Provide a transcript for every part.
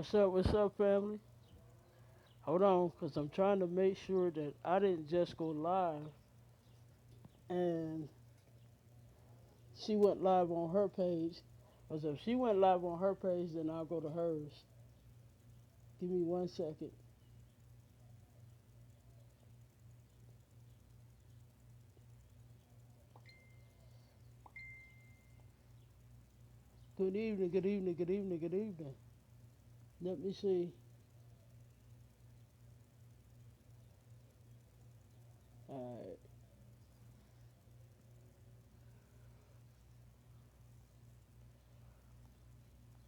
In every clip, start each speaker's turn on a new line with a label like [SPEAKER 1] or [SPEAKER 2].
[SPEAKER 1] What's up, family? Hold on, because I'm trying to make sure that I didn't just go live and she went live on her page. Because if she went live on her page, then I'll go to hers. Give me 1 second. Good evening, good evening, good evening, good evening. Let me see. Alright,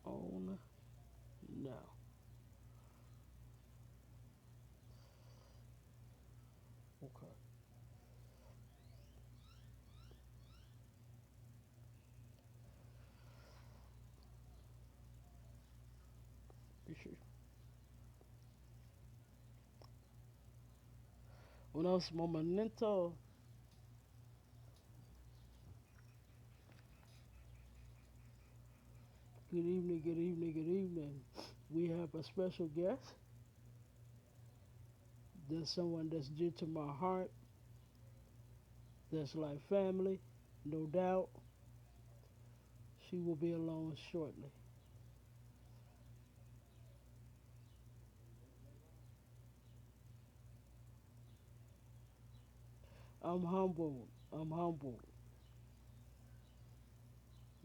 [SPEAKER 1] on now. Okay. Be sure. Unos momento. Good evening, good evening, good evening. We have a special guest. There's someone that's dear to my heart. That's like family, no doubt. She will be alone shortly. I'm humbled. I'm humbled.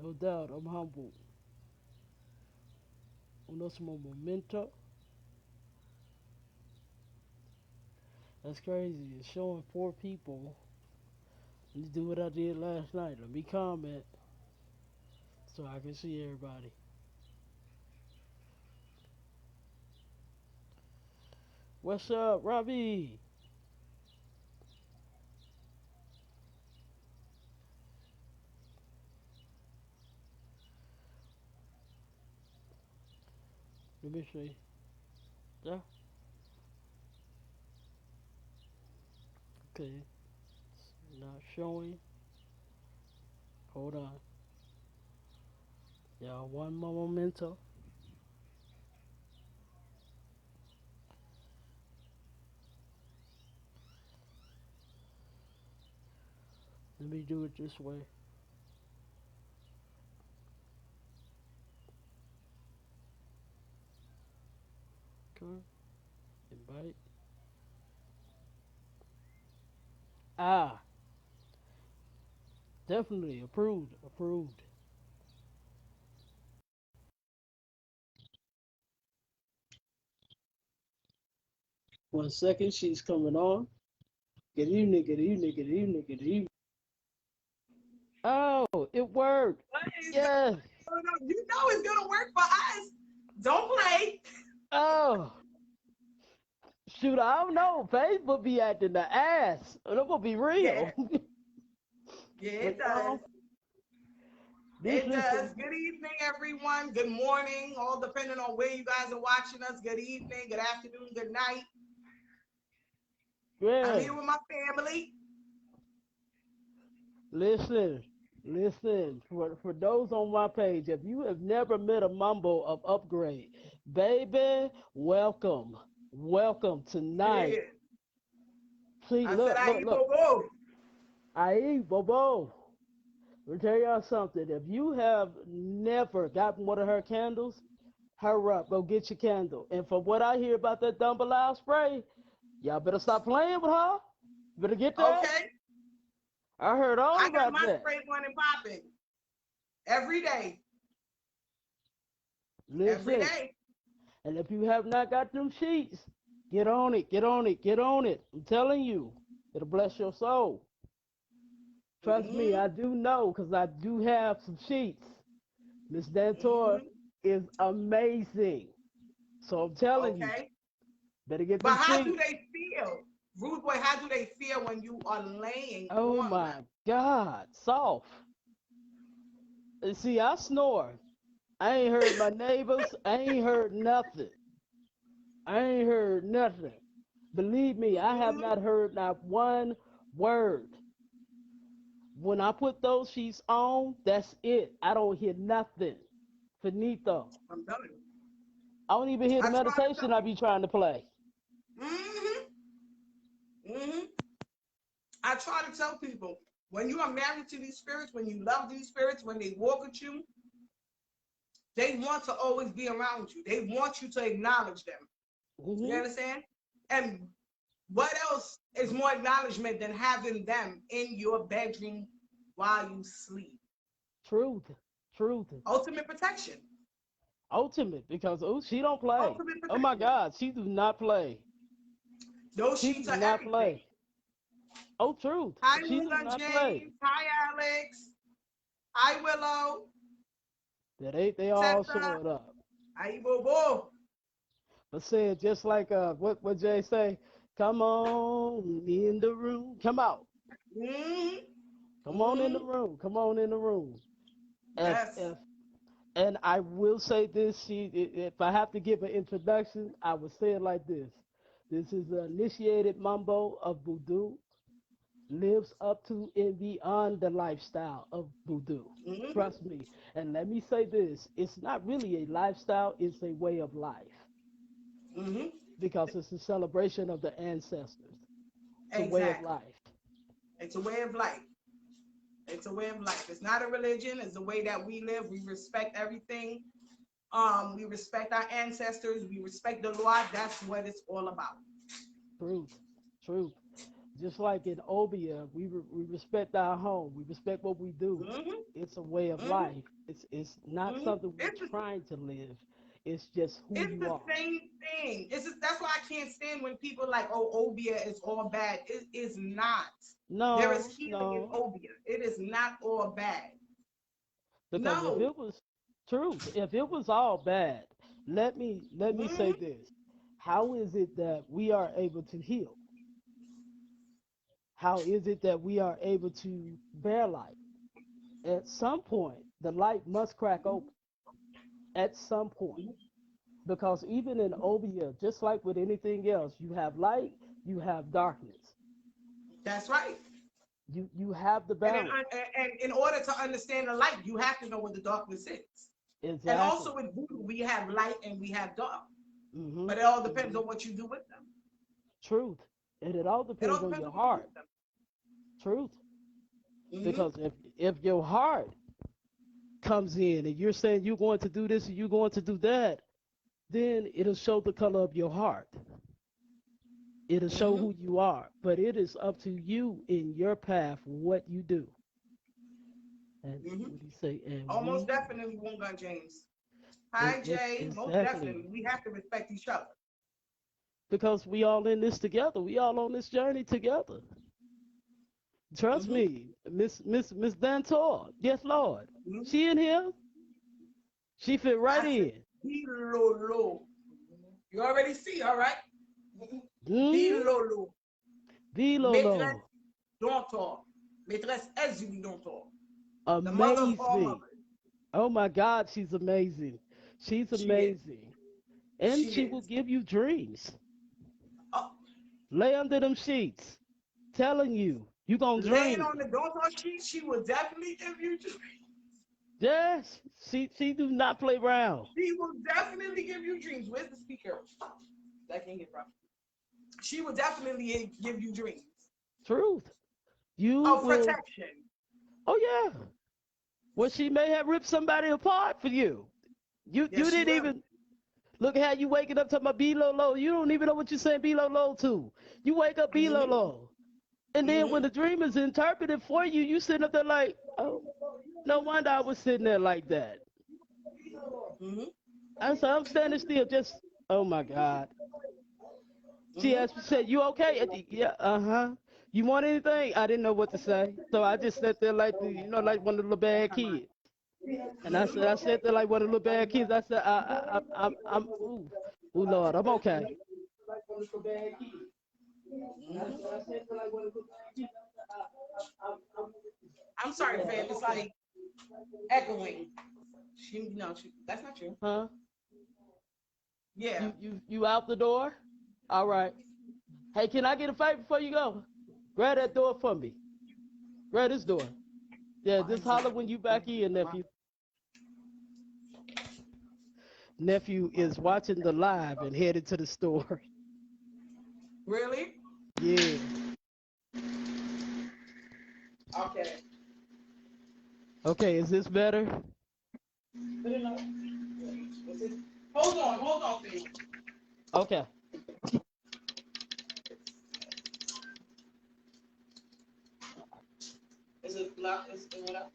[SPEAKER 1] No doubt, I'm humbled. Unos momento. That's crazy. It's showing 4 people. Let me do what I did last night. Let me comment so I can see everybody. What's up, Robbie? Let me see. Yeah, okay. Not showing. Hold on. Yeah, one more memento. Let me do it this way. Okay. Invite. Ah, definitely approved. Approved. 1 second. She's coming on. Good evening. Good evening. Good evening. Good evening. Oh, it worked.
[SPEAKER 2] What is
[SPEAKER 1] Yes.
[SPEAKER 2] going on? You know it's gonna work for us. Don't play.
[SPEAKER 1] Oh, shoot, I don't know. Facebook be acting the ass. I'm gonna be
[SPEAKER 2] Yeah,
[SPEAKER 1] real.
[SPEAKER 2] yeah,
[SPEAKER 1] But
[SPEAKER 2] it does.
[SPEAKER 1] this
[SPEAKER 2] It
[SPEAKER 1] is
[SPEAKER 2] does. Good evening, everyone. Good morning, all depending on where you guys are watching us. Good evening, good afternoon, good night. I'm
[SPEAKER 1] yeah.
[SPEAKER 2] here with my family.
[SPEAKER 1] Listen, listen. For those on my page, if you have never met a mumbo of upgrade, baby, welcome, welcome tonight.
[SPEAKER 2] Yeah.
[SPEAKER 1] See,
[SPEAKER 2] I said
[SPEAKER 1] look,
[SPEAKER 2] I
[SPEAKER 1] look,
[SPEAKER 2] eat
[SPEAKER 1] look.
[SPEAKER 2] bobo.
[SPEAKER 1] I eat bobo. Let me tell y'all something. If you have never gotten one of her candles, hurry up, go get your candle. And from what I hear about that Dumbledore spray, y'all better stop playing with her. Better get that.
[SPEAKER 2] Okay.
[SPEAKER 1] I heard all
[SPEAKER 2] I got
[SPEAKER 1] about
[SPEAKER 2] my
[SPEAKER 1] that.
[SPEAKER 2] spray on and popping every day. Every
[SPEAKER 1] Listen,
[SPEAKER 2] day.
[SPEAKER 1] and if you have not got them sheets, get on it, get on it, get on it. I'm telling you, it'll bless your soul. Trust me,
[SPEAKER 2] Mm-hmm.
[SPEAKER 1] I do know because I do have some sheets. Miss Dantor
[SPEAKER 2] Mm-hmm.
[SPEAKER 1] is amazing. So I'm telling you,
[SPEAKER 2] Okay.
[SPEAKER 1] better get
[SPEAKER 2] But
[SPEAKER 1] them
[SPEAKER 2] how do
[SPEAKER 1] sheets.
[SPEAKER 2] they feel? Rude boy, how do they feel when you are laying
[SPEAKER 1] Oh
[SPEAKER 2] on them?
[SPEAKER 1] my God, soft. And see, I snore. I ain't heard my neighbors. I ain't heard nothing. I ain't heard nothing. Believe me, I have
[SPEAKER 2] Mm-hmm.
[SPEAKER 1] not heard not one word. When I put those sheets on, that's it. I don't hear nothing. Finito.
[SPEAKER 2] I'm telling you.
[SPEAKER 1] I don't even hear the
[SPEAKER 2] I try to
[SPEAKER 1] meditation
[SPEAKER 2] tell
[SPEAKER 1] I be
[SPEAKER 2] people.
[SPEAKER 1] trying to play.
[SPEAKER 2] Hmm. Hmm. I try to tell people when you are married to these spirits, when you love these spirits, when they walk with you, they want to always be around you. They want you to acknowledge them. You
[SPEAKER 1] Hmm.
[SPEAKER 2] understand? And what else is more acknowledgement than having them in your bedroom while you sleep?
[SPEAKER 1] Truth. Truth.
[SPEAKER 2] Ultimate protection.
[SPEAKER 1] Ultimate, because oh, she don't play.
[SPEAKER 2] Ultimate
[SPEAKER 1] Oh my
[SPEAKER 2] protection.
[SPEAKER 1] God, she do not play.
[SPEAKER 2] Those
[SPEAKER 1] She do
[SPEAKER 2] sheets are
[SPEAKER 1] not
[SPEAKER 2] everything.
[SPEAKER 1] play. Oh, truth.
[SPEAKER 2] Hi,
[SPEAKER 1] She do
[SPEAKER 2] Nina
[SPEAKER 1] not play.
[SPEAKER 2] James. Hi, Alex. Hi, Willow.
[SPEAKER 1] They all
[SPEAKER 2] Tessa.
[SPEAKER 1] showing up.
[SPEAKER 2] Hi, Bobo.
[SPEAKER 1] But said just like what Jay say, come on in the room. Come out.
[SPEAKER 2] Mm-hmm.
[SPEAKER 1] Come on in the
[SPEAKER 2] Mm-hmm.
[SPEAKER 1] room. Come on in the room.
[SPEAKER 2] Yes.
[SPEAKER 1] If and I will say this, if I have to give an introduction, I would say it like this. This is the initiated mambo of voodoo, lives up to and beyond the lifestyle of voodoo.
[SPEAKER 2] Mm-hmm.
[SPEAKER 1] Trust me. And let me say this, it's not really a lifestyle, it's a way of life
[SPEAKER 2] Mm-hmm.
[SPEAKER 1] because it's a celebration of the ancestors. It's a way of
[SPEAKER 2] Exactly.
[SPEAKER 1] life.
[SPEAKER 2] It's a way of life. It's a way of life. It's not a religion. It's the way that we live. We respect everything. We respect our ancestors. We respect the law. That's what it's all about.
[SPEAKER 1] Truth. Truth. Just like in Obia, we respect our home. We respect what we do.
[SPEAKER 2] Mm-hmm.
[SPEAKER 1] It's a way of
[SPEAKER 2] Mm-hmm.
[SPEAKER 1] life. It's not
[SPEAKER 2] Mm-hmm.
[SPEAKER 1] something we're
[SPEAKER 2] It's the,
[SPEAKER 1] trying to live. It's just who
[SPEAKER 2] it's
[SPEAKER 1] you
[SPEAKER 2] the
[SPEAKER 1] are.
[SPEAKER 2] same thing. It's just, that's why I can't stand when people like, oh, Obia is all bad. It is not. There is
[SPEAKER 1] No,
[SPEAKER 2] healing in
[SPEAKER 1] no.
[SPEAKER 2] Obia. It is not all bad.
[SPEAKER 1] Because if
[SPEAKER 2] No.
[SPEAKER 1] it was truth, if it was all bad, let me say
[SPEAKER 2] Mm-hmm.
[SPEAKER 1] this. How is it that we are able to heal? How is it that we are able to bear life? At some point, the light must crack open. At some point. Because even in Obia, just like with anything else, you have light, you have darkness.
[SPEAKER 2] That's right.
[SPEAKER 1] You have the
[SPEAKER 2] And in,
[SPEAKER 1] balance.
[SPEAKER 2] and in order to understand the light, you have to know what the darkness is. And
[SPEAKER 1] Exactly.
[SPEAKER 2] also with voodoo, we have light and we have dark.
[SPEAKER 1] Hmm.
[SPEAKER 2] But it all depends
[SPEAKER 1] Hmm.
[SPEAKER 2] on what you do with them.
[SPEAKER 1] Truth. And it all
[SPEAKER 2] It all
[SPEAKER 1] depends on
[SPEAKER 2] depends
[SPEAKER 1] your
[SPEAKER 2] on what you do
[SPEAKER 1] heart.
[SPEAKER 2] with them.
[SPEAKER 1] Truth.
[SPEAKER 2] Mm-hmm.
[SPEAKER 1] Because if your heart comes in and you're saying you're going to do this and you're going to do that, then it'll show the color of your heart. It'll show
[SPEAKER 2] Mm-hmm.
[SPEAKER 1] who you are. But it is up to you in your path what you do. And
[SPEAKER 2] Mm-hmm.
[SPEAKER 1] what do you say? And
[SPEAKER 2] Almost
[SPEAKER 1] we
[SPEAKER 2] definitely one gun James. Hi Jay. Most
[SPEAKER 1] exactly,
[SPEAKER 2] definitely. We have to respect each other.
[SPEAKER 1] because we all in this together. We all on this journey together. Trust
[SPEAKER 2] Mm-hmm.
[SPEAKER 1] me, Miss Dantor. Yes, Lord.
[SPEAKER 2] Mm-hmm.
[SPEAKER 1] She in here. She fit right
[SPEAKER 2] I said,
[SPEAKER 1] in.
[SPEAKER 2] Bilolo. You already see, all right?
[SPEAKER 1] Hmm.
[SPEAKER 2] Bilolo.
[SPEAKER 1] B
[SPEAKER 2] Maîtresse
[SPEAKER 1] Lolo.
[SPEAKER 2] Dontor. Maîtresse Ezuli Dontor. The mother of all
[SPEAKER 1] Amazing.
[SPEAKER 2] mothers.
[SPEAKER 1] Oh my God, she's amazing. She's
[SPEAKER 2] She is.
[SPEAKER 1] amazing. And
[SPEAKER 2] She
[SPEAKER 1] she will
[SPEAKER 2] is.
[SPEAKER 1] give you dreams.
[SPEAKER 2] Oh,
[SPEAKER 1] Lay under them sheets. Telling you, you gonna
[SPEAKER 2] laying
[SPEAKER 1] dream.
[SPEAKER 2] on the Dontor sheet, she will definitely give you dreams.
[SPEAKER 1] Yes, she do not play around.
[SPEAKER 2] She will definitely give you dreams. Where's the speaker? That can't get from. She will definitely give you dreams
[SPEAKER 1] Truth. You
[SPEAKER 2] of
[SPEAKER 1] will.
[SPEAKER 2] protection.
[SPEAKER 1] Oh yeah. Well, she may have ripped somebody apart for you. You
[SPEAKER 2] Yes, she
[SPEAKER 1] didn't
[SPEAKER 2] will.
[SPEAKER 1] even look at how you waking up talking about B Lolo. You don't even know what you're saying B Lolo to. You wake up B
[SPEAKER 2] Mm-hmm.
[SPEAKER 1] Lolo. And then when
[SPEAKER 2] Mm-hmm.
[SPEAKER 1] the dream is interpreted for you, you sitting up there like, oh, no wonder I was sitting there like that.
[SPEAKER 2] Mm-hmm.
[SPEAKER 1] And so I'm standing still, just, oh my God. She
[SPEAKER 2] Mm-hmm.
[SPEAKER 1] asked me, said, you okay? Yeah, uh-huh. You want anything? I didn't know what to say. So I just sat there like like one of the little bad kids. And I sat there like one of the little bad kids. I said, ooh, Lord, I'm okay. Like one of the little bad kids. I
[SPEAKER 2] Mm-hmm.
[SPEAKER 1] said, I sat there like one of the little bad kids.
[SPEAKER 2] I'm sorry, fam. It's like echoing. That's not true.
[SPEAKER 1] Huh?
[SPEAKER 2] Yeah.
[SPEAKER 1] You out the door? All right. Hey, can I get a favor before you go? Grab that door for me. Grab this door. Yeah,
[SPEAKER 2] Why
[SPEAKER 1] just
[SPEAKER 2] is it?
[SPEAKER 1] holler when you back in, nephew. nephew is watching the live and headed to the store.
[SPEAKER 2] Really?
[SPEAKER 1] Yeah.
[SPEAKER 2] Okay.
[SPEAKER 1] Okay, is this better?
[SPEAKER 2] Put it up. Hold on, baby.
[SPEAKER 1] Okay.
[SPEAKER 2] Is it locked? Is it up?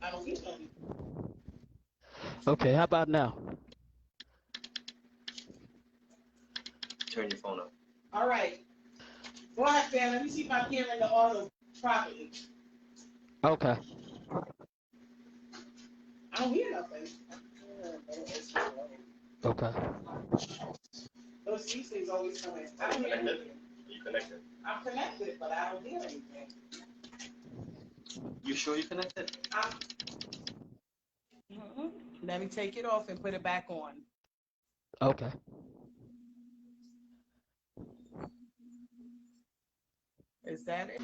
[SPEAKER 2] I don't get nothing.
[SPEAKER 1] Okay, how about now?
[SPEAKER 3] Turn your phone up.
[SPEAKER 2] All right. Go ahead, fam. Let me see if I'm hearing the audio properly.
[SPEAKER 1] Okay.
[SPEAKER 2] I don't hear nothing.
[SPEAKER 1] Okay.
[SPEAKER 2] Those these things always come in. I don't hear
[SPEAKER 3] Connected?
[SPEAKER 2] anything.
[SPEAKER 3] You connected?
[SPEAKER 2] I'm connected, but I don't hear anything.
[SPEAKER 3] You sure you connected?
[SPEAKER 2] Let me take it off and put it back on.
[SPEAKER 1] Okay.
[SPEAKER 2] Is that it?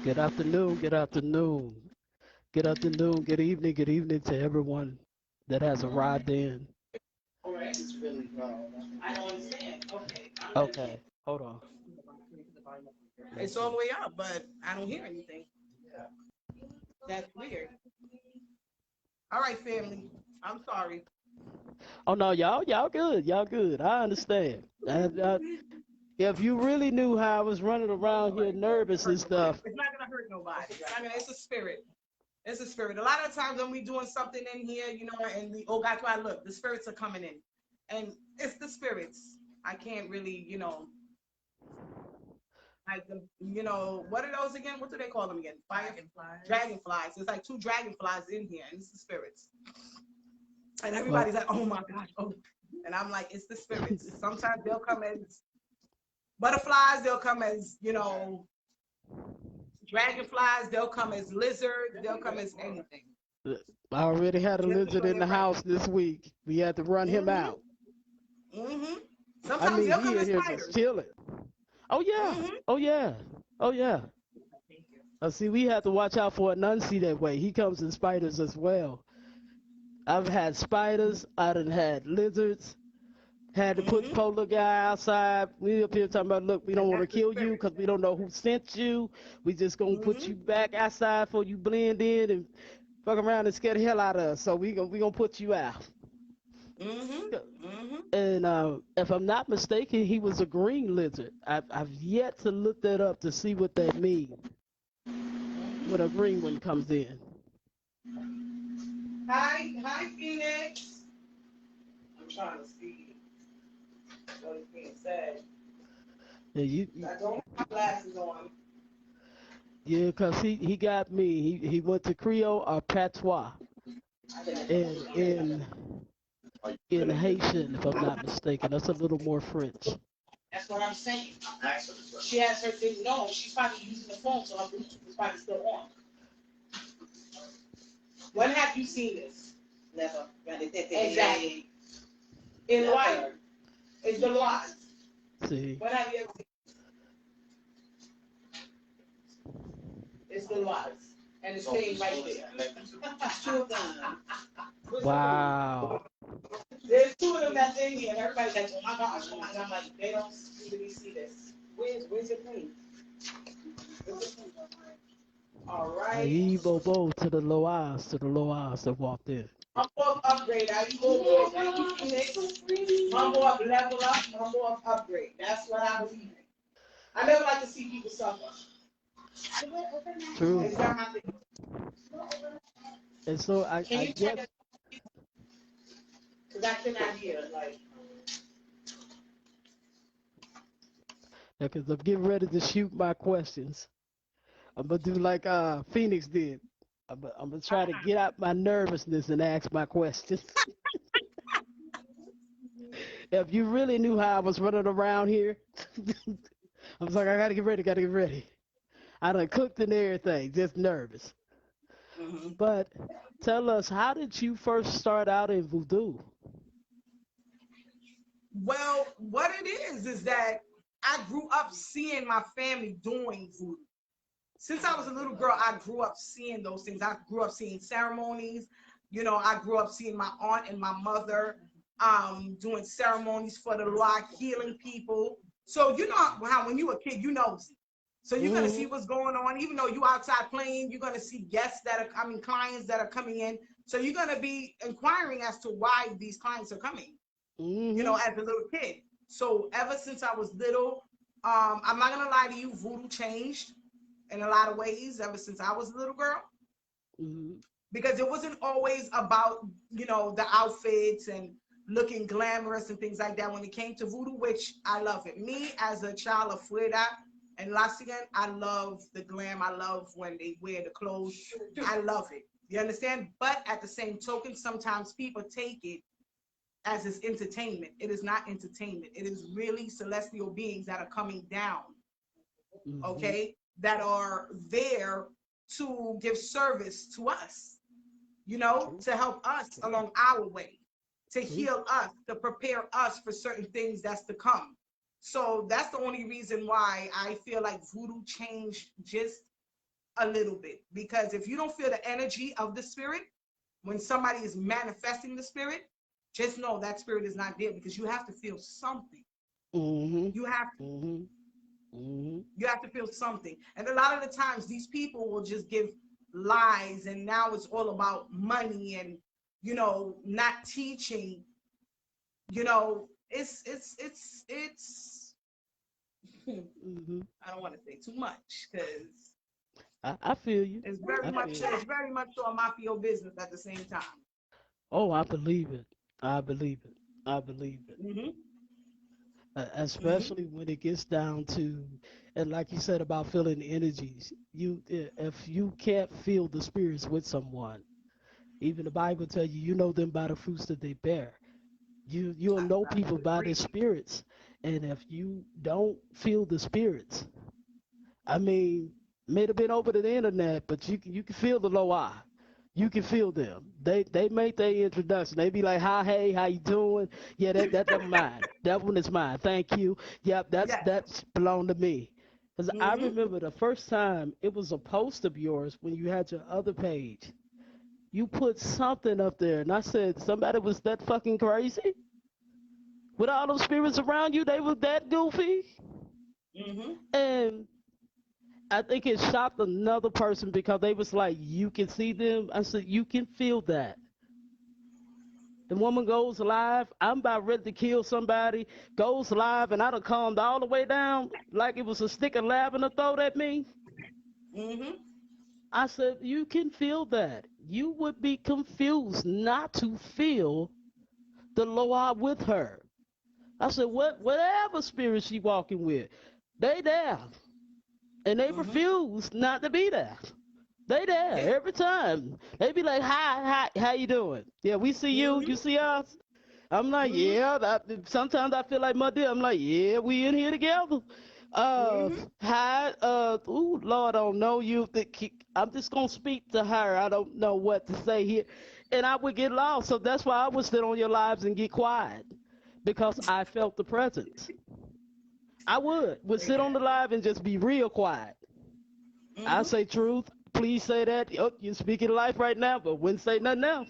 [SPEAKER 1] Good afternoon. Good afternoon. Good afternoon. Good evening. Good evening to everyone that has arrived in.
[SPEAKER 2] All right. It's really low. I don't understand. Okay.
[SPEAKER 1] Okay. Hold on.
[SPEAKER 2] It's all the way up, but I don't hear anything. That's weird. All right, family. I'm sorry.
[SPEAKER 1] Oh no, y'all good. Y'all good. I understand. If you really knew how I was running around here nervous and stuff.
[SPEAKER 2] It's not gonna hurt nobody. I mean, it's a spirit. It's a spirit. A lot of times when we doing something in here, you know, and we that's why look, the spirits are coming in, and it's the spirits. I can't really, you know, like the, you know, what are those again? What do they call them again? Dragonflies. It's like two dragonflies in here, and it's the spirits. And everybody's like, oh my gosh, oh, and I'm like, it's the spirits. Sometimes they'll come as butterflies, they'll come as, you know, dragonflies, they'll come as lizards, they'll come as anything.
[SPEAKER 1] I already had a lizard in the house this week. We had to run him out.
[SPEAKER 2] Sometimes they'll come as
[SPEAKER 1] here
[SPEAKER 2] spiders.
[SPEAKER 1] just chilling. Oh yeah. Oh yeah. Oh yeah. See, we have to watch out for Anansi that way. He comes in spiders as well. I've had spiders. I done had lizards. Had to put the polar guy outside. We up here talking about, look, we don't want to kill you because we don't know who sent you. We just gonna put you back outside for you blend in and fuck around and scare the hell out of us. So we gonna put you out. And if I'm not mistaken, he was a green lizard. I've yet to look that up to see what that means when a green one comes in.
[SPEAKER 2] Hi, Phoenix. I'm trying to see what is being said.
[SPEAKER 1] Yeah,
[SPEAKER 2] I don't have glasses on.
[SPEAKER 1] Yeah, because he got me. He went to Creole or Patois in Haitian, if I'm not mistaken. That's a little more French.
[SPEAKER 2] That's what I'm saying. She has her thing. No, she's probably using the phone, so her Bluetooth is probably still on. When have you seen this?
[SPEAKER 4] Never.
[SPEAKER 2] Exactly. In life. It's the life.
[SPEAKER 1] See.
[SPEAKER 2] When have you ever seen this? It's the life. And it's staying right there.
[SPEAKER 4] Two of them.
[SPEAKER 1] Wow.
[SPEAKER 2] There's two of them that's in here, and everybody's like, oh my gosh, I'm like, they don't usually see this. Where's your plane? All right.
[SPEAKER 1] Bobo to the low eyes that walked in.
[SPEAKER 2] Humble up, upgrade. Are you go humble up, level up, humble up, upgrade. That's what I believe in. I never like to see people suffer.
[SPEAKER 1] True.
[SPEAKER 2] It's not my thing.
[SPEAKER 1] And so I guess.
[SPEAKER 2] Because I cannot hear, like.
[SPEAKER 1] Because I'm getting ready to shoot my questions. I'm going to do like Phoenix did. I'm going to try to get out my nervousness and ask my questions. If you really knew how I was running around here, I was like, I got to get ready. I done cooked and everything, just nervous. But tell us, how did you first start out in voodoo?
[SPEAKER 2] Well, what it is that I grew up seeing my family doing voodoo. Since I was a little girl, I grew up seeing those things. I grew up seeing ceremonies. You know, I grew up seeing my aunt and my mother doing ceremonies for the Lord, healing people. So you know how when you a kid, you know. So you're gonna see what's going on, even though you outside playing. You're gonna see guests that are, I mean, clients that are coming in. So you're gonna be inquiring as to why these clients are coming. You know, as a little kid. So ever since I was little, I'm not gonna lie to you, voodoo changed in a lot of ways ever since I was a little girl. Because it wasn't always about, you know, the outfits and looking glamorous and things like that when it came to voodoo, which I love it. Me as a child of Fuera and Lasigan, I love the glam. I love when they wear the clothes. I love it. You understand? But at the same token, sometimes people take it as it's entertainment. It is not entertainment. It is really celestial beings that are coming down, okay, that are there to give service to us, you know, to help us along our way, to heal us, to prepare us for certain things that's to come. So that's the only reason why I feel like voodoo changed just a little bit. Because if you don't feel the energy of the spirit, when somebody is manifesting the spirit, just know that spirit is not there, because you have to feel something. You have to. You have to feel something. And a lot of the times these people will just give lies, and now it's all about money and, you know, not teaching. You know, it's I don't want to say too much, because
[SPEAKER 1] I feel you.
[SPEAKER 2] it's very much so a mafia business at the same time.
[SPEAKER 1] Oh, I believe it. I believe it. I believe it. Especially when it gets down to, and like you said about feeling energies, if you can't feel the spirits with someone, even the Bible tells you, you know them by the fruits that they bear. You'll know people by their spirits, and if you don't feel the spirits, I mean, may have been over the internet, but you can feel the low eye. You can feel them. They make their introduction. They be like, "Hi, hey, how you doing? Yeah, that's mine. That one is mine. Thank you. Yep,
[SPEAKER 2] Yes.
[SPEAKER 1] that's belong to me." Because I remember the first time it was a post of yours when you had your other page. You put something up there, and I said, "Somebody was that fucking crazy with all those spirits around you. They was that goofy." And I think it shocked another person because they was like, you can see them. I said, you can feel that. The woman goes live. I'm about ready to kill somebody. Goes live, and I done calmed all the way down like it was a stick of lavender thrown at me. I said, you can feel that. You would be confused not to feel the Loa with her. I said, whatever spirit she walking with, they there. And they refuse not to be there. They there every time. They be like, hi, how you doing? Yeah, we see you. You see us? I'm like, yeah. Sometimes I feel like my dear. I'm like, yeah, we in here together. Hi, ooh, Lord, I don't know you. I'm just gonna speak to her. I don't know what to say here, and I would get lost. So that's why I would sit on your lives and get quiet, because I felt the presence. I would sit on the live and just be real quiet. I say truth. Please say that. Oh, you're speaking life right now, but wouldn't say nothing else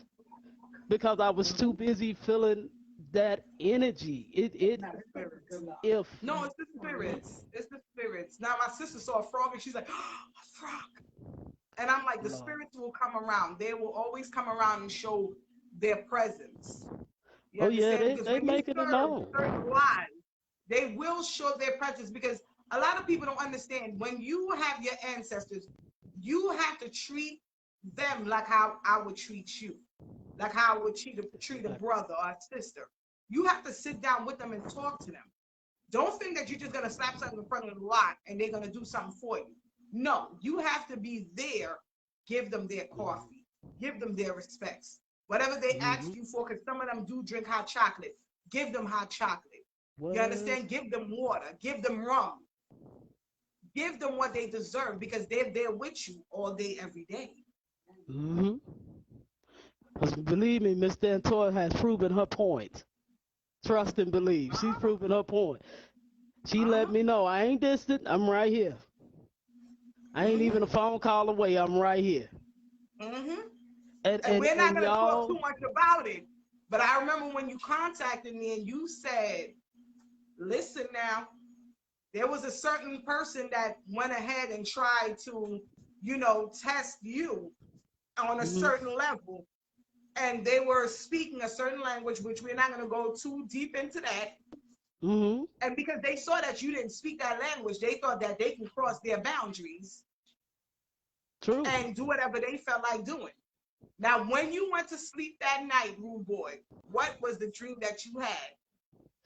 [SPEAKER 1] because I was too busy feeling that energy. If
[SPEAKER 2] No, it's the spirits. It's the spirits. Now my sister saw a frog and she's like, oh, a frog. And I'm like, the spirits will come around. They will always come around and show their presence. You understand?
[SPEAKER 1] they make it known.
[SPEAKER 2] Certain lives, they will show their presence, because a lot of people don't understand, when you have your ancestors, you have to treat them like how I would treat you, like how I would treat a brother or a sister. You have to sit down with them and talk to them. Don't think that you're just going to slap something in front of the lot and they're going to do something for you. No, you have to be there. Give them their coffee. Give them their respects. Whatever they ask you for, because some of them do drink hot chocolate. Give them hot chocolate. You understand? Give them water. Give them rum. Give them what they deserve, because they're there with you all day, every day.
[SPEAKER 1] Believe me, Miss Dantoy has proven her point. Trust and believe. She's proven her point. She let me know I ain't distant. I'm right here. I ain't even a phone call away. I'm right here.
[SPEAKER 2] And we're not
[SPEAKER 1] and
[SPEAKER 2] going to talk
[SPEAKER 1] y'all.
[SPEAKER 2] too much about it. But I remember when you contacted me and you said, listen now, there was a certain person that went ahead and tried to, test you on a
[SPEAKER 1] Mhm.
[SPEAKER 2] certain level. And they were speaking a certain language, which we're not going to go too deep into that.
[SPEAKER 1] Mhm.
[SPEAKER 2] And because they saw that you didn't speak that language, they thought that they can cross their boundaries
[SPEAKER 1] True.
[SPEAKER 2] and do whatever they felt like doing. Now, when you went to sleep that night, Rude Boy, what was the dream that you had?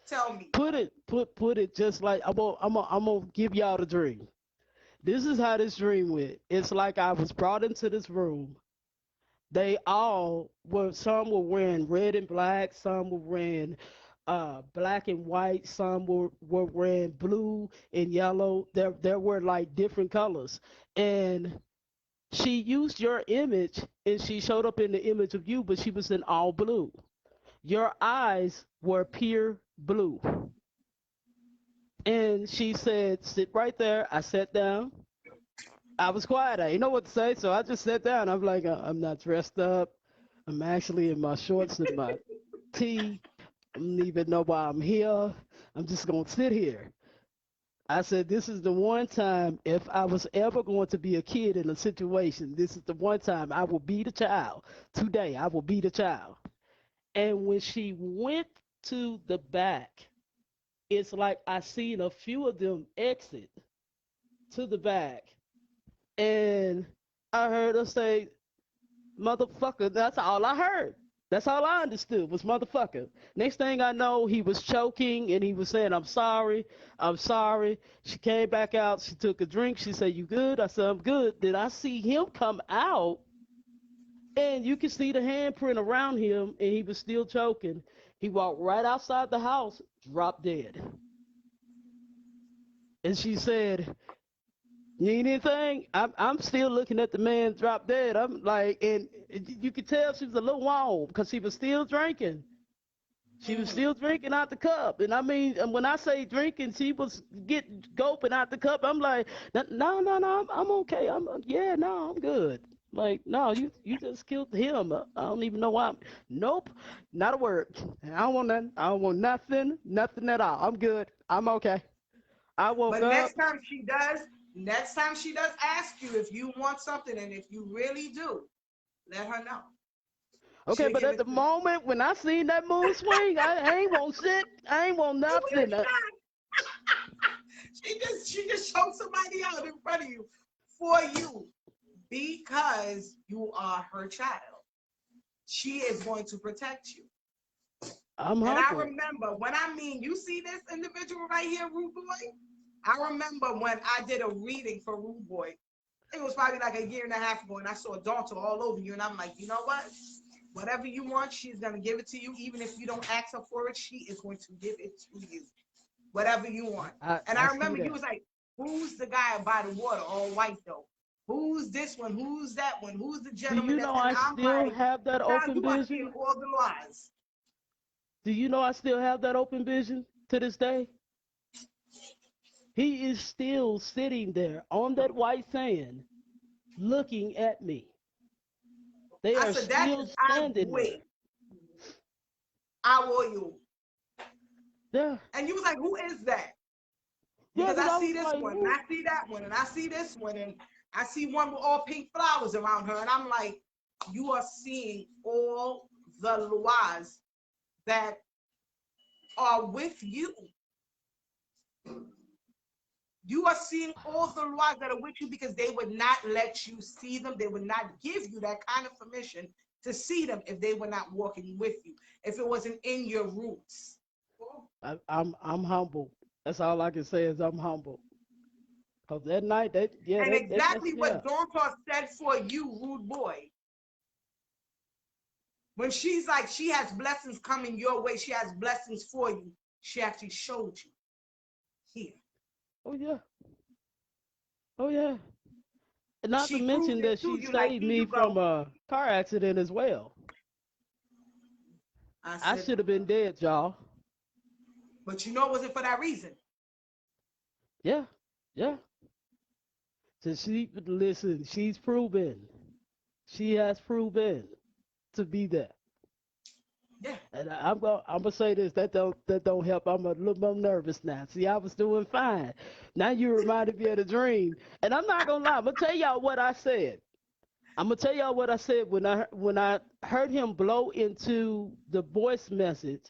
[SPEAKER 2] Tell me.
[SPEAKER 1] Put it just like I'm gonna give y'all the dream. This is how this dream went. It's like I was brought into this room. They all were, some were wearing red and black, some were wearing black and white, some were wearing blue and yellow. There were like different colors. And she used your image and she showed up in the image of you, but she was in all blue. Your eyes were pure blue. And she said, sit right there. I sat down. I was quiet. I didn't know what to say, so I just sat down. I'm like, I'm not dressed up. I'm actually in my shorts and my tee. I don't even know why I'm here. I'm just going to sit here. I said, this is the one time, if I was ever going to be a kid in a situation, this is the one time I will be the child. Today, I will be the child. And when she went to the back, it's like I seen a few of them exit to the back. And I heard her say, motherfucker. That's all I heard. That's all I understood was motherfucker. Next thing I know, he was choking and he was saying, I'm sorry. I'm sorry. She came back out. She took a drink. She said, you good? I said, I'm good. Then I see him come out and you can see the handprint around him and he was still choking. He walked right outside the house, dropped dead. And she said, you need anything? I'm still looking at the man drop dead. I'm like, and you could tell she was a little warm because she was still drinking. She was
[SPEAKER 2] Mm.
[SPEAKER 1] still drinking out the cup. And I mean, and when I say drinking, she was getting gulping out the cup. I'm like, no, no, no, I'm okay. Yeah, no, I'm good. Like, no, you just killed him. I don't even know why. Nope, not a word. I don't want nothing. I don't want nothing, nothing at all. I'm good. I'm okay. I woke
[SPEAKER 2] But
[SPEAKER 1] up.
[SPEAKER 2] next time she does ask you if you want something, and if you really do, let her know.
[SPEAKER 1] Okay,
[SPEAKER 2] She'll
[SPEAKER 1] but
[SPEAKER 2] give
[SPEAKER 1] at
[SPEAKER 2] it
[SPEAKER 1] the
[SPEAKER 2] to you.
[SPEAKER 1] moment when I seen that moon swing, I ain't want shit. I ain't want nothing.
[SPEAKER 2] She just showed somebody out in front of you for you because you are her child. She is going to protect you.
[SPEAKER 1] I'm
[SPEAKER 2] And I
[SPEAKER 1] humble.
[SPEAKER 2] remember when you see this individual right here, Rude Boy. I remember when I did a reading for Rude Boy. It was probably like a year and a half ago, and I saw Donta all over you, and I'm like, you know what? Whatever you want, she's gonna give it to you. Even if you don't ask her for it, she is going to give it to you. Whatever you want. And
[SPEAKER 1] I
[SPEAKER 2] I
[SPEAKER 1] see
[SPEAKER 2] remember you
[SPEAKER 1] that.
[SPEAKER 2] was like, who's the guy by the water, all white though? Who's this one? Who's that one? Who's the
[SPEAKER 1] Do
[SPEAKER 2] gentleman
[SPEAKER 1] you
[SPEAKER 2] that's?
[SPEAKER 1] know
[SPEAKER 2] And
[SPEAKER 1] I
[SPEAKER 2] I'm
[SPEAKER 1] still
[SPEAKER 2] like,
[SPEAKER 1] have that
[SPEAKER 2] child,
[SPEAKER 1] open
[SPEAKER 2] you are seeing
[SPEAKER 1] vision?
[SPEAKER 2] all the lies.
[SPEAKER 1] Do you know I still have that open vision to this day? He is still sitting there on that white sand looking at me. They
[SPEAKER 2] I
[SPEAKER 1] are
[SPEAKER 2] said, that
[SPEAKER 1] still
[SPEAKER 2] is, I
[SPEAKER 1] standing there.
[SPEAKER 2] wait. I owe you.
[SPEAKER 1] Yeah.
[SPEAKER 2] And you was like, who is that?
[SPEAKER 1] Yeah,
[SPEAKER 2] Because
[SPEAKER 1] because
[SPEAKER 2] I
[SPEAKER 1] I
[SPEAKER 2] see
[SPEAKER 1] was
[SPEAKER 2] this
[SPEAKER 1] like,
[SPEAKER 2] one, and
[SPEAKER 1] who?
[SPEAKER 2] I see that one, and I see this one, and I see one with all pink flowers around her. And I'm like, you are seeing all the Loas that are with you. You are seeing all the Loas that are with you because they would not let you see them. They would not give you that kind of permission to see them if they were not walking with you, if it wasn't in your roots.
[SPEAKER 1] I'm humble. That's all I can say is I'm humble. Cause that night,
[SPEAKER 2] And
[SPEAKER 1] that messed
[SPEAKER 2] exactly
[SPEAKER 1] me
[SPEAKER 2] what
[SPEAKER 1] up.
[SPEAKER 2] Donta said for you, Rude Boy. When she's like, she has blessings coming your way, she has blessings for you. She actually showed you here.
[SPEAKER 1] Oh yeah, oh yeah. And not to
[SPEAKER 2] She proved
[SPEAKER 1] mention
[SPEAKER 2] it
[SPEAKER 1] that
[SPEAKER 2] to
[SPEAKER 1] she
[SPEAKER 2] you, like,
[SPEAKER 1] saved
[SPEAKER 2] here
[SPEAKER 1] me
[SPEAKER 2] you
[SPEAKER 1] from
[SPEAKER 2] go.
[SPEAKER 1] a car accident as well.
[SPEAKER 2] I
[SPEAKER 1] I
[SPEAKER 2] said,
[SPEAKER 1] should have been dead, y'all.
[SPEAKER 2] but you know it wasn't for that reason.
[SPEAKER 1] Yeah, yeah. So she listen. She's proven. She has proven. to be there.
[SPEAKER 2] Yeah.
[SPEAKER 1] And I'm gonna say this, that don't help. I'm a little more nervous now. See, I was doing fine. Now you reminded me of the dream. And I'm not gonna lie, I'm gonna tell y'all what I said. I'm gonna tell y'all what I said when I heard him blow into the voice message.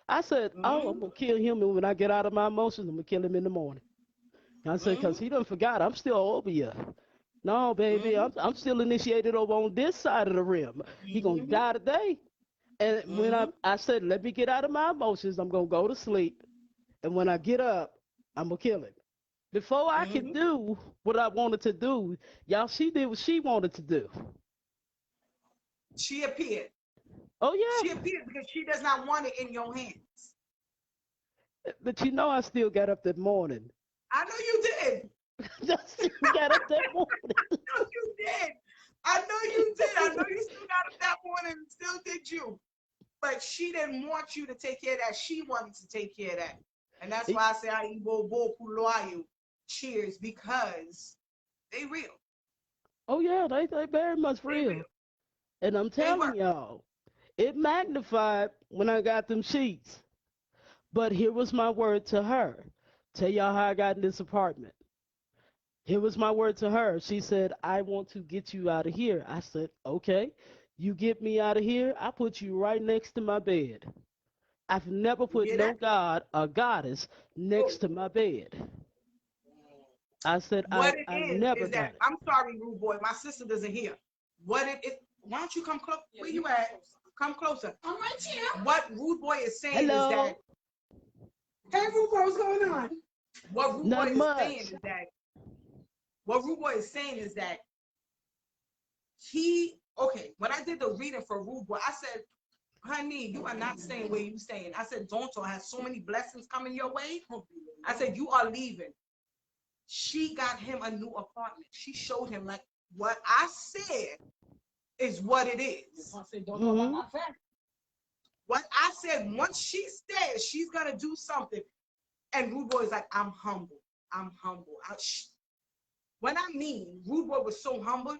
[SPEAKER 1] I said, "Oh, I'm
[SPEAKER 2] Mm-hmm.
[SPEAKER 1] gonna kill him, and when I get out of my emotions, I'm gonna kill him in the morning." I said,
[SPEAKER 2] Mm-hmm.
[SPEAKER 1] "Cause he done forgot. I'm still over here. No, baby,
[SPEAKER 2] Mm-hmm.
[SPEAKER 1] I'm still initiated over on this side of the rim. He gonna
[SPEAKER 2] Mm-hmm.
[SPEAKER 1] die today." And when
[SPEAKER 2] Mm-hmm.
[SPEAKER 1] I said, "Let me get out of my emotions, I'm gonna go to sleep, and when I get up, I'm gonna kill him." Before I could
[SPEAKER 2] Mm-hmm.
[SPEAKER 1] do what I wanted to do, y'all, she did what she wanted to do.
[SPEAKER 2] She appeared.
[SPEAKER 1] Oh
[SPEAKER 2] She
[SPEAKER 1] yeah,
[SPEAKER 2] appeared because she does not want it in your hands.
[SPEAKER 1] but you know I still got up that morning.
[SPEAKER 2] I know you did.
[SPEAKER 1] I still got up that morning.
[SPEAKER 2] I know you did. I know you did. I know you still got up that morning and still did you. But she didn't want you to take care of that. She wanted to take care of that. And that's why I say I bo loyal. Cheers, because they real.
[SPEAKER 1] Oh yeah, they very much
[SPEAKER 2] They real.
[SPEAKER 1] real. And I'm
[SPEAKER 2] They
[SPEAKER 1] telling
[SPEAKER 2] work.
[SPEAKER 1] y'all, it magnified when I got them sheets. But here was my word to her. Tell y'all how I got in this apartment. Here was my word to her. She said, "I want to get you out of here." I said, "Okay. You get me out of here, I put you right next to my bed." I've never
[SPEAKER 2] You
[SPEAKER 1] put
[SPEAKER 2] hear
[SPEAKER 1] no
[SPEAKER 2] that?
[SPEAKER 1] god or goddess next
[SPEAKER 2] Oh.
[SPEAKER 1] to my bed. I said,
[SPEAKER 2] What
[SPEAKER 1] I,
[SPEAKER 2] it
[SPEAKER 1] I never
[SPEAKER 2] is that
[SPEAKER 1] done it.
[SPEAKER 2] I'm sorry, rude boy. My sister doesn't hear. What it is, why don't you come close? Where you at? Come closer. I'm right here. What rude boy is saying is that,
[SPEAKER 1] Hello?
[SPEAKER 2] hey rude boy, what's going on? What rude boy
[SPEAKER 1] Not
[SPEAKER 2] is saying
[SPEAKER 1] much.
[SPEAKER 2] is that, what rude boy is saying is that he, okay, when I did the reading for rude boy, I said, honey, you are not staying where you staying. I said, Donto has so many blessings coming your way. I said, you are leaving. She got him a new apartment. She showed him like what I said is what it is.
[SPEAKER 1] Hmm.
[SPEAKER 2] What I said, once she says she's gonna do something, and Rude Boy is like, I'm humble. I'm humble. When I mean Rude Boy was so humble,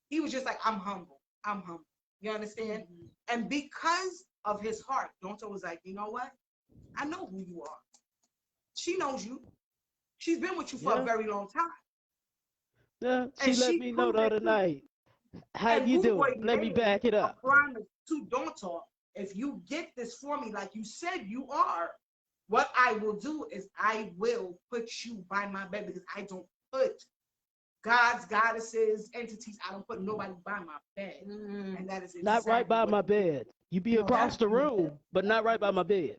[SPEAKER 2] he was just like, I'm humble. I'm humble. You understand? Mm-hmm. And because of his heart, Donto was like, you know what? I know who you are. She knows you. She's been with you for a
[SPEAKER 1] Yeah.
[SPEAKER 2] very long time.
[SPEAKER 1] Yeah.
[SPEAKER 2] And
[SPEAKER 1] She let
[SPEAKER 2] she
[SPEAKER 1] me know
[SPEAKER 2] proved
[SPEAKER 1] the
[SPEAKER 2] it
[SPEAKER 1] other
[SPEAKER 2] too.
[SPEAKER 1] night. How
[SPEAKER 2] And
[SPEAKER 1] you
[SPEAKER 2] Rude Boy
[SPEAKER 1] doing? Let me
[SPEAKER 2] made
[SPEAKER 1] back it
[SPEAKER 2] a
[SPEAKER 1] up.
[SPEAKER 2] promise to Donto. If you get this for me like you said you are, what I will do is I will put you by my bed, because I don't put gods, goddesses, entities, I don't put nobody by my bed. And that is
[SPEAKER 1] Not right
[SPEAKER 2] exactly
[SPEAKER 1] by
[SPEAKER 2] what
[SPEAKER 1] my
[SPEAKER 2] he did.
[SPEAKER 1] bed. You be across the room, but not right by my bed.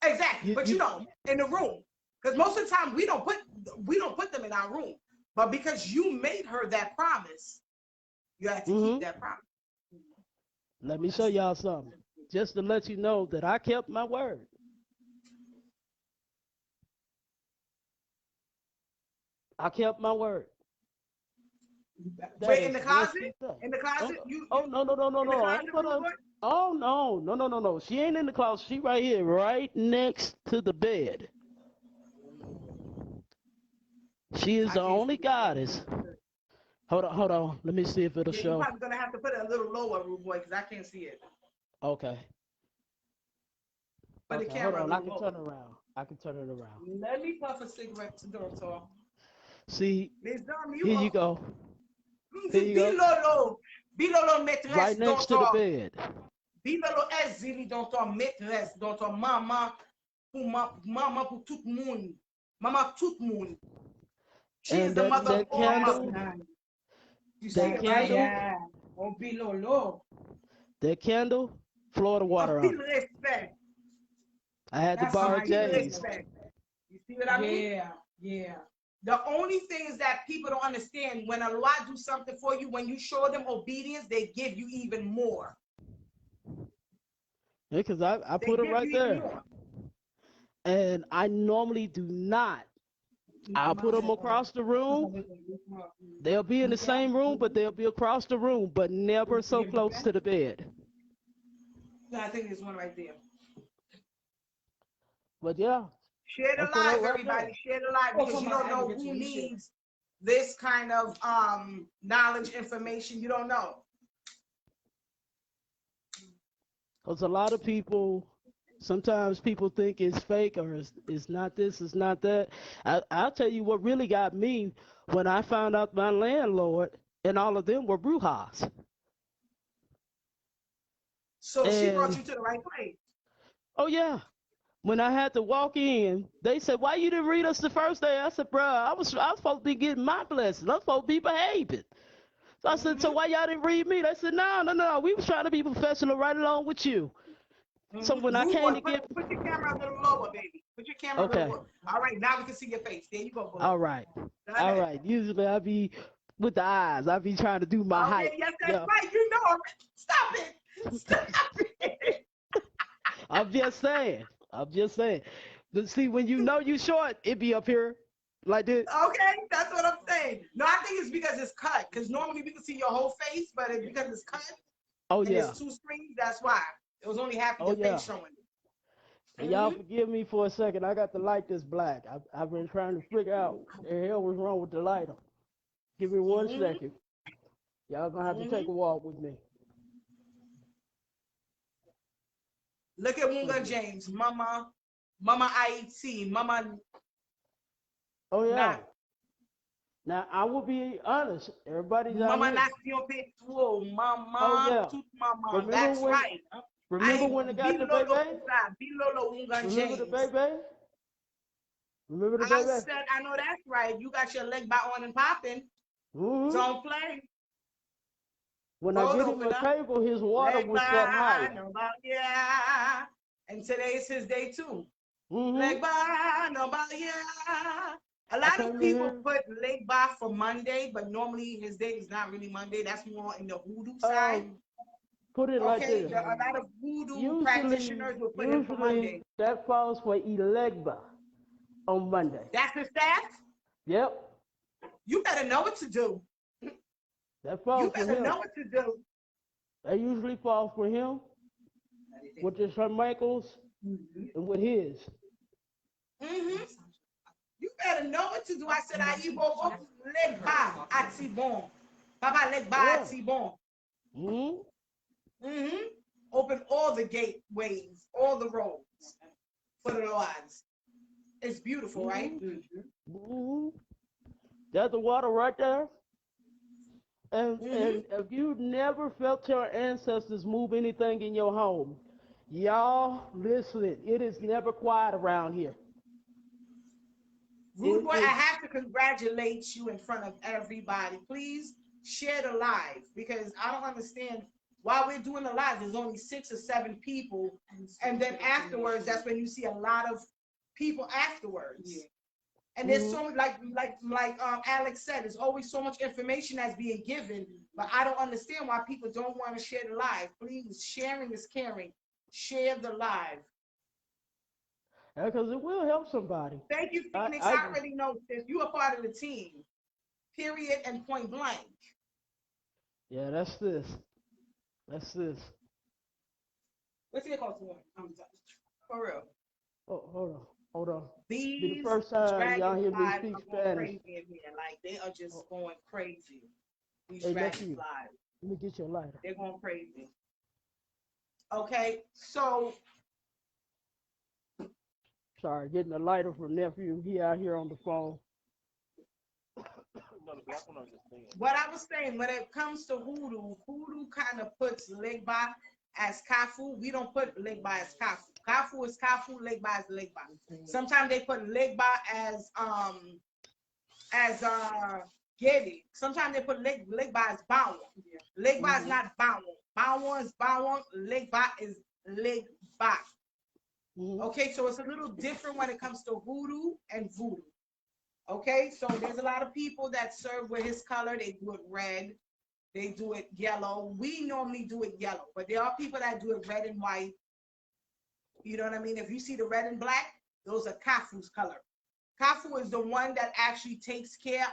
[SPEAKER 2] Exactly.
[SPEAKER 1] You
[SPEAKER 2] But
[SPEAKER 1] you
[SPEAKER 2] in the room. Because most of the time we don't put them in our room. But because you made her that promise, you have to keep
[SPEAKER 1] hmm
[SPEAKER 2] that promise.
[SPEAKER 1] Let me show y'all something. Just to let you know that I kept my word. I kept my word. That
[SPEAKER 2] Wait, in
[SPEAKER 1] is
[SPEAKER 2] the
[SPEAKER 1] risky
[SPEAKER 2] closet?
[SPEAKER 1] stuff.
[SPEAKER 2] In the
[SPEAKER 1] Oh,
[SPEAKER 2] closet?
[SPEAKER 1] no.
[SPEAKER 2] You
[SPEAKER 1] Oh no, no, no, no,
[SPEAKER 2] in the
[SPEAKER 1] no. I
[SPEAKER 2] closet,
[SPEAKER 1] ain't
[SPEAKER 2] Rude
[SPEAKER 1] gonna.
[SPEAKER 2] Boy?
[SPEAKER 1] Oh no, no, no, no, no. She ain't in the closet. She right here, right next to the bed. She is
[SPEAKER 2] I
[SPEAKER 1] the
[SPEAKER 2] can't
[SPEAKER 1] only
[SPEAKER 2] see
[SPEAKER 1] goddess.
[SPEAKER 2] it.
[SPEAKER 1] Hold on, hold on. Let me see if it'll
[SPEAKER 2] Yeah, you're
[SPEAKER 1] show.
[SPEAKER 2] probably gonna have to put it a little lower, Rude Boy, because I can't see it.
[SPEAKER 1] Okay.
[SPEAKER 2] Put the
[SPEAKER 1] Okay, hold
[SPEAKER 2] camera a
[SPEAKER 1] on. I
[SPEAKER 2] little
[SPEAKER 1] can
[SPEAKER 2] lower.
[SPEAKER 1] turn around. I can turn it around.
[SPEAKER 2] Let me puff a cigarette to Doctor.
[SPEAKER 1] See,
[SPEAKER 2] Les dames, you
[SPEAKER 1] here you
[SPEAKER 2] are.
[SPEAKER 1] go. Here you go.
[SPEAKER 2] Bilolo. Bilolo
[SPEAKER 1] Right
[SPEAKER 2] maîtresse,
[SPEAKER 1] next to the
[SPEAKER 2] Doctor.
[SPEAKER 1] bed.
[SPEAKER 2] Bilolo ezili, Doctor, maîtresse, Doctor. Mama pour tout le monde. Mama tout le monde. She is
[SPEAKER 1] And
[SPEAKER 2] the
[SPEAKER 1] that
[SPEAKER 2] mother of
[SPEAKER 1] that
[SPEAKER 2] all
[SPEAKER 1] candle,
[SPEAKER 2] mothers. You see
[SPEAKER 1] that
[SPEAKER 2] it, right?
[SPEAKER 1] candle,
[SPEAKER 4] Yeah. Oh, Bilolo.
[SPEAKER 1] that candle, Florida
[SPEAKER 2] A
[SPEAKER 1] water on
[SPEAKER 2] pile
[SPEAKER 1] it.
[SPEAKER 2] respect.
[SPEAKER 1] I had to
[SPEAKER 4] That's
[SPEAKER 1] borrow
[SPEAKER 2] A
[SPEAKER 4] nice.
[SPEAKER 2] pile
[SPEAKER 1] Jay's.
[SPEAKER 2] respect. You see what I mean?
[SPEAKER 4] Yeah. Yeah.
[SPEAKER 2] The only thing is that people don't understand, when a lot do something for you, when you show them obedience, they give you even more.
[SPEAKER 1] Because I
[SPEAKER 2] They
[SPEAKER 1] put it
[SPEAKER 2] give
[SPEAKER 1] right
[SPEAKER 2] you even
[SPEAKER 1] there.
[SPEAKER 2] more.
[SPEAKER 1] And I normally do not. I'll put them across the room. They'll be in the same room, but they'll be across the room, but never so close to the bed.
[SPEAKER 2] I think there's one right there.
[SPEAKER 1] But yeah,
[SPEAKER 2] Share the
[SPEAKER 1] I put her
[SPEAKER 2] live,
[SPEAKER 1] right there.
[SPEAKER 2] everybody. Share the live, because you don't know who needs this kind of knowledge, information. You don't know.
[SPEAKER 1] Because a lot of people, sometimes people think it's fake or it's not this, it's not that. I'll tell you what really got me when I found out my landlord and all of them were Brujas.
[SPEAKER 2] So she brought
[SPEAKER 1] And
[SPEAKER 2] you to the right place.
[SPEAKER 1] oh yeah, when I had to walk in, they said, "Why you didn't read us the first day?" I said, "Bruh, I was supposed to be getting my blessing. I'm supposed to be behaving." So I said, "So
[SPEAKER 2] Mm-hmm.
[SPEAKER 1] why y'all didn't read me?" They said, "No, no, no. We was trying to be professional right along with you." So when
[SPEAKER 2] Mm-hmm.
[SPEAKER 1] I
[SPEAKER 2] Rude
[SPEAKER 1] came
[SPEAKER 2] boy,
[SPEAKER 1] to get,
[SPEAKER 2] put your camera a little lower, baby. Put your camera a little
[SPEAKER 1] okay,
[SPEAKER 2] lower. All right, now we can see your face. There you go, boo.
[SPEAKER 1] all right,
[SPEAKER 2] Go
[SPEAKER 1] all
[SPEAKER 2] ahead.
[SPEAKER 1] right. Usually I be with the eyes. I be trying to do my
[SPEAKER 2] Okay,
[SPEAKER 1] height.
[SPEAKER 2] yes, that's
[SPEAKER 1] Yeah,
[SPEAKER 2] right. You know. Stop it. Stop it.
[SPEAKER 1] I'm just saying. I'm just saying. But see, when you know you short, it be up here like this.
[SPEAKER 2] Okay, that's what I'm saying. No, I think it's because it's cut. Because normally we can see your whole face, but it's because it's cut
[SPEAKER 1] Oh
[SPEAKER 2] and
[SPEAKER 1] yeah,
[SPEAKER 2] there's two screens. That's why it was only half of
[SPEAKER 1] oh
[SPEAKER 2] your
[SPEAKER 1] yeah.
[SPEAKER 2] face showing.
[SPEAKER 1] And y'all
[SPEAKER 2] Mm-hmm.
[SPEAKER 1] forgive me for a second. I got the light that's black. I've been trying to figure out what the hell was wrong with the lighter. Give me one
[SPEAKER 2] Mm-hmm.
[SPEAKER 1] second. Y'all gonna have to take
[SPEAKER 2] Mm-hmm.
[SPEAKER 1] a walk with me.
[SPEAKER 2] Look at Wunga James, Mama IT, Mama
[SPEAKER 1] Oh yeah.
[SPEAKER 2] not
[SPEAKER 1] Now I will be honest. Everybody's out
[SPEAKER 2] Mama
[SPEAKER 1] here.
[SPEAKER 2] Nación Petro,
[SPEAKER 1] Oh
[SPEAKER 2] Mama
[SPEAKER 1] yeah.
[SPEAKER 2] Tut Mama.
[SPEAKER 1] Remember
[SPEAKER 2] That's
[SPEAKER 1] when?
[SPEAKER 2] right.
[SPEAKER 1] Remember
[SPEAKER 2] I
[SPEAKER 1] when they got the
[SPEAKER 2] Bilolo
[SPEAKER 1] baby?
[SPEAKER 2] Kusa, Bilolo Wunga
[SPEAKER 1] Remember the
[SPEAKER 2] James.
[SPEAKER 1] baby? Remember the
[SPEAKER 2] I
[SPEAKER 1] baby?
[SPEAKER 2] said, I know that's right. You got your leg by on and popping.
[SPEAKER 1] Hmm.
[SPEAKER 2] Don't play.
[SPEAKER 1] When I
[SPEAKER 2] Hold
[SPEAKER 1] get
[SPEAKER 2] on,
[SPEAKER 1] him a
[SPEAKER 2] Mina.
[SPEAKER 1] table, his water
[SPEAKER 2] Leg
[SPEAKER 1] was set
[SPEAKER 2] by,
[SPEAKER 1] higher.
[SPEAKER 2] no by, yeah. And today's his day too.
[SPEAKER 1] Hmm.
[SPEAKER 2] Leg by, no by, yeah. A
[SPEAKER 1] I
[SPEAKER 2] lot of
[SPEAKER 1] came in
[SPEAKER 2] people
[SPEAKER 1] here.
[SPEAKER 2] put leg by for Monday, but normally his day is not really Monday. That's more in the hoodoo side.
[SPEAKER 1] Um, Put it like
[SPEAKER 2] Okay,
[SPEAKER 1] this.
[SPEAKER 2] a lot of voodoo
[SPEAKER 1] Usually,
[SPEAKER 2] practitioners will put it for
[SPEAKER 1] usually
[SPEAKER 2] Monday.
[SPEAKER 1] that falls for Elegba on Monday.
[SPEAKER 2] That's the staff.
[SPEAKER 1] Yep,
[SPEAKER 2] You better know what to do.
[SPEAKER 1] that
[SPEAKER 2] You
[SPEAKER 1] falls for
[SPEAKER 2] better
[SPEAKER 1] him.
[SPEAKER 2] know what to do.
[SPEAKER 1] That usually falls for him with his Shawn Michaels and with his.
[SPEAKER 2] Mm-hmm. You better know what to do. I said, I Igbo leg ba ati bon. Papa leg ba
[SPEAKER 1] Yeah.
[SPEAKER 2] ati bon.
[SPEAKER 1] Hmm.
[SPEAKER 2] Mm-hmm. Open all the gateways, all the roads for the Lords. It's beautiful, right?
[SPEAKER 1] Hmm. There's the water right there.
[SPEAKER 2] Mm-hmm.
[SPEAKER 1] And if you never felt your ancestors move anything in your home, y'all listen. It is never quiet around here.
[SPEAKER 2] Rude
[SPEAKER 1] It
[SPEAKER 2] boy, I
[SPEAKER 1] is.
[SPEAKER 2] have to congratulate you in front of everybody. Please share the live because I don't understand why we're doing the live. There's only 6 or 7 people, and then afterwards, that's when you see a lot of people afterwards. Yeah. And there's
[SPEAKER 1] Mhm.
[SPEAKER 2] so like Alex said, there's always so much information that's being given, but I don't understand why people don't want to share the live. Please, sharing is caring. Share the live.
[SPEAKER 1] Because it will help somebody.
[SPEAKER 2] Thank you,
[SPEAKER 1] I,
[SPEAKER 2] Phoenix.
[SPEAKER 1] I
[SPEAKER 2] I already know this. You are part of the team. Period and point blank.
[SPEAKER 1] yeah, that's this. That's this.
[SPEAKER 2] What's it called? For real.
[SPEAKER 1] Oh, hold on. Be the
[SPEAKER 2] These
[SPEAKER 1] first time y'all hear me
[SPEAKER 2] dragonflies
[SPEAKER 1] speak
[SPEAKER 2] are going
[SPEAKER 1] Spanish.
[SPEAKER 2] crazy in here. Like they are just
[SPEAKER 1] Oh,
[SPEAKER 2] going crazy. These
[SPEAKER 1] hey, nephew,
[SPEAKER 2] dragonflies.
[SPEAKER 1] let me get your lighter.
[SPEAKER 2] They're going crazy. Okay, so
[SPEAKER 1] Sorry, getting a lighter from nephew. He out here on the phone.
[SPEAKER 2] what I was saying, when it comes to hoodoo, hoodoo kind of puts Legba as Kafu. We don't put Legba as Kafu. Kafu is Kafu, Legba is Legba. Sometimes they put Legba as Gedi. Sometimes they put Legba as Bawon. Legba is
[SPEAKER 1] Hmm.
[SPEAKER 2] not Bawon. Bawon is Bawon. Legba is Legba.
[SPEAKER 1] Hmm.
[SPEAKER 2] Okay, so it's a little different when it comes to hoodoo and voodoo. Okay, so there's a lot of people that serve with his color. They do it red, they do it yellow. We normally do it yellow, but there are people that do it red and white. You know what I mean? If you see the red and black, those are Kafu's color. Kafu is the one that actually takes care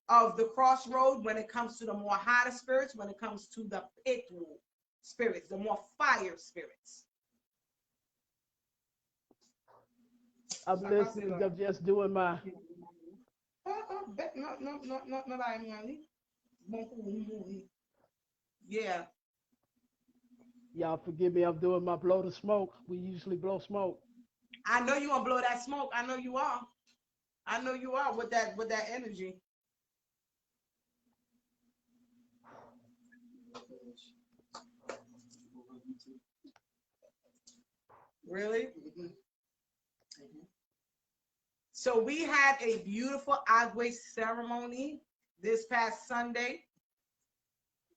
[SPEAKER 2] of the crossroad when it comes to the more hotter spirits, when it comes to the Pitu spirits, the more fire spirits.
[SPEAKER 1] I'm listening. I'm just doing my.
[SPEAKER 2] Yeah.
[SPEAKER 1] Y'all forgive me, I'm doing my blow to smoke. We usually blow smoke.
[SPEAKER 2] I know you gonna blow that smoke. I know you are. I know you are with that energy. Really? So we had a beautiful Agwe ceremony this past Sunday.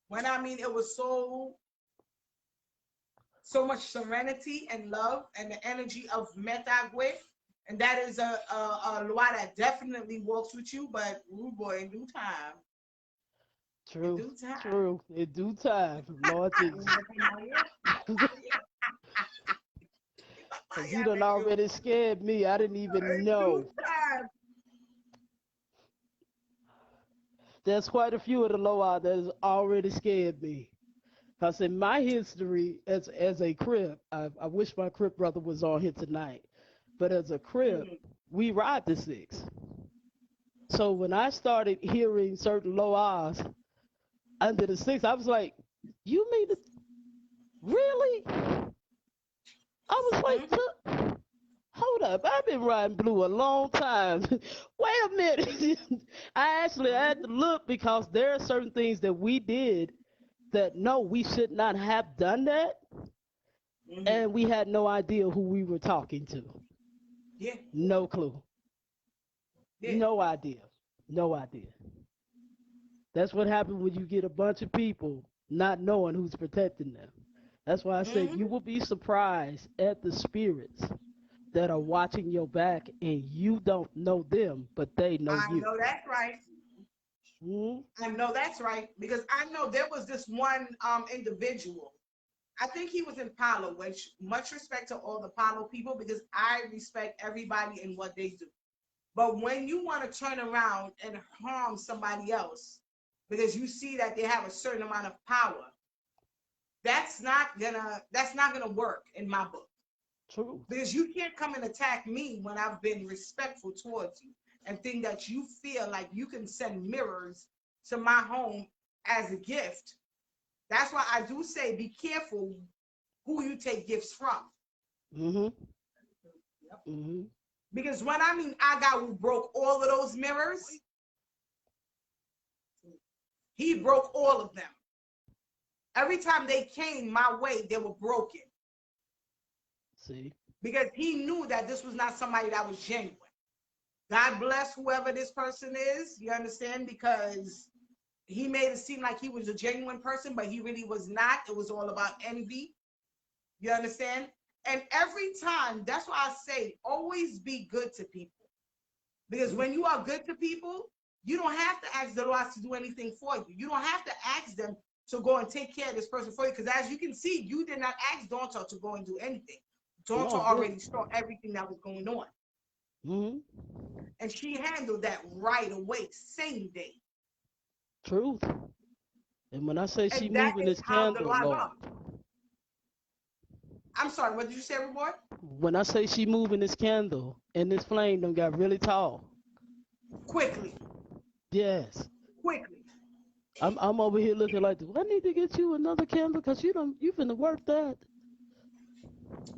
[SPEAKER 2] When I mean it was so much serenity and love and the energy of Metagwe. And that is a Loi that definitely walks with you, but rude boy in due time. In
[SPEAKER 1] True,
[SPEAKER 2] due time.
[SPEAKER 1] true. In due time, Lord Jesus. Because you
[SPEAKER 2] Yeah,
[SPEAKER 1] done
[SPEAKER 2] nigga,
[SPEAKER 1] already scared me. I didn't even
[SPEAKER 2] in due
[SPEAKER 1] know.
[SPEAKER 2] time.
[SPEAKER 1] There's quite a few of the Loa that has already scared me. Because in my history as a Crip, I wish my Crip brother was on here tonight. But as a Crip,
[SPEAKER 2] Mm,
[SPEAKER 1] we ride the six. So when I started hearing certain Loas under the six, I was like, you mean to, really? I was like,
[SPEAKER 2] mhm,
[SPEAKER 1] hold up, I've been riding blue a long time. Wait a minute. I actually had to
[SPEAKER 2] mhm,
[SPEAKER 1] look because there are certain things that we did that no, we should not have done that.
[SPEAKER 2] mhm.
[SPEAKER 1] And we had no idea who we were talking to.
[SPEAKER 2] Yeah,
[SPEAKER 1] No clue.
[SPEAKER 2] yeah.
[SPEAKER 1] No idea. No idea. That's what happened when you get a bunch of people not knowing who's protecting them. That's why I said
[SPEAKER 2] Mhm.
[SPEAKER 1] you will be surprised at the spirits that are watching your back and you don't know them, but they know
[SPEAKER 2] I
[SPEAKER 1] you.
[SPEAKER 2] know that's right.
[SPEAKER 1] Mhm.
[SPEAKER 2] I know that's right because I know there was this one individual. I think he was in Palo, which much respect to all the Palo people because I respect everybody and what they do. But when you want to turn around and harm somebody else because you see that they have a certain amount of power, that's not gonna work in my book.
[SPEAKER 1] True.
[SPEAKER 2] Because you can't come and attack me when I've been respectful towards you and think that you feel like you can send mirrors to my home as a gift. That's why I do say be careful who you take gifts from.
[SPEAKER 1] Mhm. Mhm.
[SPEAKER 2] Because when I mean I got who broke all of those mirrors, he broke all of them. Every time they came my way, they were broken
[SPEAKER 1] See.
[SPEAKER 2] because he knew that this was not somebody that was genuine. God bless whoever this person is, you understand? Because he made it seem like he was a genuine person, but he really was not. It was all about envy. You understand? And every time, that's why I say always be good to people. Because
[SPEAKER 1] True.
[SPEAKER 2] when you are good to people, you don't have to ask the Lord to do anything for you. You don't have to ask them to go and take care of this person for you. Because as you can see, you did not ask Donta to go and do anything. Donta
[SPEAKER 1] No, I didn't.
[SPEAKER 2] already saw everything that was going on.
[SPEAKER 1] Mhm.
[SPEAKER 2] And she handled that right away, same day.
[SPEAKER 1] Truth. And when I say she
[SPEAKER 2] And that
[SPEAKER 1] moving
[SPEAKER 2] is
[SPEAKER 1] this
[SPEAKER 2] how the
[SPEAKER 1] candle,
[SPEAKER 2] Lord
[SPEAKER 1] Lord.
[SPEAKER 2] are. I'm sorry, what did you say, reward?
[SPEAKER 1] When I say she moving this candle and this flame done got really tall.
[SPEAKER 2] Quickly,
[SPEAKER 1] Yes.
[SPEAKER 2] quickly,
[SPEAKER 1] I'm over here looking like, do I need to get you another candle? Because you finna work that.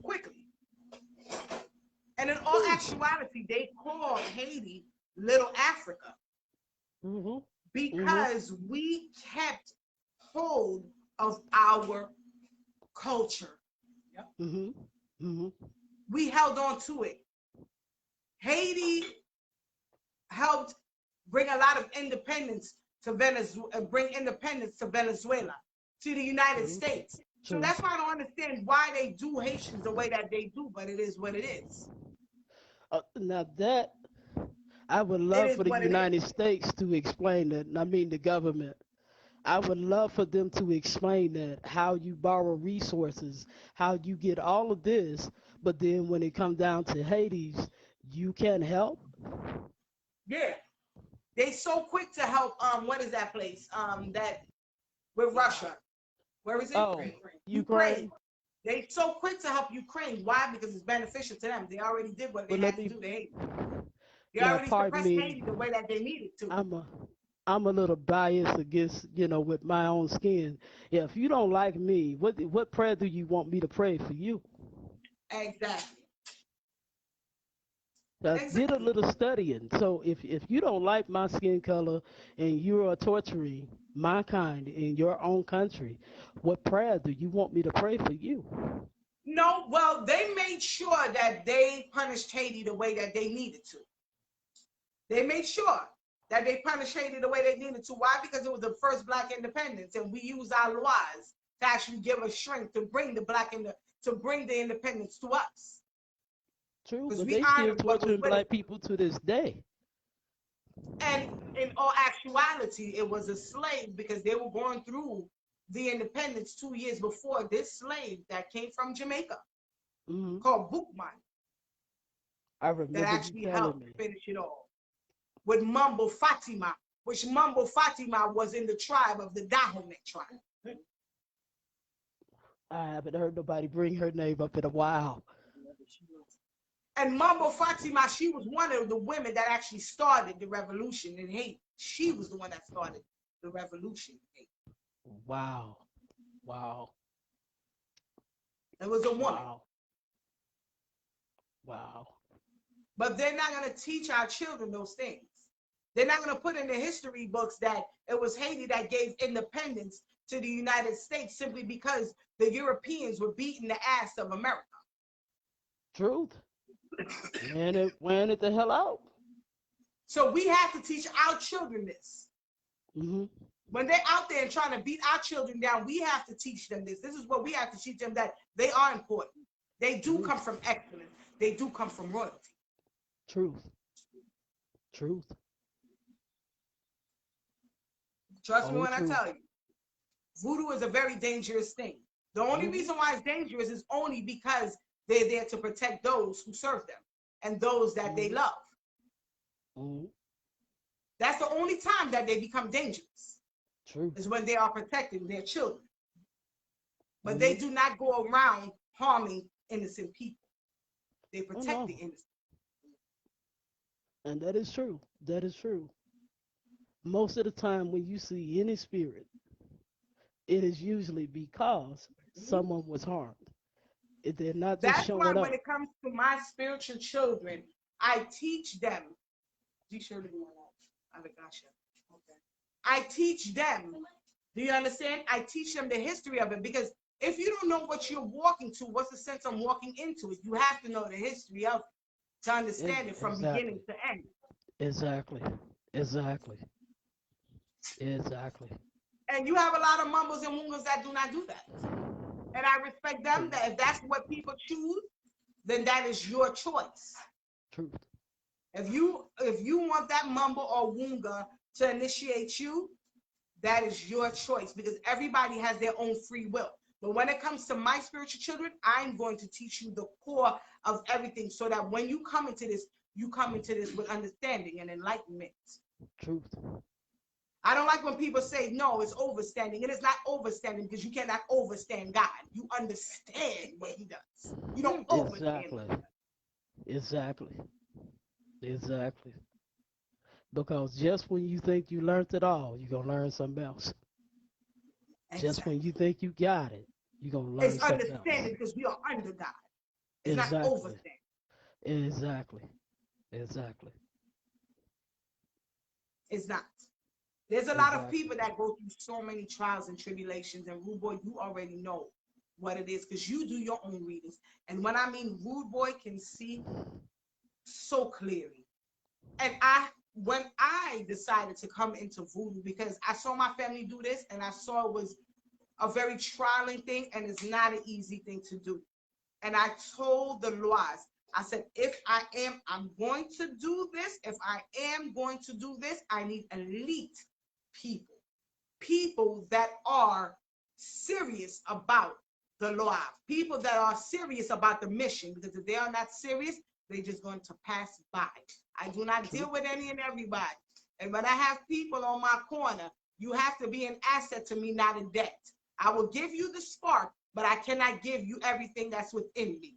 [SPEAKER 2] quickly. And in all
[SPEAKER 1] Whew.
[SPEAKER 2] actuality, they call Haiti Little Africa
[SPEAKER 1] Mhm. Mhm.
[SPEAKER 2] because we kept hold of our culture. Yep.
[SPEAKER 1] Mhm. Mhm.
[SPEAKER 2] We held on to it. Haiti helped bring a lot of independence to Venezuela, bring independence to Venezuela, to the United
[SPEAKER 1] Truth.
[SPEAKER 2] States. So
[SPEAKER 1] Truth.
[SPEAKER 2] that's why I don't understand why they do Haitians the way that they do, but it is what it is.
[SPEAKER 1] Now that I would
[SPEAKER 2] It
[SPEAKER 1] love
[SPEAKER 2] is
[SPEAKER 1] for the
[SPEAKER 2] what it is.
[SPEAKER 1] United States to explain that. And I mean the government. I would love for them to explain that how you borrow resources, how you get all of this, but then when it comes down to Hades, you can't help.
[SPEAKER 2] Yeah. They so quick to help what is that place? That with Russia. Where is it?
[SPEAKER 1] Oh,
[SPEAKER 2] Ukraine.
[SPEAKER 1] Ukraine.
[SPEAKER 2] They so quick to help Ukraine. Why? Because it's beneficial to them. They already did what they
[SPEAKER 1] But
[SPEAKER 2] had to do to Haiti. They
[SPEAKER 1] now
[SPEAKER 2] already
[SPEAKER 1] pardon
[SPEAKER 2] suppressed
[SPEAKER 1] me.
[SPEAKER 2] Haiti the way that they needed to.
[SPEAKER 1] I'm a I'm a little biased against, with my own skin. Yeah, if you don't like me, what prayer do you want me to pray for you?
[SPEAKER 2] Exactly.
[SPEAKER 1] I did a
[SPEAKER 2] Exactly.
[SPEAKER 1] little studying. So if you don't like my skin color and you are torturing my kind in your own country, what prayer do you want me to pray for you?
[SPEAKER 2] No, well, they made sure that they punished Haiti the way that they needed to. They made sure that they punished Haiti the way they needed to. Why? Because it was the first black independence, and we used our laws to actually give us strength to bring to bring the independence to us.
[SPEAKER 1] True,
[SPEAKER 2] Because
[SPEAKER 1] but
[SPEAKER 2] we
[SPEAKER 1] they still
[SPEAKER 2] honored what was
[SPEAKER 1] torturing
[SPEAKER 2] with
[SPEAKER 1] black
[SPEAKER 2] it.
[SPEAKER 1] people to this day.
[SPEAKER 2] And in all actuality, it was a slave because they were going through the independence 2 years before. This slave that came from Jamaica
[SPEAKER 1] Hmm.
[SPEAKER 2] called Bookman
[SPEAKER 1] I
[SPEAKER 2] that
[SPEAKER 1] remember you
[SPEAKER 2] actually
[SPEAKER 1] telling
[SPEAKER 2] helped
[SPEAKER 1] me.
[SPEAKER 2] finish it all with Mumbo Fatima, which Mumbo Fatima was in the tribe of the Dahomey tribe.
[SPEAKER 1] I haven't heard nobody bring her name up in a while.
[SPEAKER 2] And Mumbo Fatima, she was one of the women that actually started the revolution in Haiti. She was the one that started the revolution in Haiti.
[SPEAKER 1] Wow, wow,
[SPEAKER 2] It was a woman.
[SPEAKER 1] wow, wow.
[SPEAKER 2] But they're not going to teach our children those things. They're not going to put in the history books that it was Haiti that gave independence to the United States simply because the Europeans were beating the ass of America.
[SPEAKER 1] Truth. Wearing it the hell out.
[SPEAKER 2] So we have to teach our children this.
[SPEAKER 1] Hmm.
[SPEAKER 2] When they're out there and trying to beat our children down, we have to teach them this. This is what we have to teach them, that they are important. They do come from excellence. They do come from royalty.
[SPEAKER 1] Truth. Truth.
[SPEAKER 2] Trust me
[SPEAKER 1] Whole
[SPEAKER 2] when I
[SPEAKER 1] truth.
[SPEAKER 2] tell you, voodoo is a very dangerous thing. The only
[SPEAKER 1] Hmm.
[SPEAKER 2] reason why it's dangerous is only because they're there to protect those who serve them and those that they
[SPEAKER 1] Hmm.
[SPEAKER 2] love.
[SPEAKER 1] Hmm.
[SPEAKER 2] That's the only time that they become dangerous,
[SPEAKER 1] Truth.
[SPEAKER 2] is when they are protecting their children. But
[SPEAKER 1] Hmm.
[SPEAKER 2] they do not go around harming innocent people. They
[SPEAKER 1] Oh
[SPEAKER 2] protect the
[SPEAKER 1] no.
[SPEAKER 2] innocent.
[SPEAKER 1] And that is true. That is true. Most of the time when you see any spirit, it is usually because someone was harmed. If they're not just
[SPEAKER 2] That's why
[SPEAKER 1] showing
[SPEAKER 2] when
[SPEAKER 1] up.
[SPEAKER 2] it comes to my spiritual children, I teach them. I teach them. Do you understand? I teach them the history of it, because if you don't know what you're walking to, what's the sense of walking into it? You have to know the history of it to understand it from beginning
[SPEAKER 1] Exactly.
[SPEAKER 2] to end.
[SPEAKER 1] Exactly. Exactly. Exactly.
[SPEAKER 2] And you have a lot of mumbles and woongers that do not do that. And I respect them,
[SPEAKER 1] Truth.
[SPEAKER 2] that if that's what people choose, then that is your choice.
[SPEAKER 1] Truth.
[SPEAKER 2] If you want that mumble or woonga to initiate you, that is your choice, because everybody has their own free will. But when it comes to my spiritual children, I'm going to teach you the core of everything, so that when you come into this, you come into this with understanding and enlightenment.
[SPEAKER 1] Truth.
[SPEAKER 2] I don't like when people say, no, it's overstanding. It is not overstanding, because you cannot overstand God. You understand what he does. You don't overstand
[SPEAKER 1] Exactly.
[SPEAKER 2] what he does.
[SPEAKER 1] Exactly. Exactly. Because just when you think you learned it all, you're going to learn something else. Just when
[SPEAKER 2] Exactly.
[SPEAKER 1] you think you got it, you're going to
[SPEAKER 2] It's
[SPEAKER 1] learn something else.
[SPEAKER 2] understanding, because we are under God. It's not
[SPEAKER 1] Exactly.
[SPEAKER 2] overstanding.
[SPEAKER 1] Exactly. Exactly.
[SPEAKER 2] It's not. There's a lot of
[SPEAKER 1] Exactly.
[SPEAKER 2] people that go through so many trials and tribulations, and Rude Boy, you already know what it is, because you do your own readings. And when I mean Rude Boy can see so clearly. And when I decided to come into voodoo, because I saw my family do this, and I saw it was a very trying thing, and it's not an easy thing to do. And I told the Loas, I said, I'm going to do this. If I am going to do this, I need elite people, people that are serious about the law, people that are serious about the mission, because if they are not serious, they're just going to pass by. I do not
[SPEAKER 1] True.
[SPEAKER 2] deal with any and everybody. And when I have people on my corner, you have to be an asset to me, not a debt. I will give you the spark, but I cannot give you everything that's within me.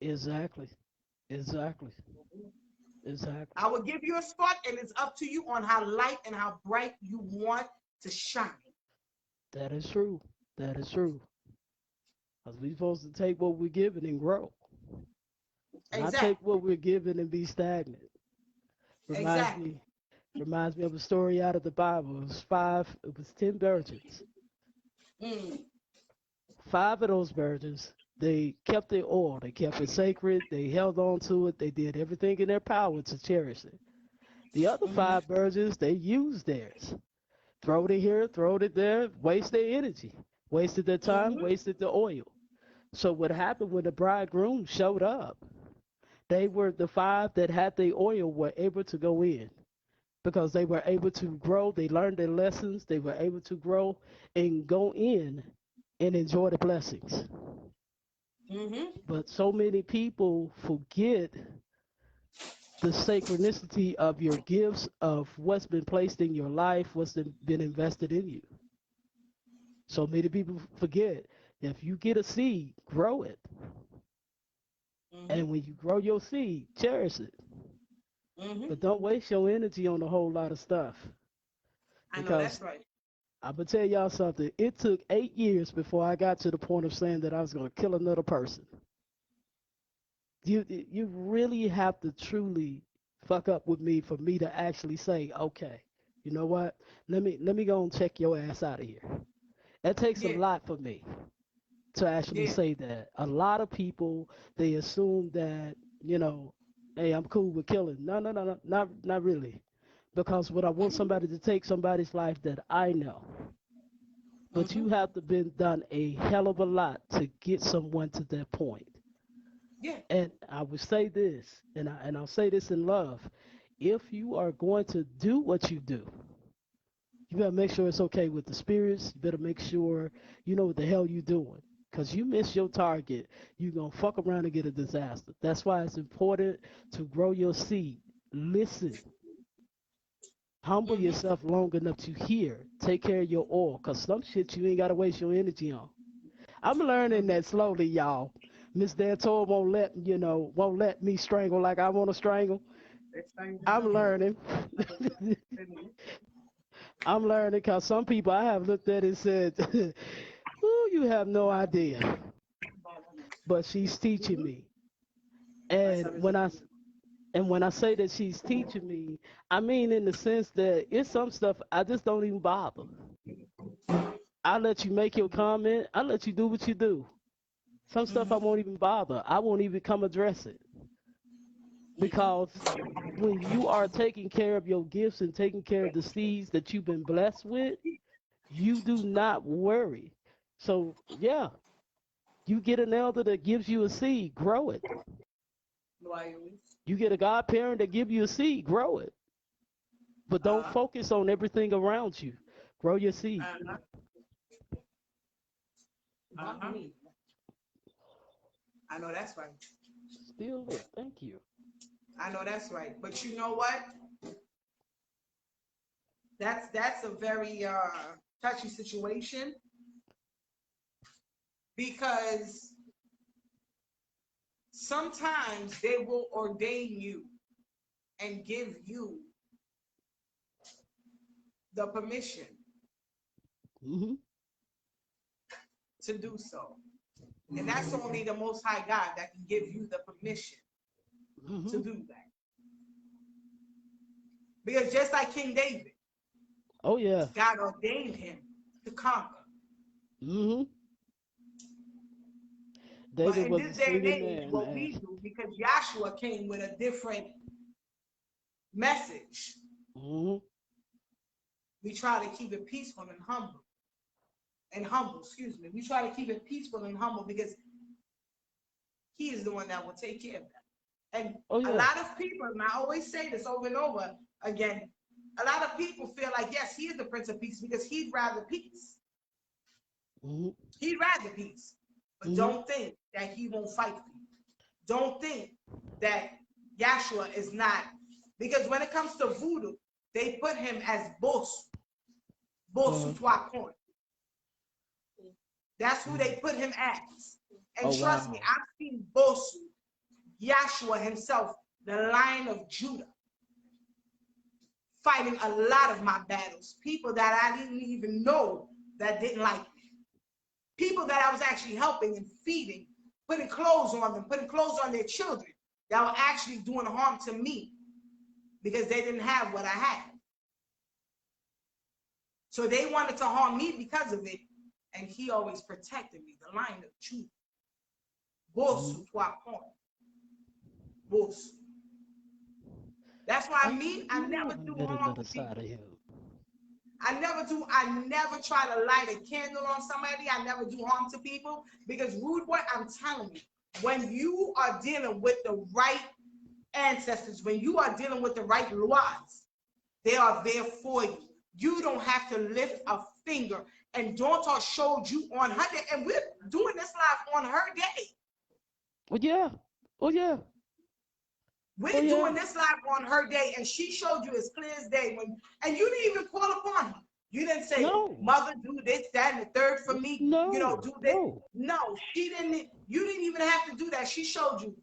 [SPEAKER 1] Exactly. Exactly. Exactly.
[SPEAKER 2] I will give you a spot, and it's up to you on how light and how bright you want to shine.
[SPEAKER 1] That is true. That is true. Because we're supposed to take what we're given and grow, not take
[SPEAKER 2] Exactly.
[SPEAKER 1] what we're given and be stagnant. Reminds
[SPEAKER 2] Exactly.
[SPEAKER 1] me, reminds me of a story out of the Bible. It was five. It was 10 virgins.
[SPEAKER 2] Mm.
[SPEAKER 1] 5 of those virgins, they kept their oil. They kept it sacred. They held on to it. They did everything in their power to cherish it. The other
[SPEAKER 2] Mm-hmm.
[SPEAKER 1] 5 virgins, they used theirs. Throw it here, throw it there, waste their energy, wasted their time,
[SPEAKER 2] Mm-hmm.
[SPEAKER 1] wasted the oil. So what happened when the bridegroom showed up? They were the 5 that had the oil were able to go in because they were able to grow. They learned their lessons. They were able to grow and go in and enjoy the blessings.
[SPEAKER 2] Mm-hmm.
[SPEAKER 1] But so many people forget the synchronicity of your gifts, of what's been placed in your life, what's been invested in you. So many people forget, if you get a seed, grow it.
[SPEAKER 2] Mm-hmm.
[SPEAKER 1] And when you grow your seed, cherish it.
[SPEAKER 2] Mm-hmm.
[SPEAKER 1] But don't waste your energy on a whole lot of stuff.
[SPEAKER 2] I know
[SPEAKER 1] Because
[SPEAKER 2] that's right.
[SPEAKER 1] I'm going to tell y'all something. It took 8 years before I got to the point of saying that I was going to kill another person. You really have to truly fuck up with me for me to actually say, okay, you know what? Let me go and check your ass out of here. That takes a
[SPEAKER 2] Yeah.
[SPEAKER 1] lot for me to actually
[SPEAKER 2] Yeah.
[SPEAKER 1] say that. A lot of people, they assume that, you know, hey, I'm cool with killing. No, no, no, no, not really. Because what I want somebody to take somebody's life that I know. But
[SPEAKER 2] Mm-hmm.
[SPEAKER 1] you have to been done a hell of a lot to get someone to that point.
[SPEAKER 2] Yeah.
[SPEAKER 1] And I would say this, and I'll say this in love. If you are going to do what you do, you better make sure it's okay with the spirits. You better make sure you know what the hell you're doing. Because you miss your target, you're going to fuck around and get a disaster. That's why it's important to grow your seed. Listen, humble
[SPEAKER 2] Mm-hmm.
[SPEAKER 1] yourself long enough to hear. Take care of your oil. Because some shit you ain't got to waste your energy on. I'm learning
[SPEAKER 2] Mm-hmm.
[SPEAKER 1] that slowly, y'all. Miss Dantor won't let me strangle like I want to strangle.
[SPEAKER 2] It's time to
[SPEAKER 1] I'm
[SPEAKER 2] know.
[SPEAKER 1] learning. I'm learning because some people I have looked at and said, "Ooh, you have no idea." But she's teaching
[SPEAKER 2] Mm-hmm.
[SPEAKER 1] me, and when I say that she's teaching me, I mean in the sense that it's some stuff I just don't even bother. I let you make your comment. I let you do what you do. Some stuff I
[SPEAKER 2] Mm-hmm.
[SPEAKER 1] won't even bother. I won't even come address it because when you are taking care of your gifts and taking care of the seeds that you've been blessed with, you do not worry. So, yeah, you get an elder that gives you a seed, grow it.
[SPEAKER 2] Mm-hmm.
[SPEAKER 1] You get a godparent that give you a seed, grow it. But don't
[SPEAKER 2] Uh-huh.
[SPEAKER 1] focus on everything around you. Grow your seed.
[SPEAKER 2] Uh-huh. Uh-huh. I know that's right.
[SPEAKER 1] Still lit. Thank you.
[SPEAKER 2] I know that's right. But you know what? That's a very touchy situation because sometimes they will ordain you and give you the permission
[SPEAKER 1] Hmm.
[SPEAKER 2] to do so. And that's only the Most High God that can give you the permission to
[SPEAKER 1] Hmm.
[SPEAKER 2] do that. Because just like King David,
[SPEAKER 1] Oh, yeah.
[SPEAKER 2] God ordained him to conquer.
[SPEAKER 1] Hmm.
[SPEAKER 2] But
[SPEAKER 1] David
[SPEAKER 2] in
[SPEAKER 1] was a
[SPEAKER 2] this day and
[SPEAKER 1] singing
[SPEAKER 2] age,
[SPEAKER 1] man,
[SPEAKER 2] what
[SPEAKER 1] man.
[SPEAKER 2] we do, because Joshua came with a different message,
[SPEAKER 1] Hmm.
[SPEAKER 2] we try to keep it peaceful and humble. And humble, excuse me. We try to keep it peaceful and humble because he is the one that will take care of that. And
[SPEAKER 1] Oh,
[SPEAKER 2] a
[SPEAKER 1] yeah.
[SPEAKER 2] lot of people, and I always say this over and over again, a lot of people feel like, yes, he is the Prince of Peace because he'd rather peace.
[SPEAKER 1] Hmm.
[SPEAKER 2] He'd rather peace. But
[SPEAKER 1] Hmm.
[SPEAKER 2] don't think that he won't fight for you. Don't think that Yahshua is not, because when it comes to voodoo, they put him as Bosu
[SPEAKER 1] Uh,
[SPEAKER 2] Tuakon. That's who
[SPEAKER 1] mhm.
[SPEAKER 2] they put him as. And
[SPEAKER 1] Oh,
[SPEAKER 2] trust me,
[SPEAKER 1] wow.
[SPEAKER 2] I've seen Bosu, Yahshua himself, the Lion of Judah, fighting a lot of my battles. People that I didn't even know that didn't like me. People that I was actually helping and feeding, putting clothes on them, putting clothes on their children, that were actually doing harm to me because they didn't have what I had. So they wanted to harm me because of it, and he always protected me. The Lion of Judah. Bosu Tuakon. Bosu. That's why I never do harm to people. I never try to light a candle on somebody. I never do harm to people because, rude boy, I'm telling you, when you are dealing with the right ancestors, when you are dealing with the right laws, they are there for you. You don't have to lift a finger. And Daughter showed you on her day, and we're doing this live on her day.
[SPEAKER 1] Oh yeah. Oh yeah.
[SPEAKER 2] We're doing this live on her day, and she showed you as clear as day. And you didn't even call upon her. You didn't say, no. Mother, do this, that, and the third for me.
[SPEAKER 1] No.
[SPEAKER 2] You know, do this. No, she didn't. You didn't even have to do that. She showed you,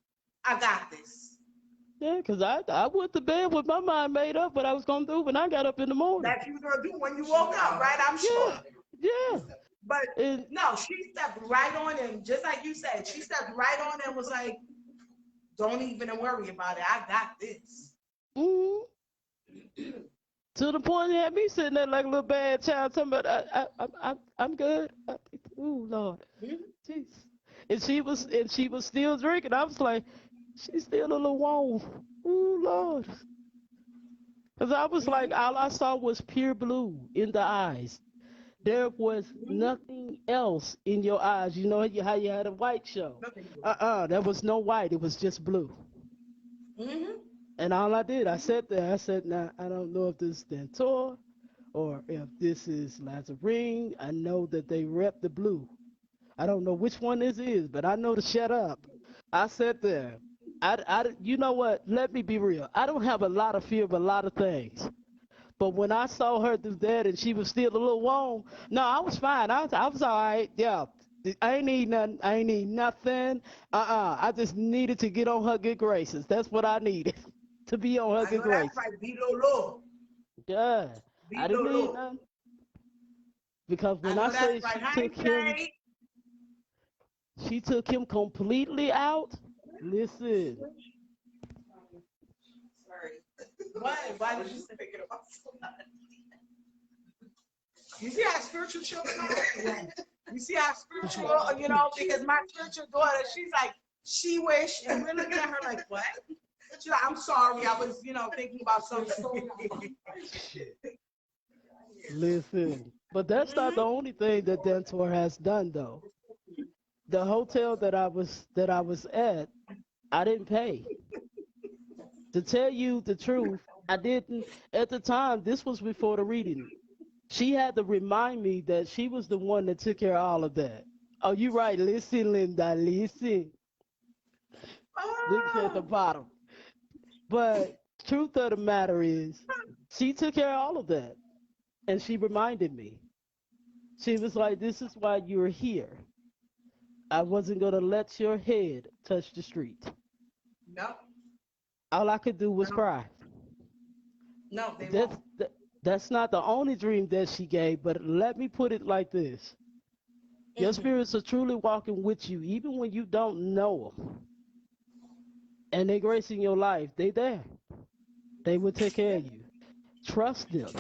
[SPEAKER 2] I got this.
[SPEAKER 1] Yeah, because I went to bed with my mind made up what I was going to do when I got up in the morning.
[SPEAKER 2] That you were going to do when you woke up, right? I'm sure.
[SPEAKER 1] Yeah.
[SPEAKER 2] But no, she stepped right on in, just like you said. She stepped right on and was like, don't even worry about it. I got this.
[SPEAKER 1] Mm-hmm. To the point it had me sitting there like a little bad child talking about I'm good. Ooh, Lord. Jeez. And she was still drinking. I was like, she's still a little warm. Ooh, Lord. Because I was like, all I saw was pure blue in the eyes. There was nothing else in your eyes. You know how you had a white show? There was no white. It was just blue. And all I did, I sat there. I said, now, I don't know if this is Dentor or if this is Lazarine. I know that they rep the blue. I don't know which one this is, but I know to shut up. I sat there. You know what? Let me be real. I don't have a lot of fear of a lot of things. But when I saw her do that and she was still a little warm, no, I was fine. I was all right. Yeah. I ain't need nothing. I ain't need nothing. I just needed to get on her good graces. That's what I needed. To be on her good graces.
[SPEAKER 2] That's right. Be low.
[SPEAKER 1] Yeah. I didn't need nothing. Because when I say she took him completely out, listen.
[SPEAKER 2] Why did you say it about somebody? You see how spiritual children are? You see how spiritual, you know, because my spiritual daughter, she's like, she wish, and we're looking at her like, what? She's like, I'm sorry, I was, you know, thinking about something.
[SPEAKER 1] Listen, but that's not the only thing that Dentor has done, though. The hotel that I was at, I didn't pay. To tell you the truth, I didn't. At the time, this was before the reading. She had to remind me that she was the one that took care of all of that. Oh, you right. Listen, Linda, listen. Links at the bottom. But truth of the matter is, she took care of all of that. And she reminded me. She was like, this is why you're here. I wasn't going to let your head touch the street.
[SPEAKER 2] No.
[SPEAKER 1] All I could do was cry.
[SPEAKER 2] No, they won't.
[SPEAKER 1] That's not the only dream that she gave, but let me put it like this. Your spirits are truly walking with you, even when you don't know them. And they're gracing your life. They there. They will take care of you. Trust them.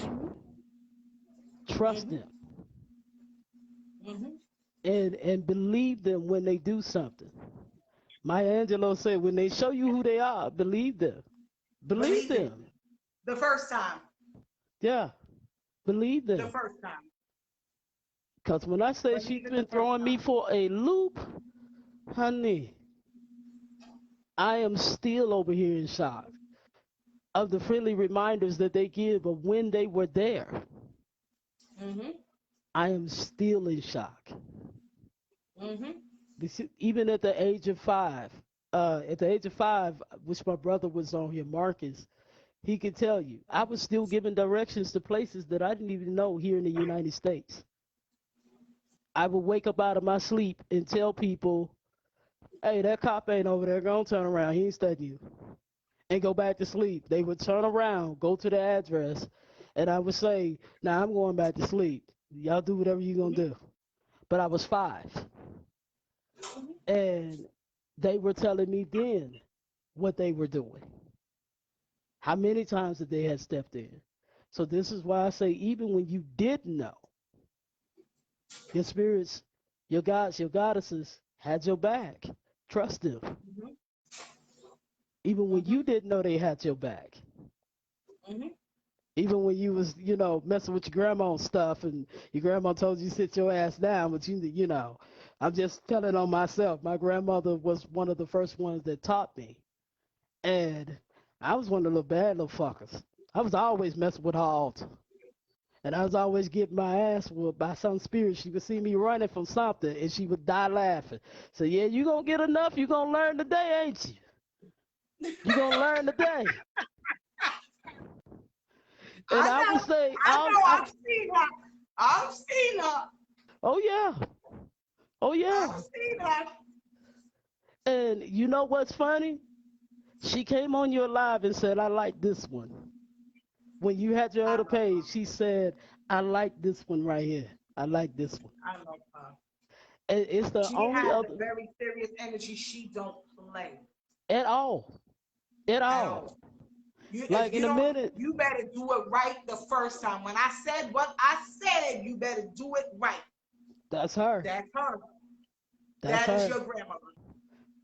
[SPEAKER 1] Trust them. And believe them when they do something. Maya Angelou said, when they show you who they are, believe them. Believe them.
[SPEAKER 2] The first time.
[SPEAKER 1] Yeah. Believe them.
[SPEAKER 2] The first time.
[SPEAKER 1] Because when I say she's been throwing me for a loop, honey, I am still over here in shock of the friendly reminders that they give of when they were there. I am still in shock. Even at the age of 5, which my brother was on here, Marcus, he could tell you, I was still giving directions to places that I didn't even know here in the United States. I would wake up out of my sleep and tell people, hey, that cop ain't over there. Go on, turn around. He ain't studying you. and go back to sleep. They would turn around, go to the address, and I would say, "Now I'm going back to sleep. Y'all do whatever you're gonna do." But I was 5, and they were telling me then what they were doing, how many times that they had stepped in. So this is why I say, even when you didn't know, your spirits, your gods, your goddesses had your back. Trust them.
[SPEAKER 2] Mm-hmm.
[SPEAKER 1] Even when
[SPEAKER 2] Mm-hmm.
[SPEAKER 1] you didn't know they had your back.
[SPEAKER 2] Mm-hmm.
[SPEAKER 1] Even when you was, messing with your grandma and stuff, and your grandma told you sit your ass down, but I'm just telling on myself. My grandmother was one of the first ones that taught me, and I was one of the little bad little fuckers. I was always messing with her altar, and I was always getting my ass whooped by some spirit. She would see me running from something, and she would die laughing. So yeah, you gonna get enough. You gonna learn today, ain't you? You gonna learn today. And
[SPEAKER 2] I
[SPEAKER 1] I would
[SPEAKER 2] know.
[SPEAKER 1] say,
[SPEAKER 2] I know. I've seen her. I've seen her.
[SPEAKER 1] oh yeah, oh yeah.
[SPEAKER 2] I've seen her.
[SPEAKER 1] And you know what's funny? She came on your live and said, "I like this one." When you had your
[SPEAKER 2] I
[SPEAKER 1] other
[SPEAKER 2] love
[SPEAKER 1] page,
[SPEAKER 2] her.
[SPEAKER 1] she said, "I like this one right here. I like this one."
[SPEAKER 2] I love her.
[SPEAKER 1] And it's the
[SPEAKER 2] She
[SPEAKER 1] only
[SPEAKER 2] has a
[SPEAKER 1] other
[SPEAKER 2] very serious energy. She don't play
[SPEAKER 1] at all, at
[SPEAKER 2] at
[SPEAKER 1] all.
[SPEAKER 2] all. You,
[SPEAKER 1] Like
[SPEAKER 2] if you
[SPEAKER 1] in a
[SPEAKER 2] don't,
[SPEAKER 1] minute,
[SPEAKER 2] you better do it right the first time. When I said what I said, you better do it right.
[SPEAKER 1] that's her.
[SPEAKER 2] That's her.
[SPEAKER 1] That's
[SPEAKER 2] That is
[SPEAKER 1] her.
[SPEAKER 2] your grandmother.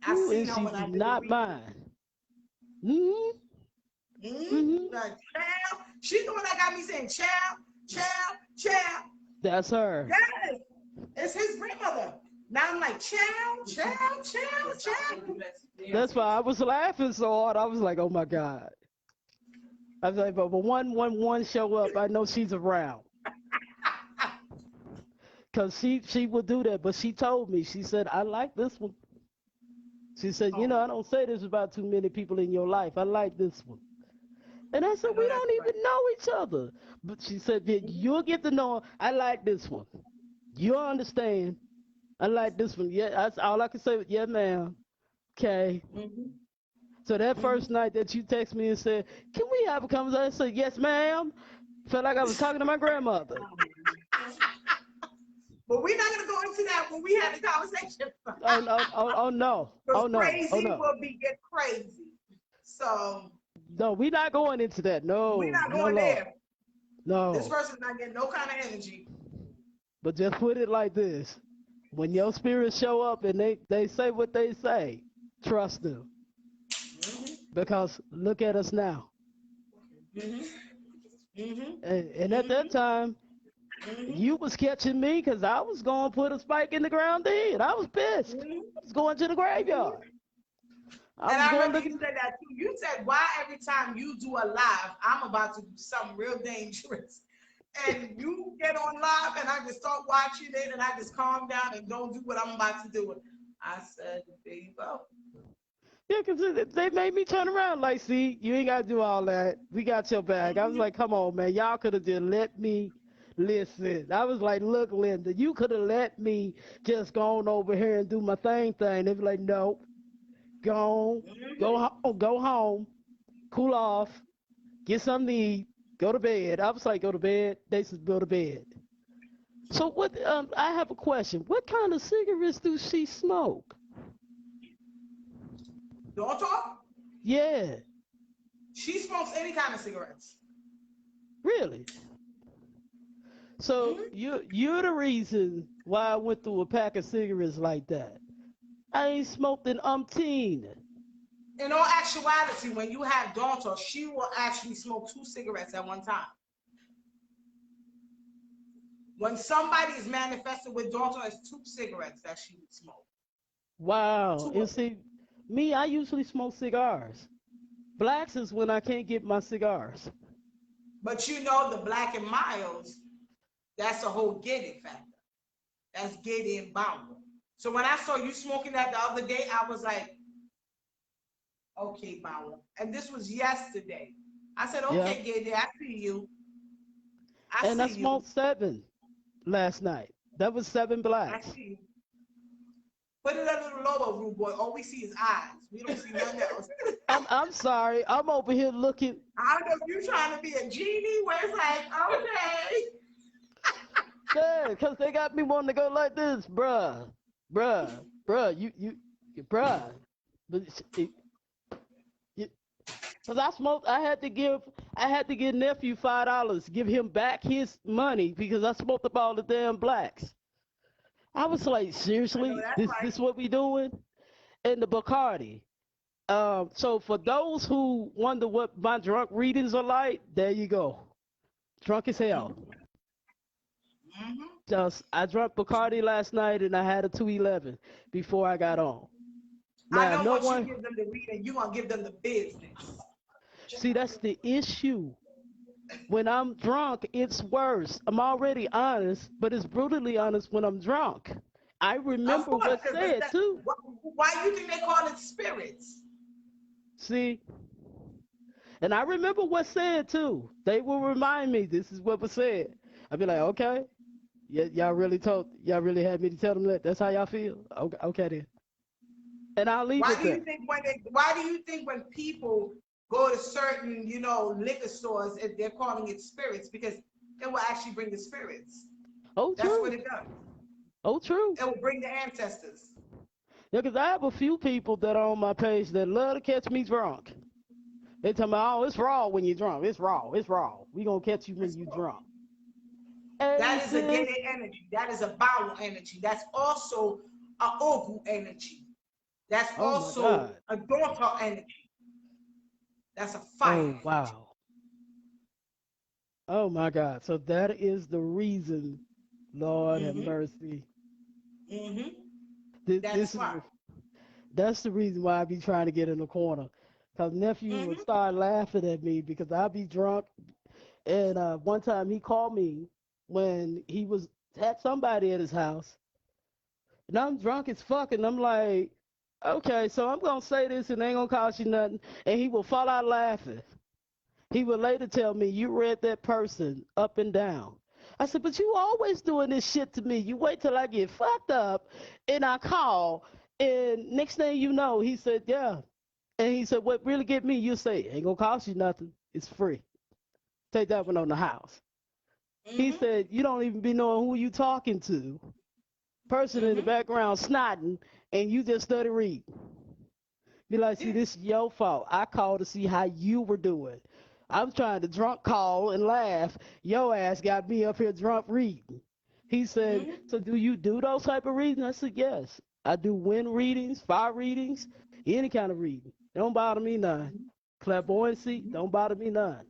[SPEAKER 2] I
[SPEAKER 1] Ooh,
[SPEAKER 2] seen
[SPEAKER 1] and
[SPEAKER 2] her
[SPEAKER 1] she's
[SPEAKER 2] when I did a
[SPEAKER 1] not
[SPEAKER 2] reading.
[SPEAKER 1] mine. Hmm. Hmm.
[SPEAKER 2] Like, child. She's the one that got me saying, child, child, child.
[SPEAKER 1] That's her.
[SPEAKER 2] Yes, it's his grandmother. Now I'm like, child, child, child, child.
[SPEAKER 1] That's why I was laughing so hard. I was like, "Oh my god." I was like, but one show up, I know she's around. Cause she would do that, but she told me, she said, "I like this one." She said,
[SPEAKER 2] Oh,
[SPEAKER 1] "I don't say this about too many people in your life. I like this one." And I said,
[SPEAKER 2] I know
[SPEAKER 1] "We
[SPEAKER 2] that's
[SPEAKER 1] don't
[SPEAKER 2] right.
[SPEAKER 1] even know each other." But she said, "Yeah, you'll get to know her. I like this one. You'll understand. I like this one." Yeah, that's all I can say. Yeah, ma'am. Okay.
[SPEAKER 2] Mm-hmm.
[SPEAKER 1] So that
[SPEAKER 2] Mm-hmm.
[SPEAKER 1] first night that you text me and said, "Can we have a conversation?" I said, "Yes, ma'am." Felt like I was talking to my grandmother.
[SPEAKER 2] But we're not gonna go into that when we have the conversation.
[SPEAKER 1] Oh no! Oh no!
[SPEAKER 2] Because
[SPEAKER 1] Oh no! Oh
[SPEAKER 2] crazy
[SPEAKER 1] no!
[SPEAKER 2] will be get crazy. So
[SPEAKER 1] No, we're not going into that.
[SPEAKER 2] we're
[SPEAKER 1] No,
[SPEAKER 2] not
[SPEAKER 1] no,
[SPEAKER 2] going
[SPEAKER 1] Lord.
[SPEAKER 2] there. This
[SPEAKER 1] No.
[SPEAKER 2] person's not getting no kind of energy.
[SPEAKER 1] But just put it like this. When your spirits show up and they say what they say, trust them.
[SPEAKER 2] Mm-hmm.
[SPEAKER 1] Because look at us now.
[SPEAKER 2] Mm-hmm. Mm-hmm.
[SPEAKER 1] And at that
[SPEAKER 2] Mm-hmm.
[SPEAKER 1] time,
[SPEAKER 2] Mm-hmm.
[SPEAKER 1] you was catching me because I was going to put a spike in the ground then. I was pissed.
[SPEAKER 2] Mm-hmm.
[SPEAKER 1] I was going to the
[SPEAKER 2] Mm-hmm.
[SPEAKER 1] graveyard. I
[SPEAKER 2] And
[SPEAKER 1] was
[SPEAKER 2] I
[SPEAKER 1] going
[SPEAKER 2] remember
[SPEAKER 1] looking.
[SPEAKER 2] you said that too. You said, why every time you do a live, I'm about to do something real dangerous. And you get on live and I just start watching it and I just calm down and don't do what I'm about to do. I said, there you go.
[SPEAKER 1] Yeah, because they made me turn around like, "See, you ain't got to do all that. We got your back." I was
[SPEAKER 2] Mm-hmm.
[SPEAKER 1] like, "Come on, man. Y'all could have just let me listen." I was like, "Look, Linda, you could have let me just go on over here and do my thing." They be like, "Nope. Go on. Go
[SPEAKER 2] Mm-hmm.
[SPEAKER 1] home. Go home. Cool off. Get something to eat. Go to bed." I was like, "Go to bed." They said, "Go to bed." So what? I have a question. What kind of cigarettes do she smoke?
[SPEAKER 2] Don't talk.
[SPEAKER 1] Yeah,
[SPEAKER 2] She smokes any kind of cigarettes.
[SPEAKER 1] really. So
[SPEAKER 2] Mm-hmm.
[SPEAKER 1] you're the reason why I went through a pack of cigarettes like that. I ain't smoked in umpteen.
[SPEAKER 2] In all actuality, when you have daughter, she will actually smoke 2 cigarettes at one time. When somebody is manifested with daughter, it's 2 cigarettes that she would smoke.
[SPEAKER 1] Wow.
[SPEAKER 2] Two
[SPEAKER 1] And
[SPEAKER 2] of them.
[SPEAKER 1] see, me, I usually smoke cigars. Blacks is when I can't get my cigars.
[SPEAKER 2] But you know the black and milds, that's a whole get it factor. That's get in bound. So when I saw you smoking that the other day, I was like, okay, Bauer. And this was yesterday. I said,
[SPEAKER 1] Yeah.
[SPEAKER 2] okay, Gay, I see you. I
[SPEAKER 1] And I
[SPEAKER 2] see you.
[SPEAKER 1] smoked 7 last night. That was 7
[SPEAKER 2] I
[SPEAKER 1] blacks.
[SPEAKER 2] see you. Put it a little lower, rude boy. All we see is eyes. We don't see nothing else.
[SPEAKER 1] I'm sorry. I'm over here looking.
[SPEAKER 2] I don't know if you're trying to be a genie where it's like, okay.
[SPEAKER 1] Yeah, because they got me wanting to go like this, bruh. Bruh. But because I had to give nephew $5, give him back his money because I smoked up all the damn blacks. I was like,
[SPEAKER 2] I know
[SPEAKER 1] seriously,
[SPEAKER 2] that's
[SPEAKER 1] this
[SPEAKER 2] right.
[SPEAKER 1] what we doing? And the Bacardi. So for those who wonder what my drunk readings are like, there you go. Drunk as hell.
[SPEAKER 2] Mm-hmm.
[SPEAKER 1] Just I drank Bacardi last night and I had a 211 before I got on.
[SPEAKER 2] I
[SPEAKER 1] Now
[SPEAKER 2] know
[SPEAKER 1] no
[SPEAKER 2] once you
[SPEAKER 1] one
[SPEAKER 2] give them the reading, you're going to give them the business.
[SPEAKER 1] see that's the issue. When I'm drunk, it's worse. I'm already honest, but it's brutally honest when I'm drunk. I
[SPEAKER 2] Of
[SPEAKER 1] remember
[SPEAKER 2] course,
[SPEAKER 1] what's
[SPEAKER 2] because
[SPEAKER 1] said too.
[SPEAKER 2] why do you think they call it spirits?
[SPEAKER 1] See? And I remember what's said too. They will remind me this is what was said. I'd be like, okay, yeah, y'all really had me to tell them that. That's how y'all feel. Okay, okay then. And I'll leave
[SPEAKER 2] Why
[SPEAKER 1] it
[SPEAKER 2] do you
[SPEAKER 1] there.
[SPEAKER 2] think why do you think when people go to certain, liquor stores, if they're calling it spirits, because it will actually bring the spirits.
[SPEAKER 1] Oh,
[SPEAKER 2] That's what
[SPEAKER 1] true.
[SPEAKER 2] it does.
[SPEAKER 1] Oh, true.
[SPEAKER 2] It will bring the ancestors.
[SPEAKER 1] Yeah, because I have a few people that are on my page that love to catch me drunk. They tell me, oh, it's raw when you're drunk. It's raw. It's raw. We gonna catch you when
[SPEAKER 2] That's
[SPEAKER 1] you
[SPEAKER 2] all.
[SPEAKER 1] drunk. Hey,
[SPEAKER 2] That is a
[SPEAKER 1] sis.
[SPEAKER 2] Gede energy. That is a bowel energy. That's also a Ogu energy. That's
[SPEAKER 1] Oh my
[SPEAKER 2] also
[SPEAKER 1] God.
[SPEAKER 2] a daughter energy. That's a fire
[SPEAKER 1] Oh
[SPEAKER 2] energy.
[SPEAKER 1] wow. Oh my God. So that is the reason, Lord have
[SPEAKER 2] Mm-hmm.
[SPEAKER 1] mercy.
[SPEAKER 2] Mm-hmm.
[SPEAKER 1] This,
[SPEAKER 2] That's
[SPEAKER 1] this is
[SPEAKER 2] why.
[SPEAKER 1] that's the reason why I be trying to get in the corner. Cause nephew would
[SPEAKER 2] Mm-hmm.
[SPEAKER 1] start laughing at me because I be drunk. And one time he called me when he was had somebody at his house, and I'm drunk as fuck, and I'm like, okay, so I'm gonna say this and it ain't gonna cost you nothing, and he will fall out laughing. He would later tell me, you read that person up and down. I said, but you always doing this shit to me. You wait till I get fucked up and I call. And next thing you know, he said, yeah. And he said, what really get me, you say, ain't gonna cost you nothing. It's free. Take that one on the house. He
[SPEAKER 2] Mm-hmm.
[SPEAKER 1] said, you don't even be knowing who you talking to. Person in the
[SPEAKER 2] Mm-hmm.
[SPEAKER 1] background snotting and you just study reading. Be like, see,
[SPEAKER 2] Yeah.
[SPEAKER 1] this is your fault. I called to see how you were doing. I'm trying to drunk call and laugh. Your ass got me up here drunk reading. He said,
[SPEAKER 2] Mm-hmm.
[SPEAKER 1] so do you do those type of readings? I said, yes. I do wind readings, fire readings, any kind of reading. Don't bother me none. Clairvoyancy, don't bother me none.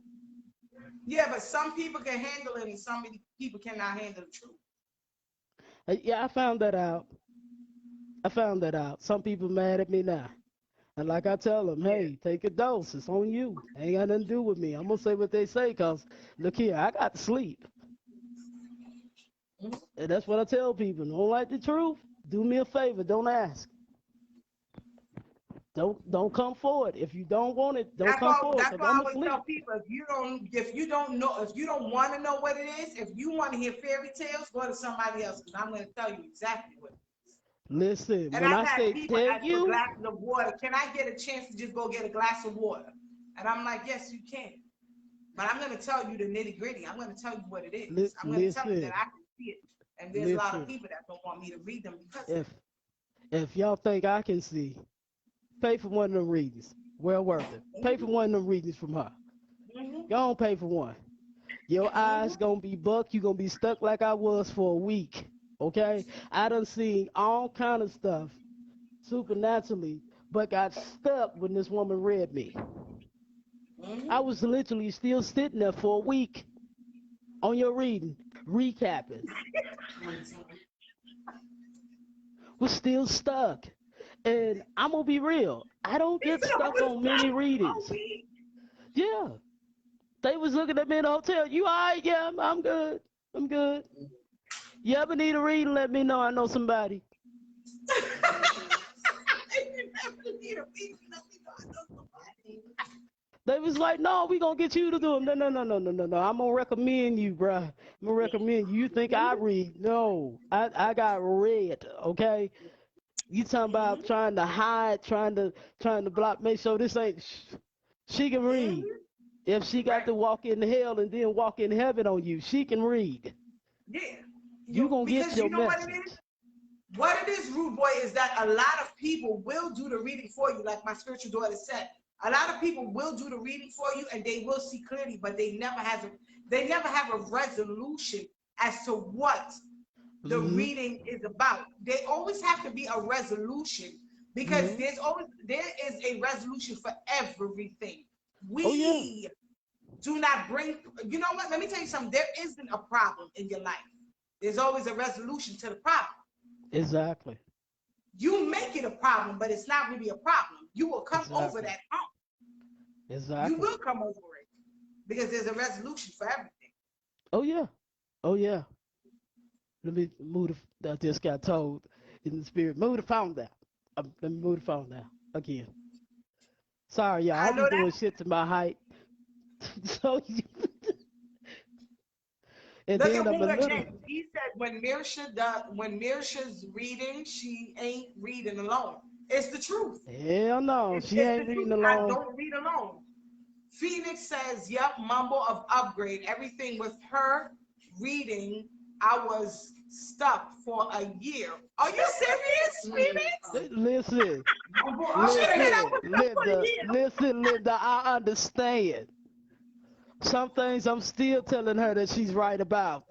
[SPEAKER 2] Yeah, but some people can handle it and some people cannot handle the truth.
[SPEAKER 1] Yeah, I found that out. I found that out. Some people mad at me now. And like I tell them,
[SPEAKER 2] Yeah.
[SPEAKER 1] hey, take a dose. It's on you. Ain't got nothing to do with me. I'm gonna say what they say, cause look here, I got to sleep,
[SPEAKER 2] Mhm.
[SPEAKER 1] and that's what I tell people. Don't like the truth? Do me a favor. Don't ask. Don't come forward. If you don't want it, don't come forward,
[SPEAKER 2] That's
[SPEAKER 1] cause
[SPEAKER 2] why I
[SPEAKER 1] I'm
[SPEAKER 2] always tell
[SPEAKER 1] asleep.
[SPEAKER 2] people if you don't want to know what it is, if you want to hear fairy tales, go to somebody else because I'm going to tell you exactly what.
[SPEAKER 1] Listen,
[SPEAKER 2] And
[SPEAKER 1] when
[SPEAKER 2] I've
[SPEAKER 1] I
[SPEAKER 2] had
[SPEAKER 1] say
[SPEAKER 2] people
[SPEAKER 1] tell
[SPEAKER 2] ask for
[SPEAKER 1] you,
[SPEAKER 2] glasses of water. Can I get a chance to just go get a glass of water? And I'm like, yes, you can. But I'm going to tell you the nitty gritty. I'm going to tell you what it is. I'm going to tell you that
[SPEAKER 1] listen,
[SPEAKER 2] I can see it. And there's a lot of
[SPEAKER 1] listen.
[SPEAKER 2] people that don't want me to read them because of
[SPEAKER 1] If if y'all think I can see, pay for one of them readings. Well worth it.
[SPEAKER 2] that.
[SPEAKER 1] Pay for one of them readings from her.
[SPEAKER 2] Hmm.
[SPEAKER 1] Go on, pay for one. Your eyes
[SPEAKER 2] Hmm.
[SPEAKER 1] gonna be buck. You gonna be stuck like I was for a week. Okay? I done seen all kind of stuff supernaturally, but got stuck when this woman read me. I
[SPEAKER 2] Hmm.
[SPEAKER 1] was literally still sitting there for a week on your reading, recapping. Was still stuck. And I'm gonna be real. I don't
[SPEAKER 2] He
[SPEAKER 1] get
[SPEAKER 2] said I
[SPEAKER 1] stuck
[SPEAKER 2] was
[SPEAKER 1] on many
[SPEAKER 2] stuck for a
[SPEAKER 1] readings.
[SPEAKER 2] week.
[SPEAKER 1] Yeah. They was looking at me in the hotel. You all right? Yeah, I'm good. I'm good. You ever need a reading? Let me know. I know somebody. They was like, no, we gonna get you to do them. No, no, no, no, no, no, no. I'm gonna recommend you, bruh. I'm gonna recommend you. You think I read? No, I got read. Okay. You talking
[SPEAKER 2] Mm-hmm.
[SPEAKER 1] about trying to hide, trying to block, make sure this ain't. She can read.
[SPEAKER 2] Mm-hmm.
[SPEAKER 1] If she got
[SPEAKER 2] Right.
[SPEAKER 1] to walk in hell and then walk in heaven on you, she can read.
[SPEAKER 2] Yeah.
[SPEAKER 1] You gonna get
[SPEAKER 2] Because
[SPEAKER 1] your
[SPEAKER 2] you know what it
[SPEAKER 1] message.
[SPEAKER 2] is? What it is, rude boy, is that a lot of people will do the reading for you, like my spiritual daughter said. A lot of people will do the reading for you and they will see clearly, but they never have a resolution as to what the
[SPEAKER 1] Hmm.
[SPEAKER 2] reading is about. They always have to be a resolution because
[SPEAKER 1] Hmm.
[SPEAKER 2] there is a resolution for everything.
[SPEAKER 1] Oh yeah,
[SPEAKER 2] We do not bring, you know what? Let me tell you something. There isn't a problem in your life. There's always a resolution to the problem.
[SPEAKER 1] exactly,
[SPEAKER 2] You make it a problem, but it's not really a problem. You will come over
[SPEAKER 1] exactly,
[SPEAKER 2] that hump. You
[SPEAKER 1] exactly.
[SPEAKER 2] will come over it because there's a resolution for everything.
[SPEAKER 1] Oh yeah, oh yeah. Let me move. I just got told in the spirit. Move the phone down. Let me move the phone down again. Sorry, y'all.
[SPEAKER 2] I
[SPEAKER 1] I
[SPEAKER 2] know
[SPEAKER 1] be
[SPEAKER 2] that.
[SPEAKER 1] doing shit to my height. So and
[SPEAKER 2] Look
[SPEAKER 1] then
[SPEAKER 2] at
[SPEAKER 1] I'm a
[SPEAKER 2] Munga
[SPEAKER 1] little.
[SPEAKER 2] James. He said when Mirsha's reading, she ain't reading alone. It's the truth.
[SPEAKER 1] Hell no, she
[SPEAKER 2] It's the
[SPEAKER 1] ain't
[SPEAKER 2] truth.
[SPEAKER 1] reading
[SPEAKER 2] I
[SPEAKER 1] alone.
[SPEAKER 2] don't read alone. Phoenix says, yep, mumble of upgrade. Everything with her reading, I was stuck for a year. Are you serious, Phoenix?
[SPEAKER 1] Listen,
[SPEAKER 4] Mumble
[SPEAKER 2] She said I
[SPEAKER 4] upgrade.
[SPEAKER 1] listen,
[SPEAKER 2] was stuck for a
[SPEAKER 1] Linda,
[SPEAKER 2] year.
[SPEAKER 1] listen, Linda. I understand. Some things I'm still telling her that she's right about.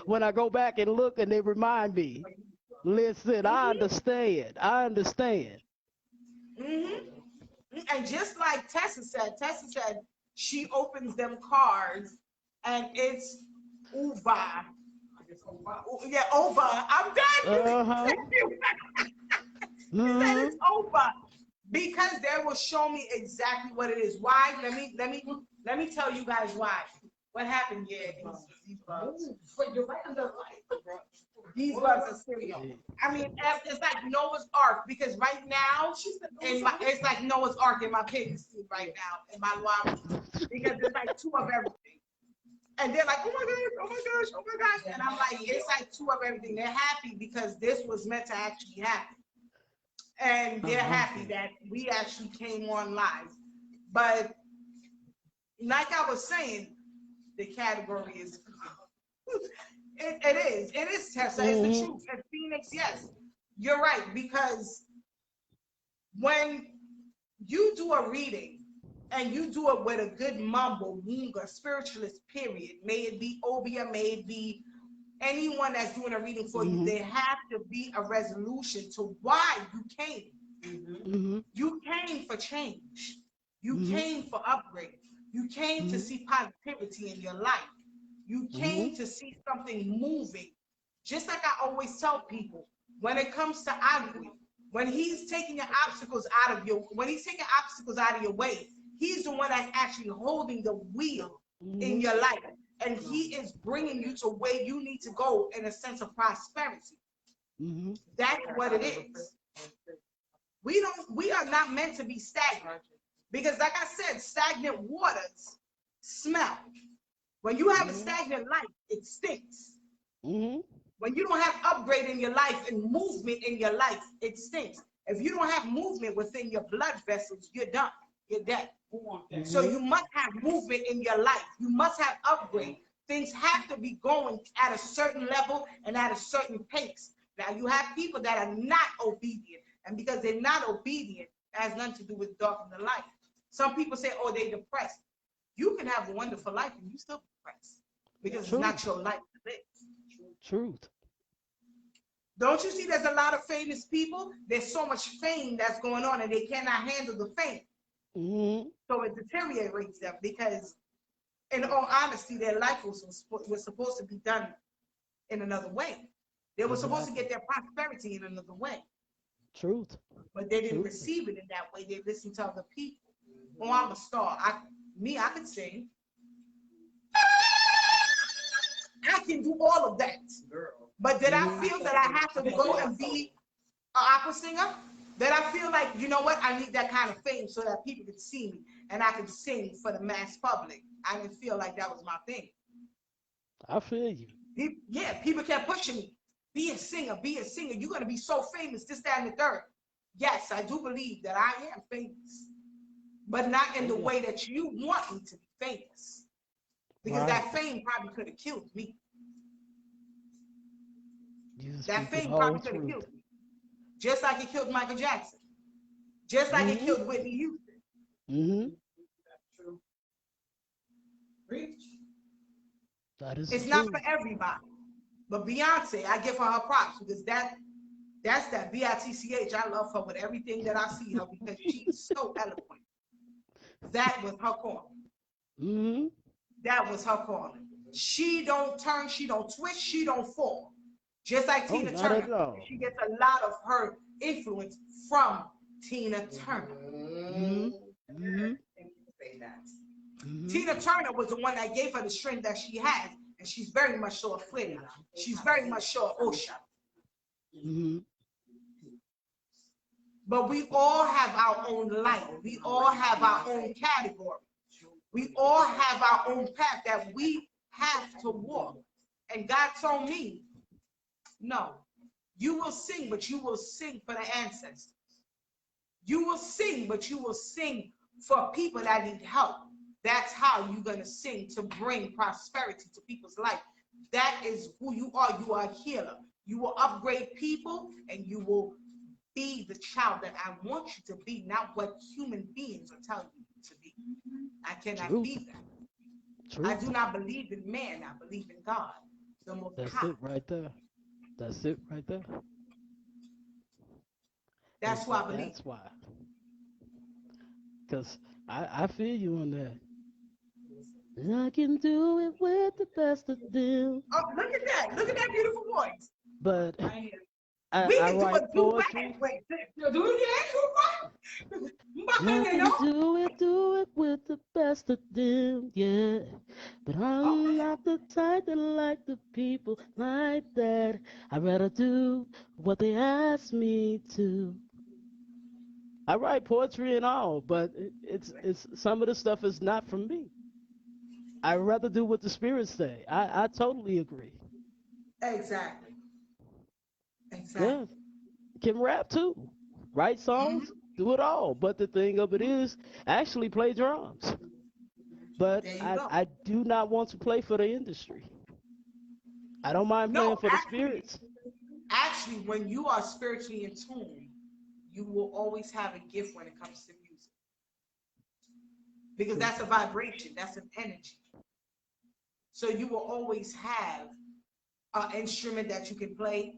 [SPEAKER 1] When I go back and look and they remind me. Listen, I
[SPEAKER 2] Mm-hmm.
[SPEAKER 1] understand. I understand.
[SPEAKER 2] Mm-hmm. And just like Tessa said she opens them cards and it's Uva. Yeah, Ova. I'm done.
[SPEAKER 1] Uh huh.
[SPEAKER 2] He said
[SPEAKER 1] Hmm.
[SPEAKER 2] it's over because they will show me exactly what it is. Why? Let me tell you guys why. What happened? Yeah, these bugs. But you're right under the light, bro. These bugs are serious. I mean, it's like Noah's Ark because right now, it's like Noah's Ark in my pig suit right now in my lobby because it's like two of everything. And they're like, oh my gosh, oh my gosh, oh my gosh. And I'm like, it's like two of everything. They're happy because this was meant to actually happen. And they're happy
[SPEAKER 1] Okay.
[SPEAKER 2] that we actually came on live. But like I was saying, the category is it is Tessa, it's the
[SPEAKER 1] Hmm.
[SPEAKER 2] truth. And Phoenix, yes, you're right, because when you do a reading and you do it with a good mumble, moonga, spiritualist, period, may it be Obia, may it be anyone that's doing a reading for you,
[SPEAKER 1] Hmm.
[SPEAKER 2] there have to be a resolution to why you came.
[SPEAKER 1] Hmm.
[SPEAKER 2] You came for change. You
[SPEAKER 1] Hmm.
[SPEAKER 2] came for upgrade. You came to
[SPEAKER 1] Hmm.
[SPEAKER 2] see positivity in your life. You
[SPEAKER 1] Hmm.
[SPEAKER 2] came to see something moving. Just like I always tell people, when it comes to Agui, when he's taking obstacles out of your way, he's the one that's actually holding the wheel in
[SPEAKER 1] Hmm.
[SPEAKER 2] your life. And he is bringing you to where you need to go in a sense of prosperity.
[SPEAKER 1] Hmm.
[SPEAKER 2] That's what it is. We are not meant to be stagnant because like I said, stagnant waters smell. When you have a
[SPEAKER 1] Hmm.
[SPEAKER 2] stagnant life, it stinks.
[SPEAKER 1] Hmm.
[SPEAKER 2] When you don't have upgrade in your life and movement in your life, it stinks. If you don't have movement within your blood vessels, you're done. You're dead. So
[SPEAKER 1] Hmm.
[SPEAKER 2] you must have movement in your life. You must have upgrade. Things have to be going at a certain level and at a certain pace. Now you have people that are not obedient, and because they're not obedient, it has nothing to do with dark and the light. Some people say, "Oh, they're depressed." You can have a wonderful life and you still depressed because it's not
[SPEAKER 1] Truth.
[SPEAKER 2] your life to live.
[SPEAKER 1] Truth.
[SPEAKER 2] Don't you see there's a lot of famous people? There's so much fame that's going on and they cannot handle the fame.
[SPEAKER 1] Hmm.
[SPEAKER 2] So it deteriorates them because, in all honesty, their life was supposed to be done in another way. They were supposed to
[SPEAKER 1] Exactly.
[SPEAKER 2] get their prosperity in another way,
[SPEAKER 1] Truth.
[SPEAKER 2] but they didn't
[SPEAKER 1] Truth.
[SPEAKER 2] receive it in that way. They listened to other people. Oh, I'm a star. I could sing. I can do all of that. But did I
[SPEAKER 1] Hmm.
[SPEAKER 2] feel that I have to go and be an opera singer? That I feel like, you know what, I need that kind of fame so that people can see me and I can sing for the mass public. I didn't feel like that was my thing.
[SPEAKER 1] I feel you.
[SPEAKER 2] Yeah, people kept pushing me. Be a singer, be a singer. You're going to be so famous, this, that, and the third. Yes, I do believe that I am famous, but not in the way that you want me to be famous. Because that fame probably could have killed me. That fame probably could have killed me. Just like it killed Michael Jackson. Just like it killed Whitney Houston.
[SPEAKER 1] Mm-hmm.
[SPEAKER 4] That's true. Preach.
[SPEAKER 1] That is
[SPEAKER 2] It's
[SPEAKER 1] the
[SPEAKER 2] not
[SPEAKER 1] truth.
[SPEAKER 2] for everybody. But Beyonce, I give her her props because that's that B-I-T-C-H. I love her with everything that I see her because she's so eloquent. That was her calling.
[SPEAKER 1] Mm-hmm.
[SPEAKER 2] That was her calling. She don't turn, she don't twist, she don't fall. Just like Tina
[SPEAKER 1] not
[SPEAKER 2] Turner.
[SPEAKER 1] at all.
[SPEAKER 2] She gets a lot of her influence from Tina Turner.
[SPEAKER 1] Mm-hmm. Mm-hmm.
[SPEAKER 2] Say that.
[SPEAKER 1] Mm-hmm.
[SPEAKER 2] Tina Turner was the one that gave her the strength that she has, and she's very much so a Flair. She's very much so a Osha.
[SPEAKER 1] Mm-hmm.
[SPEAKER 2] But we all have our own light. We all have our own category. We all have our own path that we have to walk. And God told me, no, you will sing, but you will sing for the ancestors. You will sing, but you will sing for people that need help. That's how you're going to sing, to bring prosperity to people's life. That is who you are. You are a healer. You will upgrade people, and you will be the child that I want you to be, not what human beings are telling you to be. I cannot be that.
[SPEAKER 1] True.
[SPEAKER 2] I do not believe in man. I believe in God, the Most
[SPEAKER 1] That's
[SPEAKER 2] High.
[SPEAKER 1] it right there. That's it right there.
[SPEAKER 2] That's who I believe.
[SPEAKER 1] That's why. Because I feel you on that. I can do it with the best of them.
[SPEAKER 2] Oh, look at that. Look at that beautiful voice.
[SPEAKER 1] But
[SPEAKER 2] We
[SPEAKER 1] I
[SPEAKER 2] can do
[SPEAKER 1] write
[SPEAKER 2] a
[SPEAKER 1] poetry.
[SPEAKER 2] duet. Wait, do it.
[SPEAKER 1] I can do it with the best of them, yeah. But I'm not the type that like the people like that. I'd rather do what they ask me to. I write poetry and all, but it's some of the stuff is not from me. I'd rather do what the spirits say. I totally agree.
[SPEAKER 2] Exactly.
[SPEAKER 1] Yeah, can rap too, write songs, do it all. But the thing of it is, actually play drums. But
[SPEAKER 2] There you go.
[SPEAKER 1] I do not want to play for the industry. I don't mind playing for the spirits.
[SPEAKER 2] Actually, when you are spiritually in tune, you will always have a gift when it comes to music. Because
[SPEAKER 1] True.
[SPEAKER 2] that's a vibration, that's an energy. So you will always have an instrument that you can play.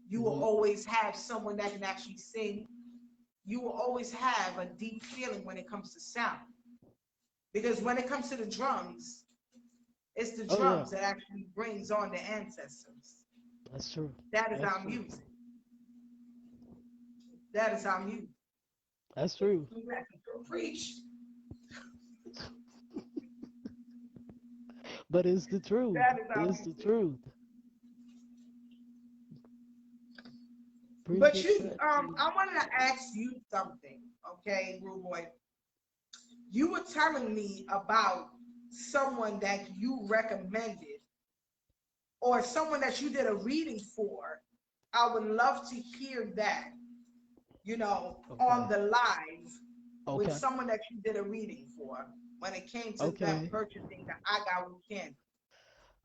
[SPEAKER 2] You will always have someone that can actually sing. You will always have a deep feeling when it comes to sound. Because when it comes to the drums, it's the drums that actually brings on the ancestors.
[SPEAKER 1] That's true.
[SPEAKER 2] That is our music. That is our music.
[SPEAKER 1] That's true.
[SPEAKER 2] Preach.
[SPEAKER 1] But it's the truth.
[SPEAKER 2] That is our
[SPEAKER 1] It's the
[SPEAKER 2] music.
[SPEAKER 1] truth.
[SPEAKER 2] But you, I wanted to ask you something, okay, Rude Boy. You were telling me about someone that you recommended or someone that you did a reading for. I would love to hear that, on the live with someone that you did a reading for when it came to them purchasing the I Got Weekend.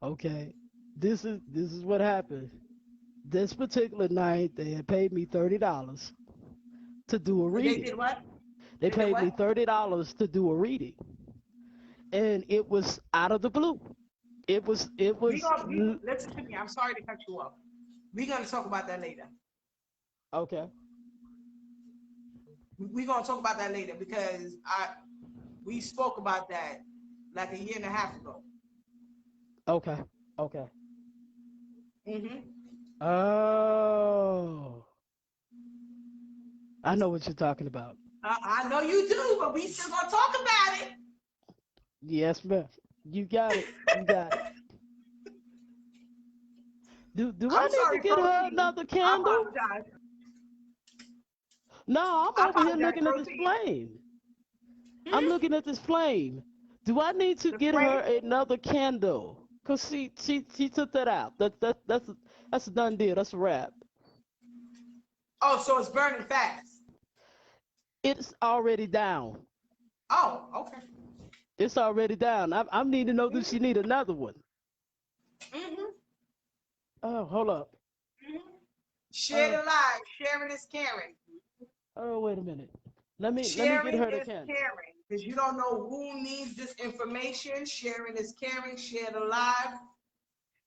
[SPEAKER 1] Okay. This is what happened. This particular night, they had paid me $30 to do a reading.
[SPEAKER 2] They did what?
[SPEAKER 1] They paid me $30 to do a reading, and it was out of the blue. It was.
[SPEAKER 2] Listen to me. I'm sorry to cut you off. We're gonna talk about that later.
[SPEAKER 1] Okay.
[SPEAKER 2] We're gonna talk about that later because we spoke about that like a year and a half ago.
[SPEAKER 1] Okay. Oh, I know what you're talking about.
[SPEAKER 2] I know you do, but we still gonna talk about it.
[SPEAKER 1] Yes, ma'am. You got it. Do I need to get her another candle?
[SPEAKER 2] I apologize.
[SPEAKER 1] No, I'm over here looking at this flame. I'm looking at this flame. Do I need to get her another candle? Cause she took that out. That's a done deal. That's a wrap.
[SPEAKER 2] Oh, so it's burning fast.
[SPEAKER 1] It's already down.
[SPEAKER 2] Oh, okay.
[SPEAKER 1] It's already down. I need to know that she need another one.
[SPEAKER 2] Mm-hmm.
[SPEAKER 1] Oh, hold up.
[SPEAKER 2] Share the live. Sharing is caring.
[SPEAKER 1] Oh, wait a minute. Let me get
[SPEAKER 2] Sharing
[SPEAKER 1] her the
[SPEAKER 2] is
[SPEAKER 1] candle.
[SPEAKER 2] caring. Because you don't know who needs this information. Sharing is caring. Share the live.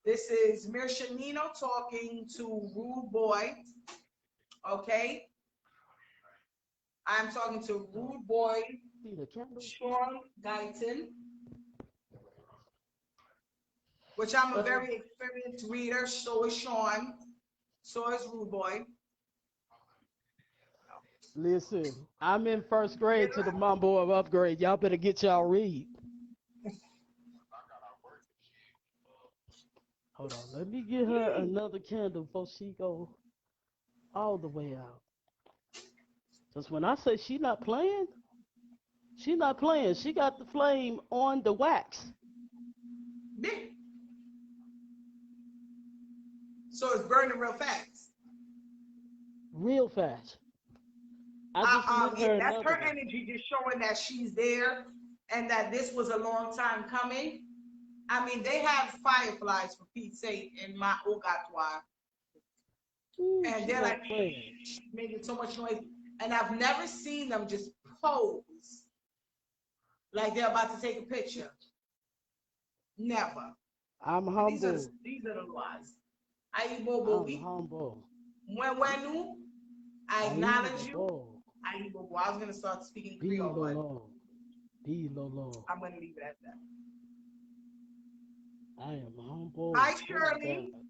[SPEAKER 2] This is Mirsha Nino talking to Rude Boy. Okay. I'm talking to Rude Boy
[SPEAKER 1] See the candle?
[SPEAKER 2] Sean Guyton, which I'm a very experienced reader. So is Sean. So is Rude Boy.
[SPEAKER 1] Listen, I'm in first grade to the mumble of upgrade. Y'all better get y'all read. Hold on. Let me get her another candle before she go all the way out. Because when I say she not playing, she not playing. She got the flame on the wax.
[SPEAKER 2] Yeah. So it's burning real fast.
[SPEAKER 1] Real fast. I just need her
[SPEAKER 2] That's
[SPEAKER 1] another
[SPEAKER 2] her
[SPEAKER 1] one.
[SPEAKER 2] energy just showing that she's there and that this was a long time coming. I mean, they have fireflies for Pete's sake in my Ogatoire.
[SPEAKER 1] Ooh,
[SPEAKER 2] And
[SPEAKER 1] she
[SPEAKER 2] they're
[SPEAKER 1] not
[SPEAKER 2] like
[SPEAKER 1] playing.
[SPEAKER 2] making so much noise. And I've never seen them just pose like they're about to take a picture. Never.
[SPEAKER 1] I'm
[SPEAKER 2] And
[SPEAKER 1] humble.
[SPEAKER 2] these are the ones.
[SPEAKER 1] I'm
[SPEAKER 2] Aibobobi.
[SPEAKER 1] humble.
[SPEAKER 2] Mwenu. I acknowledge you.
[SPEAKER 1] Aibobo.
[SPEAKER 2] Aibobo. I was going to start speaking Creole, but
[SPEAKER 1] Be Lolo.
[SPEAKER 2] I'm going to leave it at that.
[SPEAKER 1] I am humble.
[SPEAKER 2] Hi,
[SPEAKER 1] Oh my
[SPEAKER 2] Shirley.
[SPEAKER 1] God.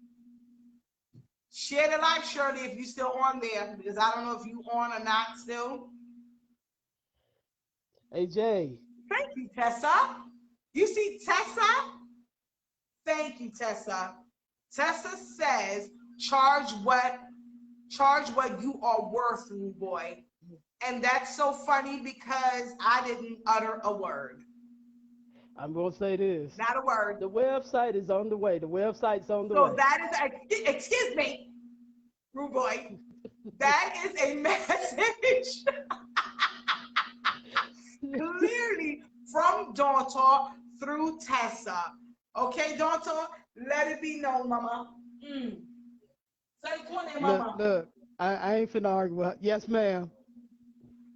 [SPEAKER 2] Share the live, Shirley, if you're still on there, because I don't know if you on or not still.
[SPEAKER 1] Hey Jay.
[SPEAKER 2] Thank you, Tessa. You see Tessa? Thank you, Tessa. Tessa says, charge what you are worth, rude boy. And that's so funny because I didn't utter a word.
[SPEAKER 1] I'm gonna say this.
[SPEAKER 2] Not a word.
[SPEAKER 1] The website is on the way. The website's on the
[SPEAKER 2] So
[SPEAKER 1] way.
[SPEAKER 2] that is, excuse me, rude boy. That is a message clearly from Dontor through Tessa. Okay, Dontor, let it be known, mama. Say mama.
[SPEAKER 1] Look, I ain't finna argue with her. Yes, ma'am.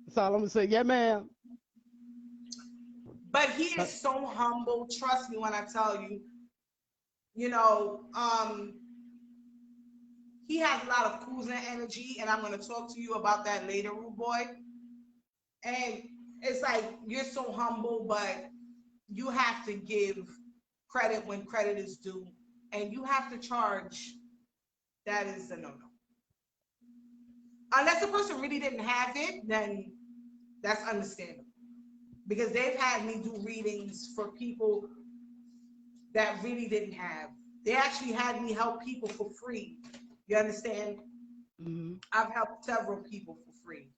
[SPEAKER 1] That's all I'm gonna say. Yeah, ma'am.
[SPEAKER 2] But he is so humble. Trust me when I tell you, you know, he has a lot of cruising energy, and I'm going to talk to you about that later, rude boy. And it's like, you're so humble, but you have to give credit when credit is due, and you have to charge. That is a no-no. Unless the person really didn't have it, then that's understandable. Because they've had me do readings for people that really didn't have. They actually had me help people for free. You understand?
[SPEAKER 1] Mm-hmm.
[SPEAKER 2] I've helped several people for free.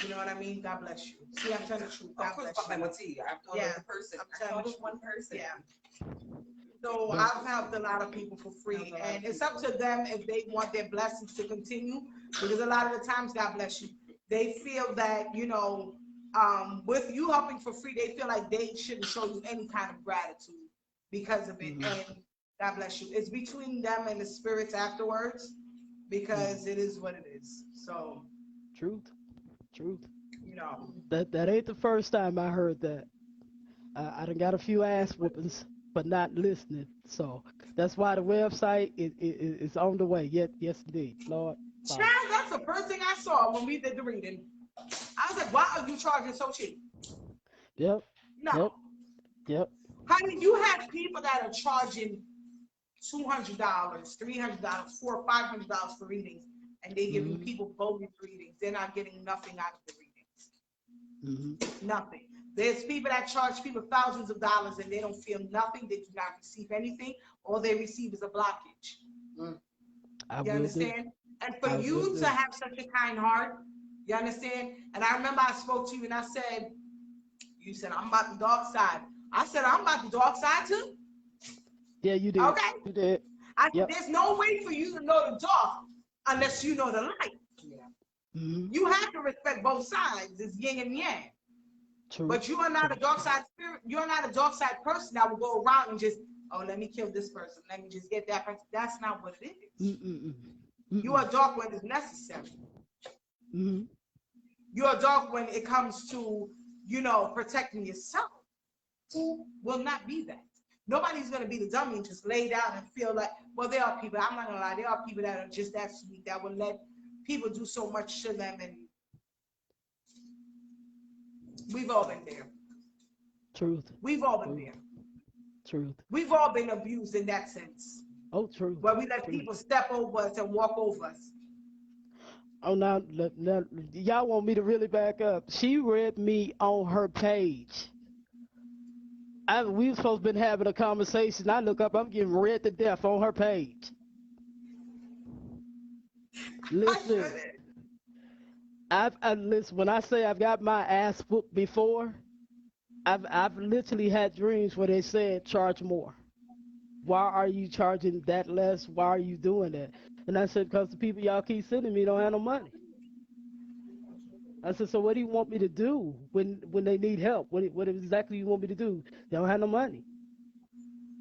[SPEAKER 2] You know what I mean? God bless you. See, I'm telling the truth. God bless you. I'm telling you one person. Yeah. So I've helped a lot of people for free, and it's up to them if they want their blessings to continue. Because a lot of the times, God bless you, they feel that, you know, with you helping for free, they feel like they shouldn't show you any kind of gratitude because of it. And God bless you. It's between them and the spirits afterwards, because it is what it is. So
[SPEAKER 1] Truth.
[SPEAKER 2] you know,
[SPEAKER 1] That ain't the first time I heard that. I done got a few ass whoopings, but not listening. So that's why the website is on the way. Yes, indeed, Lord.
[SPEAKER 2] Chad, that's the first thing I saw when we did the reading. I was like, why are you charging so cheap?
[SPEAKER 1] Yep.
[SPEAKER 2] No.
[SPEAKER 1] Yep.
[SPEAKER 2] Honey, you have people that are charging $200, $300, $400 or $500 for readings, and they're giving people bogus readings. They're not getting nothing out of the readings. Nothing. There's people that charge people thousands of dollars and they don't feel nothing. They do not receive anything. All they receive is a blockage. You understand? And for you to have such a kind heart, you understand? And I remember I spoke to you and I said, you said, I'm about the dark side. I said, I'm about the dark side too.
[SPEAKER 1] Yeah, you did.
[SPEAKER 2] Okay?
[SPEAKER 1] You did.
[SPEAKER 2] I said,
[SPEAKER 1] Yep.
[SPEAKER 2] there's no way for you to know the dark unless you know the light.
[SPEAKER 4] Yeah.
[SPEAKER 1] Mm-hmm.
[SPEAKER 2] You have to respect both sides. It's yin and yang.
[SPEAKER 1] True.
[SPEAKER 2] But you are not a dark side spirit. You're not a dark side person that will go around and just, oh, let me kill this person. Let me just get that person. That's not what it is.
[SPEAKER 1] Mm-mm-mm.
[SPEAKER 2] You are dark when it's necessary.
[SPEAKER 1] Mm-hmm.
[SPEAKER 2] You are dark when it comes to, protecting yourself. Who will not be that? Nobody's going to be the dummy and just lay down and feel like, well, there are people, I'm not going to lie, there are people that are just that sweet that will let people do so much to them. And we've all been there.
[SPEAKER 1] Truth.
[SPEAKER 2] We've all been there.
[SPEAKER 1] Truth.
[SPEAKER 2] We've all been abused in that sense,
[SPEAKER 1] Oh, truth.
[SPEAKER 2] where we let
[SPEAKER 1] Truth.
[SPEAKER 2] people step over us and walk over us.
[SPEAKER 1] Oh, now, y'all want me to really back up. She read me on her page. We were supposed to been having a conversation. I look up, I'm getting read to death on her page. Listen, listen. When I say I've got my ass whooped before, I've literally had dreams where they said charge more. Why are you charging that less? Why are you doing that? And I said, because the people y'all keep sending me don't have no money. I said, so what do you want me to do when they need help? What exactly you want me to do? They don't have no money.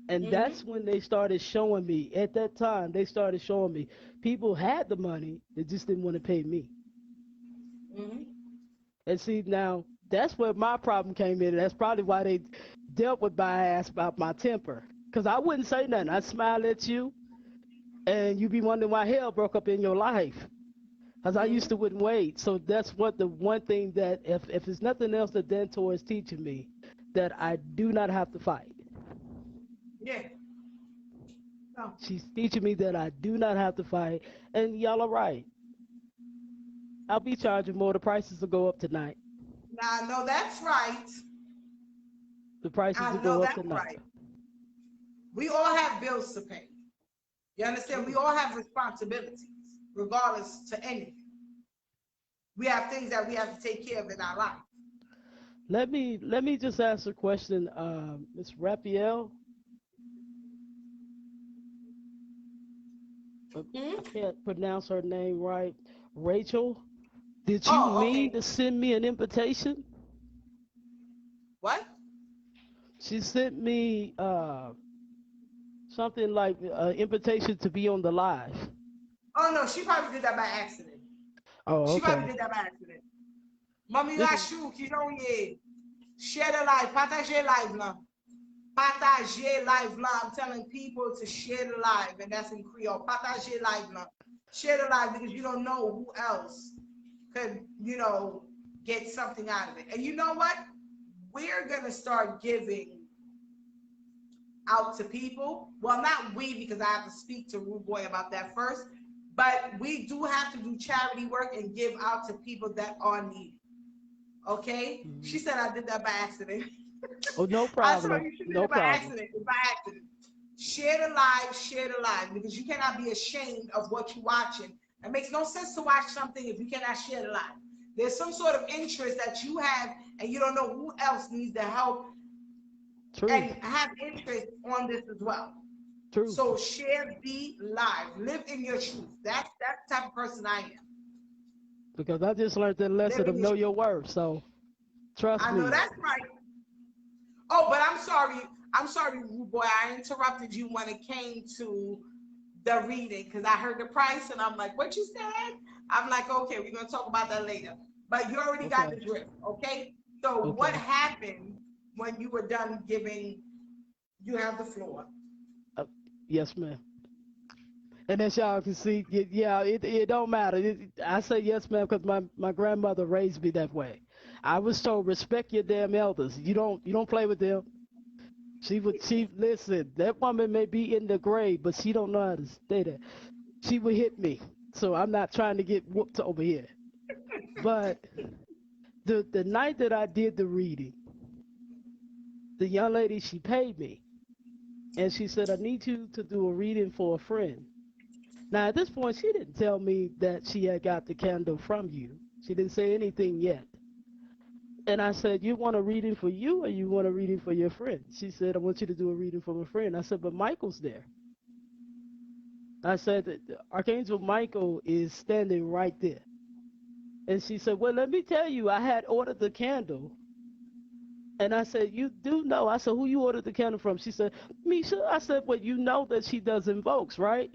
[SPEAKER 1] And that's when they started showing me. At that time, they started showing me people had the money, they just didn't want to pay me. And see, now that's where my problem came in. That's probably why they dealt with my ass about my temper. Because I wouldn't say nothing. I'd smile at you, and you'd be wondering why hell broke up in your life. Because I used to wouldn't wait. So that's what the one thing that, if it's nothing else that Dentor is teaching me, that I do not have to fight.
[SPEAKER 2] Yeah. No.
[SPEAKER 1] She's teaching me that I do not have to fight. And y'all are right. I'll be charging more. The prices will go up tonight.
[SPEAKER 2] Now, I know that's right.
[SPEAKER 1] The prices
[SPEAKER 2] I
[SPEAKER 1] will
[SPEAKER 2] know
[SPEAKER 1] go up
[SPEAKER 2] that's
[SPEAKER 1] tonight.
[SPEAKER 2] right. We all have bills to pay. You understand? We all have responsibilities, regardless to anything. We have things that we have to take care of in our life.
[SPEAKER 1] Let me just ask a question, Ms. Raphael. I can't pronounce her name right. Rachel, did you mean to send me an invitation?
[SPEAKER 2] What?
[SPEAKER 1] She sent me something like an invitation to be on the live.
[SPEAKER 2] Oh no, she probably did that by accident.
[SPEAKER 1] Oh,
[SPEAKER 2] She probably
[SPEAKER 1] okay.
[SPEAKER 2] did that by accident. Mami
[SPEAKER 1] This
[SPEAKER 2] la
[SPEAKER 1] is-
[SPEAKER 2] chou qui don't ye. Share the live, partager live now. Partager live now. I'm telling people to share the live, and that's in Creole. Partager live now. Share the live because you don't know who else could, get something out of it. And you know what? We're gonna start giving out to people. Well, not we, because I have to speak to Rude Boy about that first. But we do have to do charity work and give out to people that are needy. Okay? She said I did that by accident.
[SPEAKER 1] Oh, no
[SPEAKER 2] I told
[SPEAKER 1] problem.
[SPEAKER 2] you she did
[SPEAKER 1] No
[SPEAKER 2] it by
[SPEAKER 1] problem.
[SPEAKER 2] accident. It's by accident. Share the live, because you cannot be ashamed of what you're watching. It makes no sense to watch something if you cannot share the live. There's some sort of interest that you have, and you don't know who else needs the help
[SPEAKER 1] Truth.
[SPEAKER 2] and have interest on this as well.
[SPEAKER 1] Truth.
[SPEAKER 2] So share the live. Live in your truth. That's the type of person I am.
[SPEAKER 1] Because I just learned that lesson of know your worth. So trust me.
[SPEAKER 2] I know that's right. Oh, but I'm sorry. I'm sorry, Rude Boy. I interrupted you when it came to the reading because I heard the price and I'm like, what you said? I'm like, okay, we're going to talk about that later. But you already got the drift, okay? So what happened when you were done giving? You have the floor.
[SPEAKER 1] Yes, ma'am. And as y'all can see, it don't matter. I say yes, ma'am, because my grandmother raised me that way. I was told respect your damn elders. You don't play with them. She listen. That woman may be in the grave, but she don't know how to stay there. She would hit me, so I'm not trying to get whooped over here. But the night that I did the reading, the young lady, she paid me, and she said, I need you to do a reading for a friend. Now, at this point, she didn't tell me that she had got the candle from you. She didn't say anything yet. And I said, you want a reading for you or you want a reading for your friend? She said, I want you to do a reading for my friend. I said, but Michael's there. I said that Archangel Michael is standing right there. And she said, well, let me tell you, I had ordered the candle. And I said, you do know. I said, who you ordered the candle from? She said, Misha. I said, well, you know that she does invokes, right?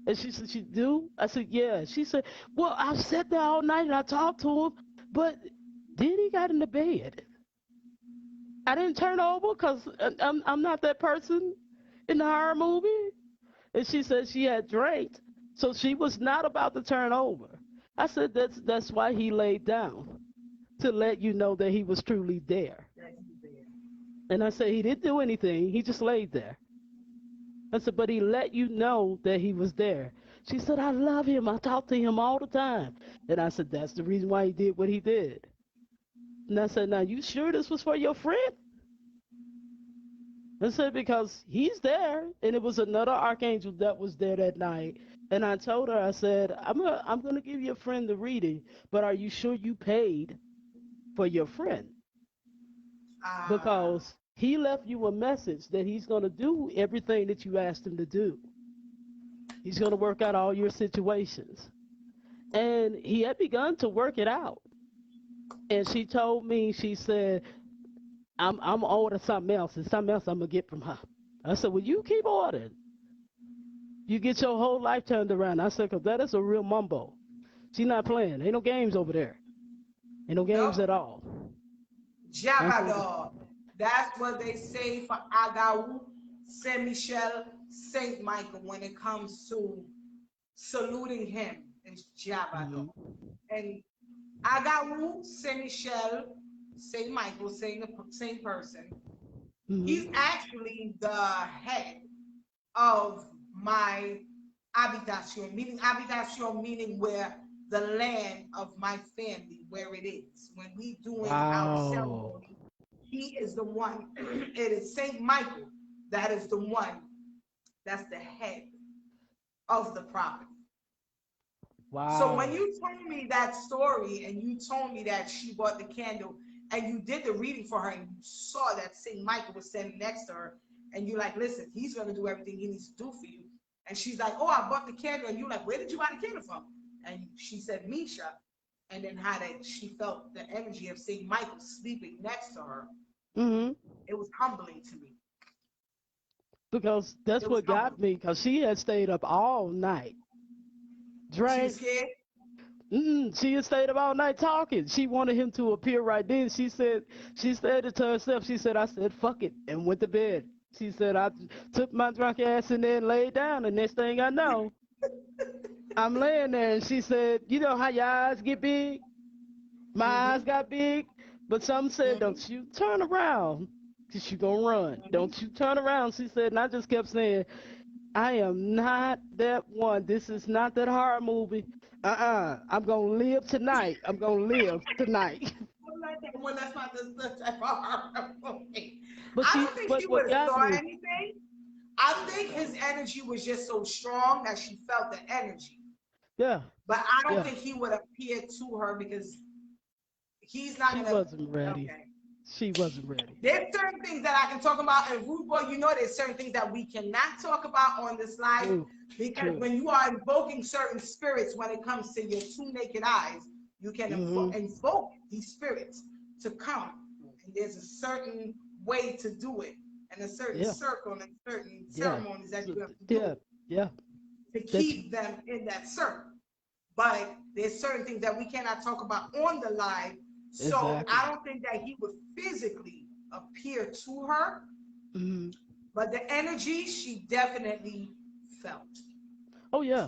[SPEAKER 1] And she said, she do? I said, yeah. She said, well, I sat there all night and I talked to him, but then he got in the bed. I didn't turn over because I'm not that person in the horror movie. And she said she had drank, so she was not about to turn over. I said, that's why he laid down, to let you know that he was truly there. And I said, he didn't do anything. He just laid there. I said, but he let you know that he was there. She said, I love him. I talk to him all the time. And I said, that's the reason why he did what he did. And I said, now, you sure this was for your friend? I said, because he's there. And it was another archangel that was there that night. And I told her, I said, I'm going to give your friend the reading, but are you sure you paid for your friend? Because he left you a message that he's going to do everything that you asked him to do. He's going to work out all your situations. And he had begun to work it out. And she told me, she said, I'm ordering something else, and something else I'm going to get from her. I said, well, you keep ordering. You get your whole life turned around. I said, because that is a real mumbo. She's not playing. Ain't no games over there. Ain't no games at all.
[SPEAKER 2] Jabador. That's what they say for Agaou, Saint Michel, Saint Michael when it comes to saluting him. It's Jabador. And Agaou, Saint Michel, Saint Michael, same person. He's actually the head of my habitation, meaning where the land of my family, where it is. When we doing our ceremony, he is the one. It is Saint Michael that is the one that's the head of the property. Wow. So when you told me that story and you told me that she bought the candle and you did the reading for her and you saw that Saint Michael was standing next to her and you're like, listen, he's going to do everything he needs to do for you. And she's like, oh, I bought the candle. And you're like, where did you buy the candle from? And she said, Misha. And then how that she felt the energy of Saint Michael sleeping next to her. It was humbling to me.
[SPEAKER 1] Because that's what got me, because she had stayed up all night. Drank.
[SPEAKER 2] She was scared?
[SPEAKER 1] She had stayed up all night talking. She wanted him to appear right then. She said it to herself. She said, I said, fuck it, and went to bed. She said, I took my drunk ass in there and laid down, and next thing I know, I'm laying there, and she said, you know how your eyes get big? My eyes got big, but some said, don't you turn around, because you're going to run. Don't you turn around, she said, and I just kept saying, I am not that one. This is not that horror movie. I'm going to live tonight. I'm going to live tonight.
[SPEAKER 2] Well, that's not the type of horror movie.
[SPEAKER 1] But
[SPEAKER 2] I don't think he would have saw anything. I think his energy was just so strong that she felt the energy.
[SPEAKER 1] Yeah.
[SPEAKER 2] But I don't think he would appear to her because he's not going to.
[SPEAKER 1] She wasn't ready. Okay. She wasn't ready.
[SPEAKER 2] There's certain things that I can talk about, and Rude Boy, you know, there's certain things that we cannot talk about on this live because when you are invoking certain spirits, when it comes to your two naked eyes, you can invoke these spirits to come, and there's a certain way to do it, and a certain circle and certain ceremonies that you have to do to keep them in that circle. But there's certain things that we cannot talk about on the live. So I don't think that he would physically appear to her, but the energy she definitely felt.
[SPEAKER 1] Oh yeah.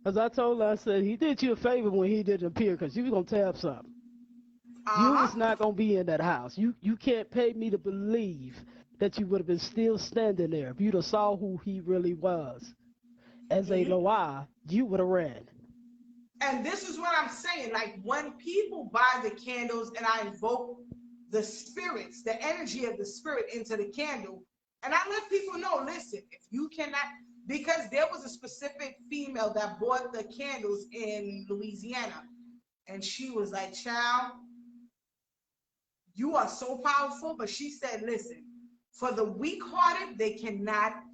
[SPEAKER 1] As I told her, I said, he did you a favor when he didn't appear because you was going to tap something. You was not going to be in that house. You can't pay me to believe that you would have been still standing there. If you'd have saw who he really was as a Loa, you would have ran.
[SPEAKER 2] And this is what I'm saying. Like when people buy the candles and I invoke the spirits, the energy of the spirit into the candle, and I let people know, listen, if you cannot, because there was a specific female that bought the candles in Louisiana, and she was like, child, You are so powerful. But she said, listen, for the weak-hearted, they cannot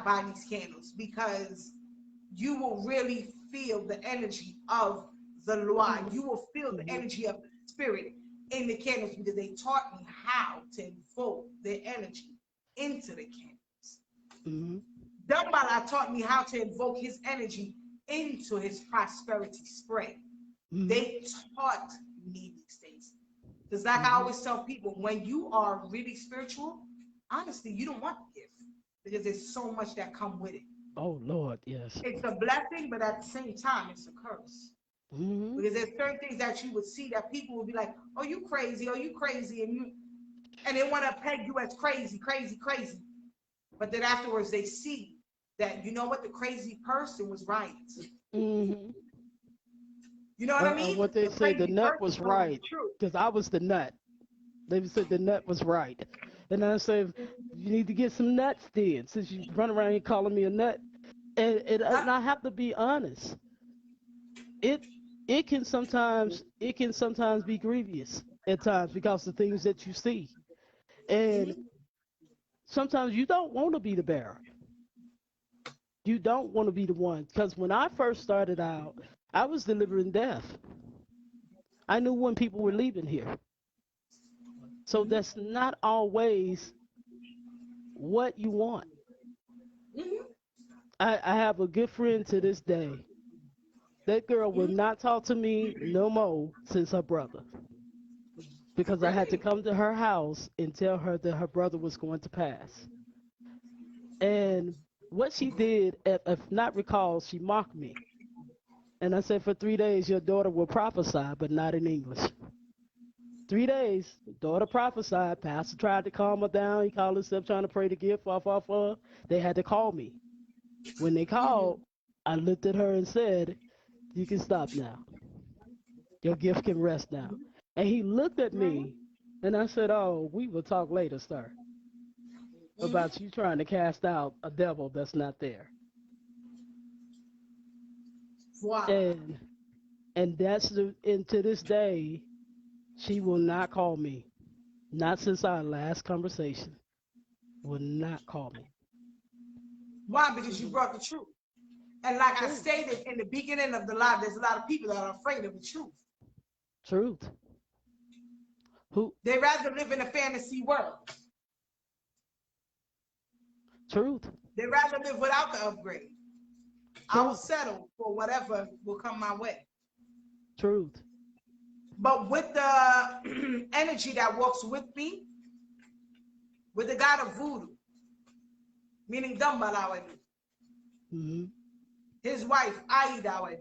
[SPEAKER 2] buy these candles because you will really feel the energy of the Lord. You will feel the energy of the spirit in the candles because they taught me how to invoke their energy into the candles.
[SPEAKER 1] Mm-hmm.
[SPEAKER 2] Dambala taught me how to invoke his energy into his prosperity spray.
[SPEAKER 1] Mm-hmm.
[SPEAKER 2] They taught me these things. Because like I always tell people, when you are really spiritual, honestly, you don't want the gift because there's so much that come with it.
[SPEAKER 1] Oh Lord, yes.
[SPEAKER 2] It's a blessing, but at the same time, it's a curse.
[SPEAKER 1] Mm-hmm.
[SPEAKER 2] Because there's certain things that you would see that people would be like, oh, you crazy, and they want to peg you as crazy, crazy, crazy. But then afterwards they see that, you know what, the crazy person was right.
[SPEAKER 1] Mm-hmm.
[SPEAKER 2] You know what I mean?
[SPEAKER 1] What they say, the
[SPEAKER 2] crazy
[SPEAKER 1] nut
[SPEAKER 2] person
[SPEAKER 1] was
[SPEAKER 2] told
[SPEAKER 1] right,
[SPEAKER 2] the truth.
[SPEAKER 1] because I was the nut. They said the nut was right. And I said, you need to get some nuts then, since you run around here calling me a nut. And I have to be honest. It can sometimes be grievous at times because of things that you see. And sometimes you don't want to be the bearer. You don't want to be the one. Because when I first started out, I was delivering death. I knew when people were leaving here. So that's not always what you want. I have a good friend to this day. That girl will not talk to me no more since her brother. Because I had to come to her house and tell her that her brother was going to pass. And what she did, if not recall, she mocked me. And I said, for 3 days, your daughter will prophesy, but not in English. 3 days, daughter prophesied. Pastor tried to calm her down. He called himself trying to pray the gift off of her. They had to call me. When they called, I looked at her and said, you can stop now. Your gift can rest now. And he looked at me, and I said, oh, we will talk later, sir, about you trying to cast out a devil that's not there.
[SPEAKER 2] Wow.
[SPEAKER 1] And to this day, she will not call me. Not since our last conversation. Will not call me.
[SPEAKER 2] Why? Because you brought the truth. And like I stated in the beginning of the live, there's a lot of people that are afraid of the truth.
[SPEAKER 1] Truth.
[SPEAKER 2] They rather live in a fantasy world.
[SPEAKER 1] Truth.
[SPEAKER 2] They rather live without the upgrade. I will settle for whatever will come my way.
[SPEAKER 1] Truth.
[SPEAKER 2] But with the energy that walks with me, with the God of voodoo, meaning Dambalawani, his wife, Aidawani,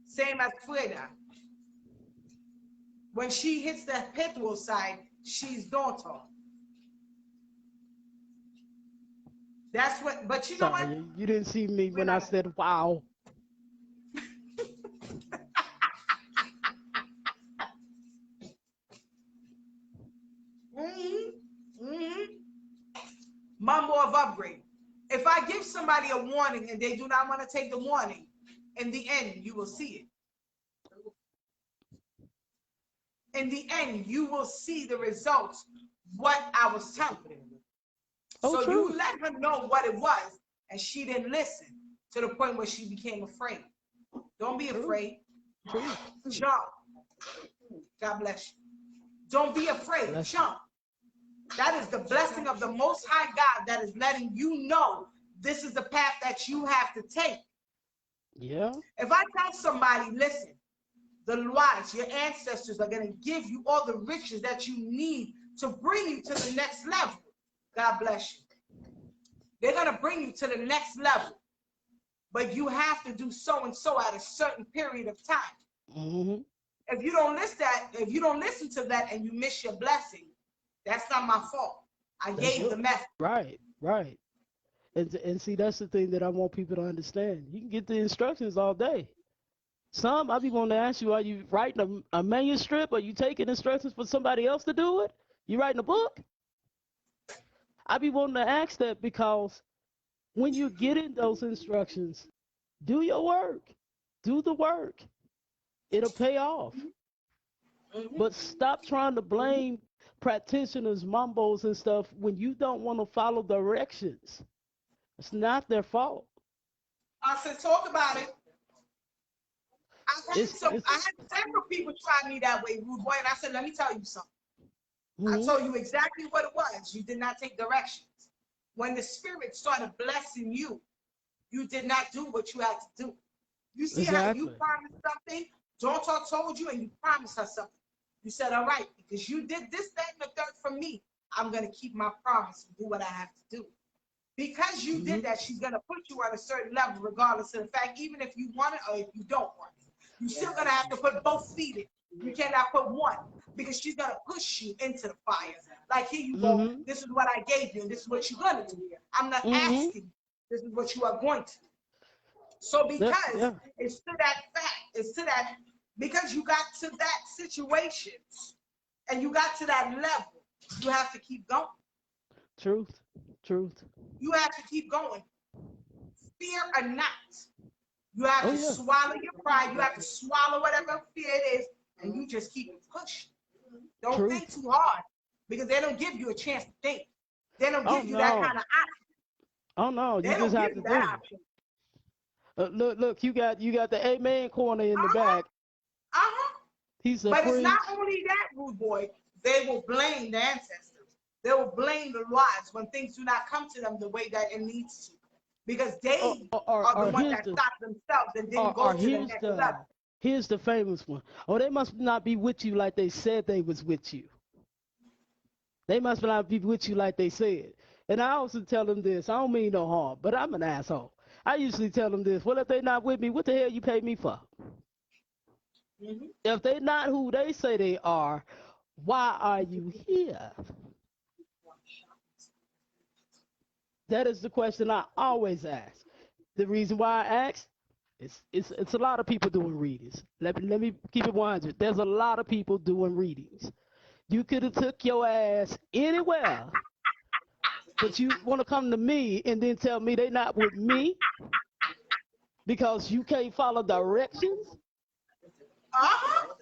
[SPEAKER 2] same as Freda. When she hits the Petro side, she's daughter. That's what, but you know what?
[SPEAKER 1] You didn't see me when I said, wow. Mambo of upgrade. If I give somebody a warning and they do not want to take the warning, in the end, you will see it. In the end, you will see the results, what I was telling them. So true.
[SPEAKER 2] you let her know what it was, and she didn't listen to the point where she became afraid. Don't be afraid. Jump. God bless you. Don't be afraid. Jump. That is the blessing of the Most High God that is letting you know this is the path that you have to take.
[SPEAKER 1] Yeah.
[SPEAKER 2] If I tell somebody, listen, the Luas, your ancestors are going to give you all the riches that you need to bring you to the next level. God bless you. They're going to bring you to the next level. But you have to do so and so at a certain period of time. If you don't listen to that and you miss your blessing, that's not my fault. I gave the message.
[SPEAKER 1] Right. And see, that's the thing that I want people to understand. You can get the instructions all day. Some, I be wanting to ask you, are you writing a manuscript? Are you taking instructions for somebody else to do it? You writing a book? I be wanting to ask that because when you get in those instructions, do your work. Do the work. It'll pay off.
[SPEAKER 2] Mm-hmm.
[SPEAKER 1] But stop trying to blame practitioners, mumbos, and stuff when you don't want to follow directions. It's not their fault.
[SPEAKER 2] I said, talk about it.
[SPEAKER 1] It's
[SPEAKER 2] I
[SPEAKER 1] it's.
[SPEAKER 2] had several people try me that way, rude boy, and I said, let me tell you something. I
[SPEAKER 1] Mhm.
[SPEAKER 2] told you exactly what it was. You did not take directions. When the spirit started blessing you, you did not do what you had to do. You see how you
[SPEAKER 1] Exactly.
[SPEAKER 2] promised something? Daughter told you and you promised her something. You said, all right, because you did this, that, and the third for me, I'm going to keep my promise and do what I have to do. Because you did
[SPEAKER 1] Mhm.
[SPEAKER 2] that, she's going to put you on a certain level, regardless of the fact, even if you want it or if you don't want it. You're still going to have to put both feet in. You cannot put one because she's going to push you into the fire. Like, here you go.
[SPEAKER 1] Mhm.
[SPEAKER 2] This is what I gave you, and this is what you're going to do. I'm not
[SPEAKER 1] Mhm.
[SPEAKER 2] asking. This is what you are going to do. So
[SPEAKER 1] Yeah.
[SPEAKER 2] because
[SPEAKER 1] Yeah.
[SPEAKER 2] it's to that fact, it's to that, because you got to that situation and you got to that level, you have to keep going.
[SPEAKER 1] Truth. Truth.
[SPEAKER 2] You have to keep going. Fear or not. You have
[SPEAKER 1] Oh
[SPEAKER 2] to
[SPEAKER 1] yeah.
[SPEAKER 2] swallow your pride. You have to swallow whatever fear it is, and you just keep it pushing. Don't think
[SPEAKER 1] Truth.
[SPEAKER 2] too hard because they don't give you a chance to think. They don't
[SPEAKER 1] Oh
[SPEAKER 2] give you that
[SPEAKER 1] no.
[SPEAKER 2] kind of option.
[SPEAKER 1] Oh no.
[SPEAKER 2] They
[SPEAKER 1] You just
[SPEAKER 2] don't
[SPEAKER 1] have
[SPEAKER 2] give
[SPEAKER 1] to
[SPEAKER 2] you that
[SPEAKER 1] do.
[SPEAKER 2] option.
[SPEAKER 1] Look. You got the amen corner in the
[SPEAKER 2] Uh-huh.
[SPEAKER 1] back.
[SPEAKER 2] Uh-huh.
[SPEAKER 1] He's a
[SPEAKER 2] But it's not
[SPEAKER 1] preach.
[SPEAKER 2] only that, rude boy. They will blame the ancestors. They will blame the lives when things do not come to them the way that it needs to. Because
[SPEAKER 1] Or,
[SPEAKER 2] they
[SPEAKER 1] or,
[SPEAKER 2] are the
[SPEAKER 1] or
[SPEAKER 2] ones
[SPEAKER 1] here's
[SPEAKER 2] that
[SPEAKER 1] the
[SPEAKER 2] stopped themselves and didn't
[SPEAKER 1] or
[SPEAKER 2] go to the
[SPEAKER 1] here's
[SPEAKER 2] next
[SPEAKER 1] the
[SPEAKER 2] level.
[SPEAKER 1] here's the famous one. Oh, they must not be with you like they said they was with you. They must not be with you like they said. And I also tell them this. I don't mean no harm, but I'm an asshole. I usually tell them this. Well, if they not with me, what the hell you pay me for?
[SPEAKER 2] Mm-hmm.
[SPEAKER 1] If they not who they say they are, why are you here? That is the question I always ask. The reason why I ask, it's a lot of people doing readings. Let me keep it 100. There's a lot of people doing readings. You could have took your ass anywhere, but you want to come to me and then tell me they not with me because you can't follow directions,
[SPEAKER 2] Uh-huh.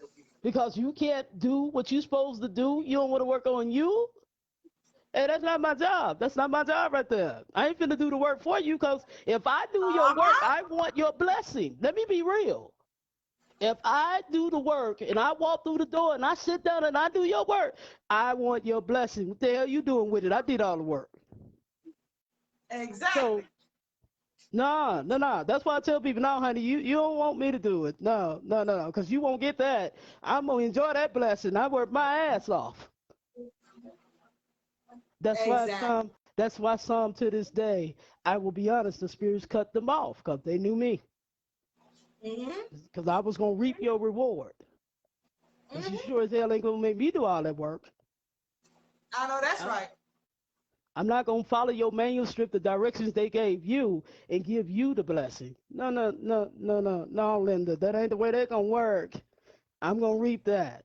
[SPEAKER 1] because you can't do what you're supposed to do. You don't want to work on you. Hey, that's not my job. That's not my job right there. I ain't finna do the work for you because if I do your work,
[SPEAKER 2] Uh-huh.
[SPEAKER 1] I want your blessing. Let me be real. If I do the work and I walk through the door and I sit down and I do your work, I want your blessing. What the hell you doing with it? I did all the work.
[SPEAKER 2] Exactly.
[SPEAKER 1] So nah, no, no. That's why I tell people, no, honey, you don't want me to do it. No, no, no, no, because you won't get that. I'm gonna enjoy that blessing. I work my ass off. That's why
[SPEAKER 2] Exactly.
[SPEAKER 1] some. That's why some to this day, I will be honest, the spirits cut them off because they knew me.
[SPEAKER 2] Mm-hmm.
[SPEAKER 1] Because I was gonna reap your reward. Because you
[SPEAKER 2] Mm-hmm.
[SPEAKER 1] sure as hell ain't gonna make me do all that work.
[SPEAKER 2] I know that's
[SPEAKER 1] I,
[SPEAKER 2] right.
[SPEAKER 1] I'm not gonna follow your manuscript, the directions they gave you, and give you the blessing. No, no, no, no, no, no, Linda. That ain't the way they're gonna work. I'm gonna reap that.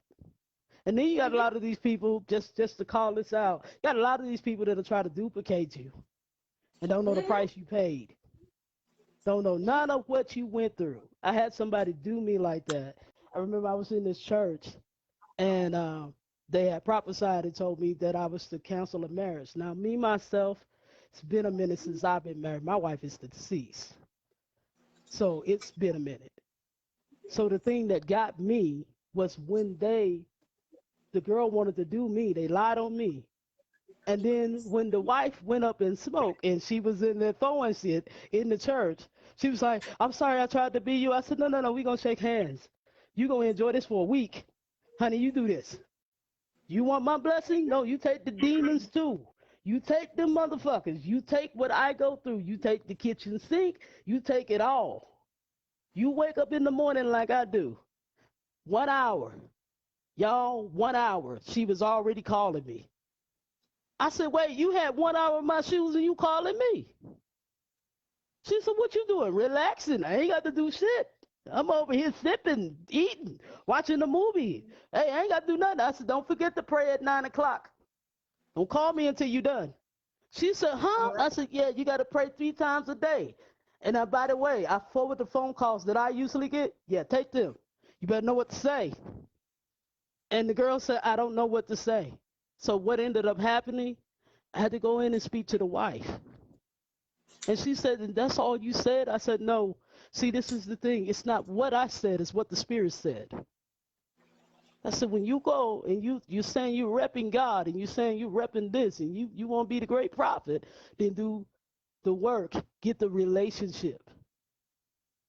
[SPEAKER 1] And then you got a
[SPEAKER 2] Mm-hmm.
[SPEAKER 1] lot of these people, just to call this out, you got a lot of these people that'll try to duplicate you and don't know the
[SPEAKER 2] Mm-hmm.
[SPEAKER 1] price you paid. Don't know none of what you went through. I had somebody do me like that. I remember I was in this church and they had prophesied and told me that I was to cancel a marriage. Now, me myself, it's been a minute since I've been married. My wife is deceased, so it's been a minute. So the thing that got me was when the girl wanted to do me, they lied on me. And then when the wife went up and smoked and she was in the throwing shit in the church, she was like, I'm sorry I tried to be you. I said, no, no, no, we're going to shake hands. You're going to enjoy this for a week. Honey, you do this. You want my blessing? No, you take the demons too. You take them motherfuckers. You take what I go through. You take the kitchen sink. You take it all. You wake up in the morning like I do. 1 hour. Y'all, 1 hour. She was already calling me. I said, wait, you had 1 hour in my shoes and you calling me? She said, what you doing? Relaxing. I ain't got to do shit. I'm over here sipping, eating, watching a movie. Hey, I ain't got to do nothing. I said, don't forget to pray at 9 o'clock. Don't call me until you're done. She said,
[SPEAKER 2] All
[SPEAKER 1] huh?
[SPEAKER 2] right.
[SPEAKER 1] I said, yeah, you got to pray 3 times a day. And by the way, I forward the phone calls that I usually get. Yeah, take them. You better know what to say. And the girl said, I don't know what to say. So what ended up happening, I had to go in and speak to the wife. And she said, and that's all you said? I said, no. See, this is the thing. It's not what I said, it's what the Spirit said. I said, when you go and you're saying you're repping God and you're saying you're repping this and you want to be the great prophet, then do the work, get the relationship.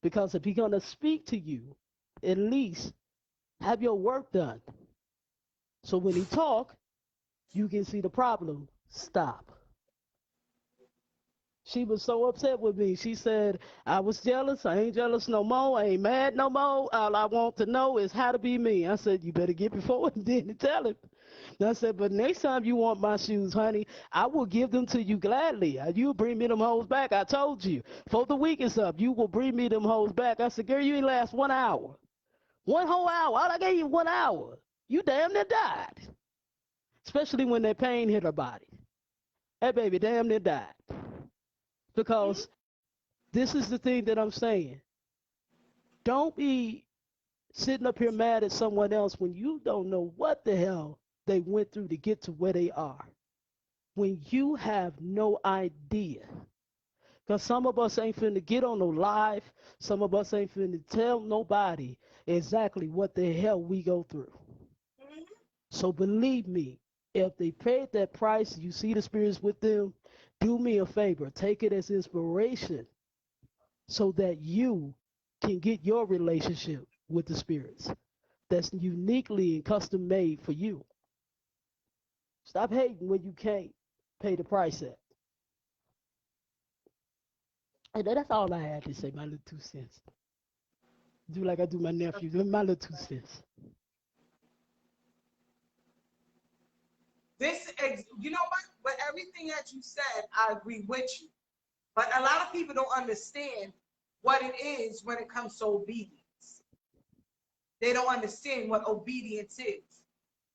[SPEAKER 1] Because if he's going to speak to you, at least have your work done. So when he talk, you can see the problem. Stop. She was so upset with me. She said, I was jealous. I ain't jealous no more. I ain't mad no more. All I want to know is how to be me. I said, you better get before and then tell him. And I said, but next time you want my shoes, honey, I will give them to you gladly. You'll bring me them hoes back. I told you. For the week is up, you will bring me them hoes back. I said, girl, you ain't last 1 hour. 1 whole hour. All I gave you 1 hour. You damn near died. Especially when that pain hit her body. That baby damn near died. Because this is the thing that I'm saying. Don't be sitting up here mad at someone else when you don't know what the hell they went through to get to where they are. When you have no idea. Because some of us ain't finna get on no live. Some of us ain't finna tell nobody exactly what the hell we go through. So believe me, if they paid that price, you see the spirits with them, do me a favor, take it as inspiration so that you can get your relationship with the spirits that's uniquely and custom made for you. Stop hating when you can't pay the price at. And that's all I had to say, my little 2 cents. Do like I do my nephew, my little 2 cents.
[SPEAKER 2] You know what? But everything that you said, I agree with you. But a lot of people don't understand what it is when it comes to obedience. They don't understand what obedience is.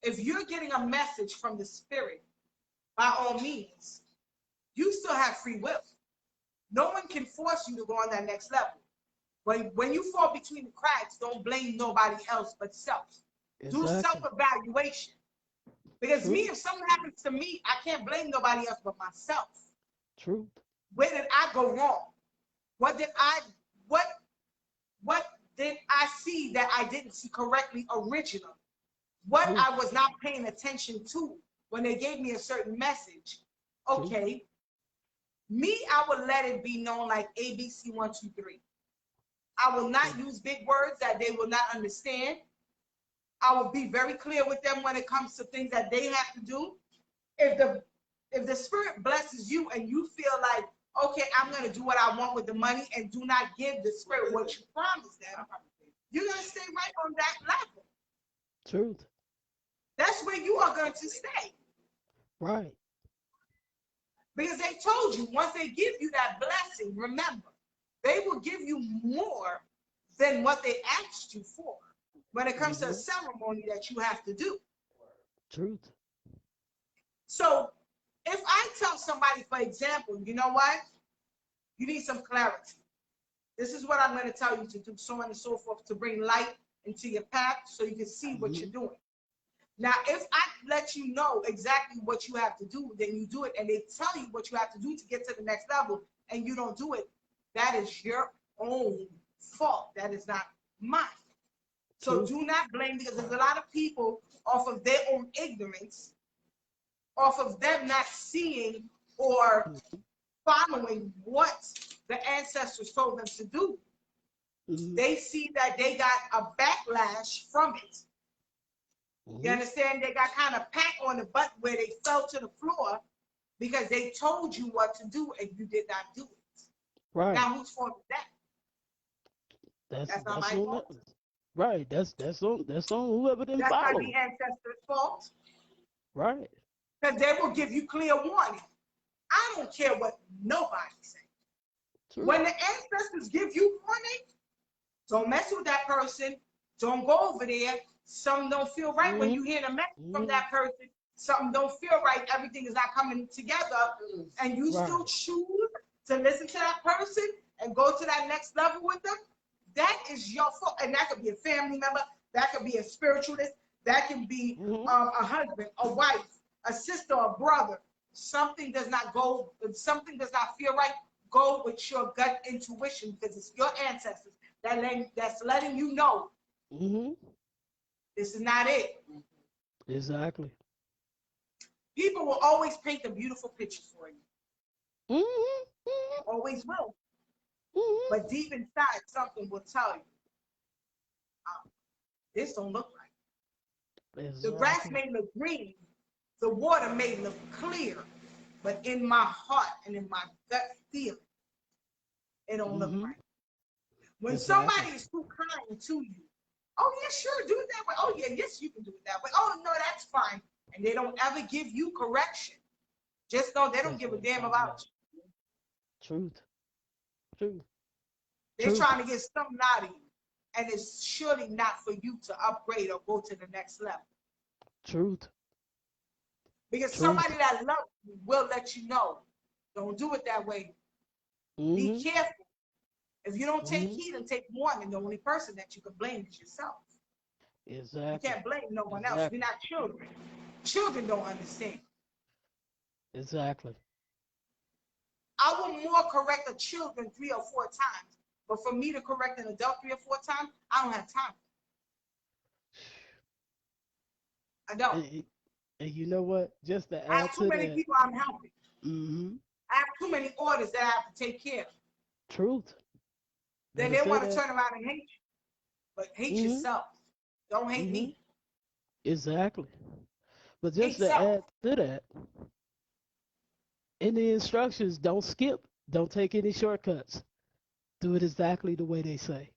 [SPEAKER 2] If you're getting a message from the Spirit, by all means, you still have free will. No one can force you to go on that next level. When you fall between the cracks, don't blame nobody else but self.
[SPEAKER 1] Exactly.
[SPEAKER 2] Do self-evaluation. Because
[SPEAKER 1] True.
[SPEAKER 2] me, if something happens to me, I can't blame nobody else but myself.
[SPEAKER 1] True.
[SPEAKER 2] Where did I go wrong? What did I see that I didn't see correctly originally? What
[SPEAKER 1] True.
[SPEAKER 2] I was not paying attention to when they gave me a certain message. Okay. Me, I will let it be known like ABC 1, 2, 3. I will not use big words that they will not understand. I will be very clear with them when it comes to things that they have to do. If the Spirit blesses you and you feel like, okay, I'm going to do what I want with the money and do not give the Spirit what you promised them, you're going to stay right on that level.
[SPEAKER 1] Truth.
[SPEAKER 2] That's where you are going to stay.
[SPEAKER 1] Right.
[SPEAKER 2] Because they told you, once they give you that blessing, remember, they will give you more than what they asked you for when it comes to a ceremony that you have to do.
[SPEAKER 1] Truth.
[SPEAKER 2] So if I tell somebody, for example, you know what? You need some clarity. This is what I'm going to tell you to do, so on and so forth, to bring light into your path so you can see what you're doing. Now, if I let you know exactly what you have to do, then you do it, and they tell you what you have to do to get to the next level, and you don't do it, that is your own fault. That is not mine. So do not blame, because there's a lot of people off of their own ignorance, off of them not seeing or following what the ancestors told them to do. They see that they got a backlash from it. You understand? They got kind of pat on the butt where they fell to the floor because they told you what to do and you did not do it.
[SPEAKER 1] Right.
[SPEAKER 2] Now, whose fault is that? That's not my fault.
[SPEAKER 1] Right. That's on whoever didn't follow.
[SPEAKER 2] That's not the ancestors' fault.
[SPEAKER 1] Right.
[SPEAKER 2] Because they will give you clear warning. I don't care what nobody says. When the ancestors give you warning, don't mess with that person. Don't go over there. Something don't feel right when you hear a message from that person. Something don't feel right. Everything is not coming together. And you still choose to listen to that person and go to that next level with them. That is your fault. And that could be a family member. That could be a spiritualist. That can be
[SPEAKER 1] Mhm.
[SPEAKER 2] a husband, a wife, a sister, a brother. Something does not go, if something does not feel right, go with your gut intuition because it's your ancestors that's letting you know
[SPEAKER 1] Mhm.
[SPEAKER 2] this is not it.
[SPEAKER 1] Exactly.
[SPEAKER 2] People will always paint a beautiful picture for you.
[SPEAKER 1] Mhm. Mhm.
[SPEAKER 2] Always will.
[SPEAKER 1] Mhm.
[SPEAKER 2] But deep inside, something will tell you, this don't look right. The grass
[SPEAKER 1] Exactly.
[SPEAKER 2] may look green, the water may look clear, but in my heart and in my gut feeling, it don't look
[SPEAKER 1] Mhm.
[SPEAKER 2] right. When
[SPEAKER 1] Exactly.
[SPEAKER 2] somebody is too kind to you, oh yeah, sure, do it that way. Oh yeah, yes, you can do it that way. Oh no, that's fine. And they don't ever give you correction. Just know they don't
[SPEAKER 1] That's
[SPEAKER 2] give a
[SPEAKER 1] what I'm
[SPEAKER 2] damn
[SPEAKER 1] talking
[SPEAKER 2] about
[SPEAKER 1] about.
[SPEAKER 2] you.
[SPEAKER 1] Truth. Truth.
[SPEAKER 2] They're
[SPEAKER 1] Truth.
[SPEAKER 2] trying to get something out of you. And it's surely not for you to upgrade or go to the next level.
[SPEAKER 1] Truth.
[SPEAKER 2] Because somebody
[SPEAKER 1] Truth.
[SPEAKER 2] that loves you will let you know. Don't do it that way. Be
[SPEAKER 1] Mhm.
[SPEAKER 2] careful. If you don't take
[SPEAKER 1] Mhm.
[SPEAKER 2] heed and take warning, the only person that you can blame is yourself. You
[SPEAKER 1] Exactly.
[SPEAKER 2] can't blame no one else. We're
[SPEAKER 1] Exactly.
[SPEAKER 2] not children. Children don't understand.
[SPEAKER 1] Exactly.
[SPEAKER 2] I will more correct a children 3 or 4 times, but for me to correct an adult 3 or 4 times, I don't have time. I don't.
[SPEAKER 1] And, and you know what? Just to
[SPEAKER 2] I
[SPEAKER 1] add
[SPEAKER 2] have too
[SPEAKER 1] to
[SPEAKER 2] many
[SPEAKER 1] that.
[SPEAKER 2] people I'm helping.
[SPEAKER 1] Mhm.
[SPEAKER 2] I have too many orders that I have to take care of.
[SPEAKER 1] Truth.
[SPEAKER 2] Then
[SPEAKER 1] Better
[SPEAKER 2] they
[SPEAKER 1] say
[SPEAKER 2] want to
[SPEAKER 1] that.
[SPEAKER 2] turn around and hate you, but hate
[SPEAKER 1] Mhm.
[SPEAKER 2] yourself. Don't hate
[SPEAKER 1] Mhm.
[SPEAKER 2] me.
[SPEAKER 1] Exactly. But just
[SPEAKER 2] Hate
[SPEAKER 1] to
[SPEAKER 2] self.
[SPEAKER 1] add to that, in the instructions, don't skip. Don't take any shortcuts. Do it exactly the way they say.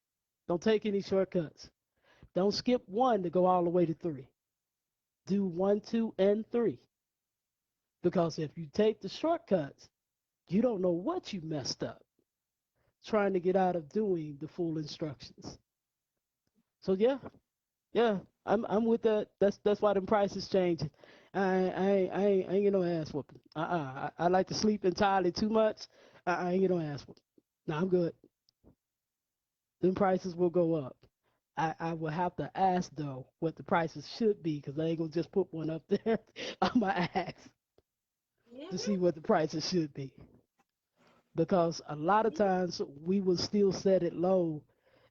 [SPEAKER 1] Don't take any shortcuts. Don't skip one to go all the way to three. Do one, two, and three. Because if you take the shortcuts, you don't know what you messed up trying to get out of doing the full instructions. So yeah, yeah, I'm with that. That's why them prices changing. I ain't get no ass whooping. I like to sleep entirely too much. I ain't get no ass whooping. No, I'm good. Them prices will go up. I will have to ask though what the prices should be because I ain't gonna just put one up there. I'm gonna ask to see what the prices should be because a lot of times we will still set it low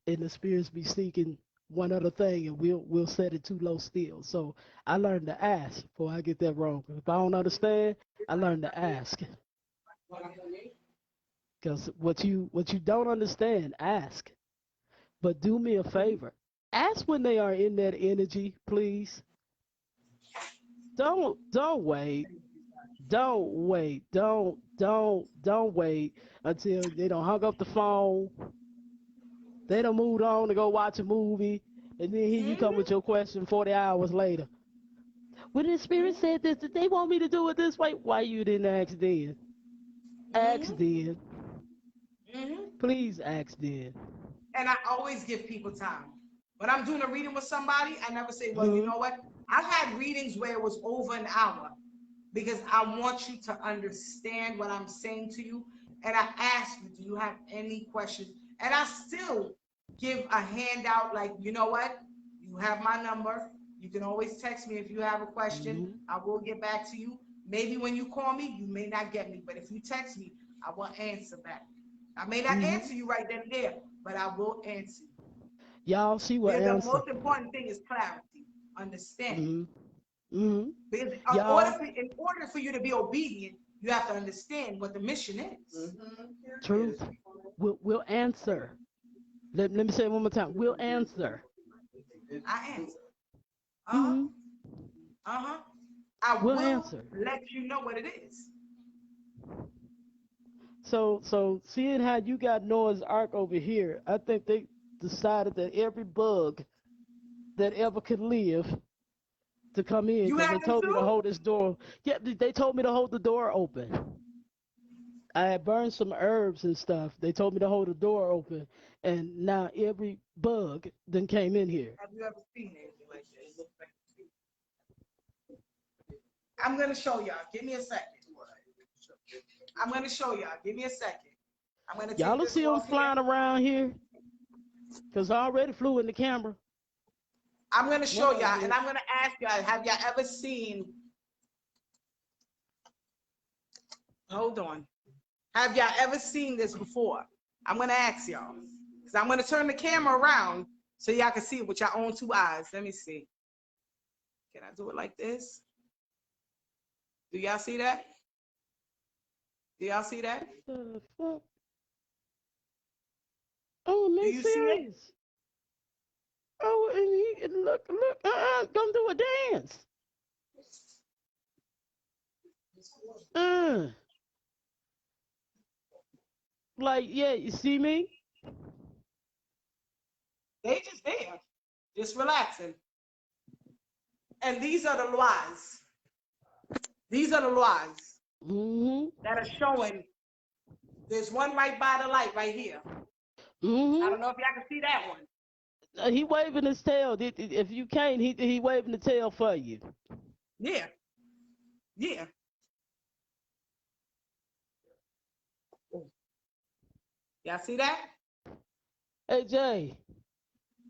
[SPEAKER 1] and the spirits be seeking one other thing and we'll set it too low still. So I learned to ask before I get that wrong. If I don't understand, I learn to ask. Because what you don't understand, ask. But do me a favor. Ask when they are in that energy, please. Don't wait. Don't wait. Don't wait until they don't hung up the phone. They done moved on to go watch a movie, and then here you come with your question 40 hours later. When the spirit said this, did they want me to do it this way? Why you didn't ask then? Ask then. Please ask then.
[SPEAKER 2] And I always give people time. When I'm doing a reading with somebody, I never say, well, you
[SPEAKER 1] Hmm.
[SPEAKER 2] know what? I've had readings where it was over an hour because I want you to understand what I'm saying to you. And I ask you, do you have any questions? And I still give a handout like, you know what? You have my number. You can always text me if you have a question.
[SPEAKER 1] Hmm.
[SPEAKER 2] I will get back to you. Maybe when you call me, you may not get me, but if you text me, I will answer back. I may not
[SPEAKER 1] Hmm.
[SPEAKER 2] answer you right then and there, but I will answer you.
[SPEAKER 1] Y'all, she will
[SPEAKER 2] The
[SPEAKER 1] answer.
[SPEAKER 2] most important thing is clarity, understanding.
[SPEAKER 1] Hmm. Hmm.
[SPEAKER 2] Because
[SPEAKER 1] Y'all,
[SPEAKER 2] in order for you to be obedient, you have to understand what the mission is.
[SPEAKER 1] truth. We'll answer. Let me say it one more time. We'll answer.
[SPEAKER 2] I answer. Uh huh.
[SPEAKER 1] Hmm.
[SPEAKER 2] Uh huh. I
[SPEAKER 1] We'll
[SPEAKER 2] will
[SPEAKER 1] answer.
[SPEAKER 2] let you know what it is.
[SPEAKER 1] So seeing how you got Noah's Ark over here, I think they decided that every bug that ever could live to come in
[SPEAKER 2] You
[SPEAKER 1] because they
[SPEAKER 2] have them
[SPEAKER 1] told me to
[SPEAKER 2] too?
[SPEAKER 1] hold this door. Yeah, they told me to hold the door open. I had burned some herbs and stuff. They told me to hold the door open, and now every bug then came in here.
[SPEAKER 2] Have you ever seen anything like this? I'm gonna show y'all. Give me a second. I'm gonna show y'all. Give me a second. I'm gonna
[SPEAKER 1] Y'all
[SPEAKER 2] take
[SPEAKER 1] will
[SPEAKER 2] this
[SPEAKER 1] see them
[SPEAKER 2] off here.
[SPEAKER 1] flying around here because I already flew in the camera.
[SPEAKER 2] I'm going to show
[SPEAKER 1] No,
[SPEAKER 2] y'all, and I'm going to ask y'all, have y'all ever seen, hold on. Have y'all ever seen this before? I'm going to ask y'all, because I'm going to turn the camera around so y'all can see it with your own two eyes. Let me see. Can I do it like this? Do y'all see that? Do y'all see that?
[SPEAKER 1] the fuck? Oh,
[SPEAKER 2] Do
[SPEAKER 1] Nick
[SPEAKER 2] you see it?
[SPEAKER 1] serious. Oh, and he look, come do a dance. Like, yeah, you see me?
[SPEAKER 2] They just there, just relaxing. And these are the lois. These are the lois
[SPEAKER 1] Mm-hmm.
[SPEAKER 2] that are showing. There's one right by the light right here. I
[SPEAKER 1] Mm-hmm.
[SPEAKER 2] don't know if y'all can see that one.
[SPEAKER 1] He waving his tail. If you can't, he waving the tail for you.
[SPEAKER 2] Yeah. Yeah. Y'all see that?
[SPEAKER 1] Hey Jay,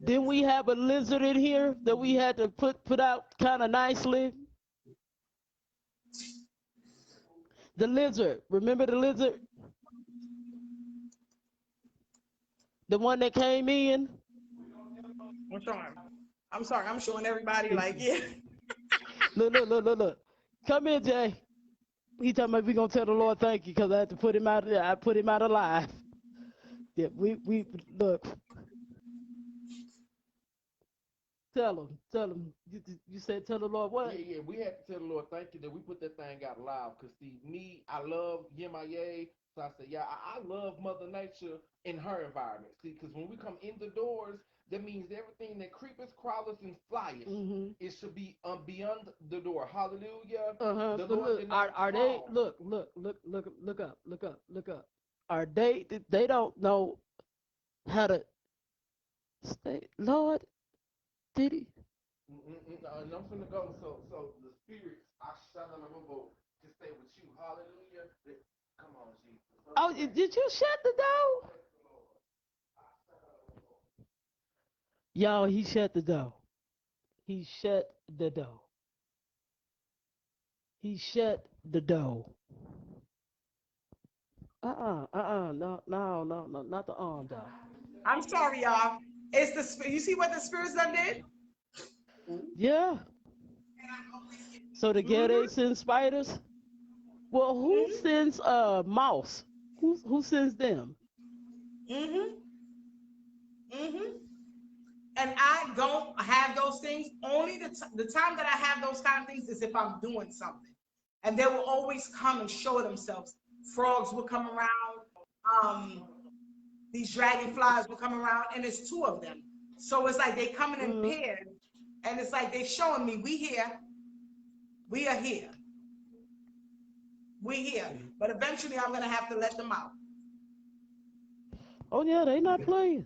[SPEAKER 1] didn't we have a lizard in here that we had to put out kind of nicely? The lizard. Remember the lizard? The one that came in?
[SPEAKER 2] I'm sorry. I'm showing everybody like, yeah.
[SPEAKER 1] Look. Come in, Jay. He talking about we gonna tell the Lord thank you because I had to put him out. I put him out alive. Yeah, we look. Tell him. You said tell the Lord what?
[SPEAKER 5] Yeah, we had to tell the Lord thank you that we put that thing out loud. Cause see, me, I love Yemaye. So I said, yeah, I love Mother Nature in her environment. See, because when we come in the doors, that means everything that creepers, crawlers, and flyers,
[SPEAKER 1] Mm-hmm.
[SPEAKER 5] it should be beyond the door. Hallelujah.
[SPEAKER 1] Uh-huh.
[SPEAKER 5] The
[SPEAKER 1] But
[SPEAKER 5] Lord
[SPEAKER 1] look,
[SPEAKER 5] did not
[SPEAKER 1] are they
[SPEAKER 5] call.
[SPEAKER 1] look up. Are they don't know how to stay? Lord, did he?
[SPEAKER 5] And I'm finna go. So the spirits, I shut on the boat to stay with you. Hallelujah. Come on, Jesus.
[SPEAKER 1] Oh, did you shut the door? Y'all, he shut the door. He shut the door. He shut the door. No, not the arm door.
[SPEAKER 2] I'm sorry, y'all. It's the, you see what the spirits done did?
[SPEAKER 1] Yeah. So the Gede sends spiders. Well, who sends mouse? Who sends them?
[SPEAKER 2] Mm-hmm. Mm-hmm. And I don't have those things. Only the time that I have those kind of things is if I'm doing something. And they will always come and show themselves. Frogs will come around. These dragonflies will come around, and there's two of them. So it's like they coming in pairs, and it's like they showing me, we here, we are here, we here. But eventually, I'm gonna have to let them out.
[SPEAKER 1] Oh yeah, they not playing.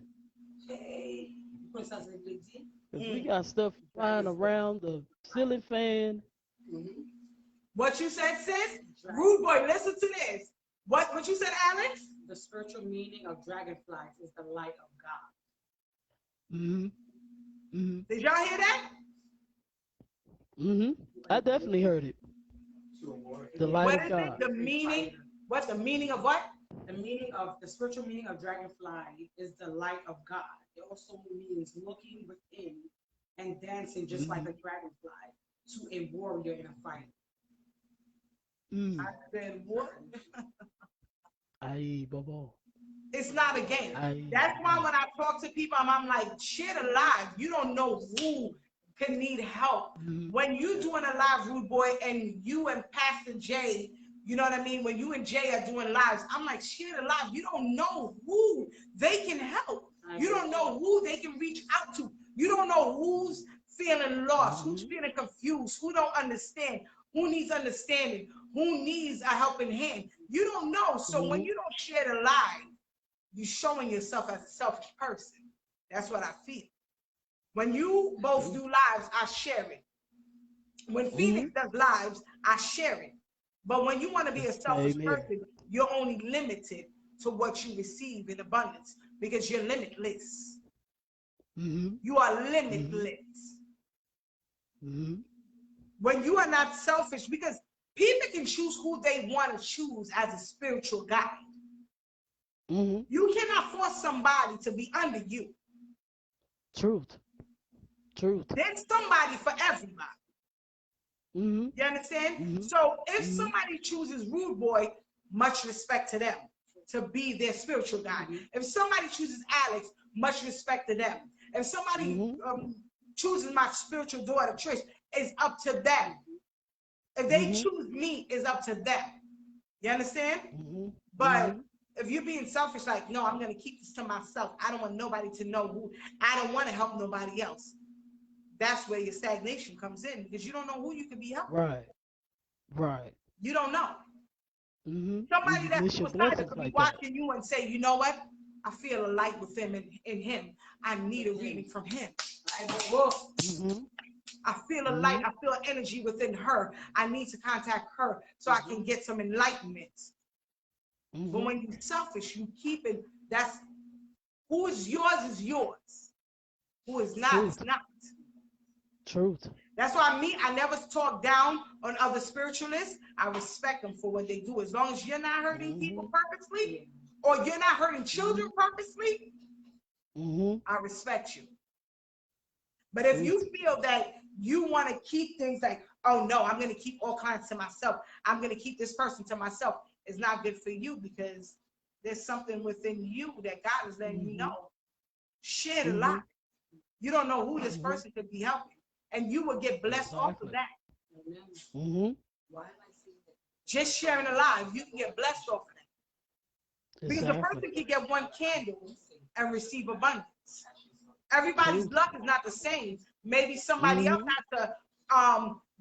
[SPEAKER 4] Hey, because as a lady,
[SPEAKER 1] 'Cause we got stuff flying around the ceiling fan.
[SPEAKER 2] What you said, sis? Rude boy, listen to this. What you said, Alex?
[SPEAKER 4] the spiritual meaning of dragonflies is the light of God.
[SPEAKER 2] Did y'all hear that?
[SPEAKER 1] I definitely heard it. The light
[SPEAKER 2] What
[SPEAKER 1] of
[SPEAKER 2] is
[SPEAKER 1] God.
[SPEAKER 2] it? The meaning? What the meaning of what?
[SPEAKER 4] The meaning of the spiritual meaning of dragonfly is the light of God. It also means looking within and dancing just like a dragonfly to a warrior in a fight.
[SPEAKER 2] I said, what?
[SPEAKER 1] Aye, Bobo.
[SPEAKER 2] It's not a game.
[SPEAKER 1] Aye.
[SPEAKER 2] That's why when I talk to people, I'm like, share the live. You don't know who can need help. When you doing a live, Rude Boy, and you and Pastor Jay, you know what I mean? When you and Jay are doing lives, I'm like, share the live. You don't know who they can help. You don't know who they can reach out to. You don't know who's feeling lost, who's feeling confused, who don't understand, who needs understanding, who needs a helping hand. You don't know. So when you don't share the live, you're showing yourself as a selfish person. That's what I feel. When you both do lives, I share it. When Phoenix does lives, I share it. But when you want to be a selfish person, you're only limited to what you receive in abundance because you're limitless. You are limitless.
[SPEAKER 1] Mhm.
[SPEAKER 2] When you are not selfish, because people can choose who they want to choose as a spiritual guide.
[SPEAKER 1] Mhm.
[SPEAKER 2] You cannot force somebody to be under you.
[SPEAKER 1] Truth. Truth.
[SPEAKER 2] There's somebody for everybody.
[SPEAKER 1] Mhm.
[SPEAKER 2] You understand?
[SPEAKER 1] Mhm.
[SPEAKER 2] So if
[SPEAKER 1] Mhm.
[SPEAKER 2] somebody chooses Rude Boy, much respect to them to be their spiritual guide. If somebody chooses Alex, much respect to them. If somebody
[SPEAKER 1] Mhm.
[SPEAKER 2] chooses my spiritual daughter Trish, it's up to them. If they
[SPEAKER 1] Mhm.
[SPEAKER 2] choose me, it's up to them. You understand?
[SPEAKER 1] Mhm.
[SPEAKER 2] But
[SPEAKER 1] Mhm.
[SPEAKER 2] if you're being selfish, like, no, I'm going to keep this to myself. I don't want nobody to know who, I don't want to help nobody else. That's where your stagnation comes in because you don't know who you could be helping.
[SPEAKER 1] Right. Right.
[SPEAKER 2] You don't know.
[SPEAKER 1] Mhm. And
[SPEAKER 2] Somebody
[SPEAKER 1] you
[SPEAKER 2] that's
[SPEAKER 1] miss your
[SPEAKER 2] suicidal
[SPEAKER 1] blessings
[SPEAKER 2] could be
[SPEAKER 1] like that.
[SPEAKER 2] watching you and say, you know what? I feel a light within in him. I need a reading from him.
[SPEAKER 1] Mhm.
[SPEAKER 2] I feel a light.
[SPEAKER 1] Mhm.
[SPEAKER 2] I feel energy within her. I need to contact her so I can get some enlightenment. But
[SPEAKER 1] Mhm.
[SPEAKER 2] when you're selfish, you keep it. That's who is yours is yours. Who is not is
[SPEAKER 1] Truth.
[SPEAKER 2] not.
[SPEAKER 1] Truth.
[SPEAKER 2] That's why I never talk down on other spiritualists. I respect them for what they do. As long as you're not hurting people
[SPEAKER 1] Mhm.
[SPEAKER 2] purposely or you're not hurting children
[SPEAKER 1] Mhm.
[SPEAKER 2] purposely,
[SPEAKER 1] Mhm.
[SPEAKER 2] I respect you. But if
[SPEAKER 1] Truth.
[SPEAKER 2] you feel that you want to keep things like, oh no, I'm going to keep all clients to myself. I'm going to keep this person to myself. It's not good for you because there's something within you that God is letting you
[SPEAKER 1] Mhm.
[SPEAKER 2] know. Share the light.
[SPEAKER 1] Mhm.
[SPEAKER 2] You don't know who this
[SPEAKER 1] Mhm.
[SPEAKER 2] person could be helping. And you will get blessed off of
[SPEAKER 1] Exactly.
[SPEAKER 2] that.
[SPEAKER 1] Mhm.
[SPEAKER 2] Just sharing a live, you can get blessed off of that. Because a
[SPEAKER 1] Exactly.
[SPEAKER 2] person can get one candle and receive abundance. Everybody's
[SPEAKER 1] Truth.
[SPEAKER 2] luck is not the same. Maybe somebody else
[SPEAKER 1] Mhm.
[SPEAKER 2] has to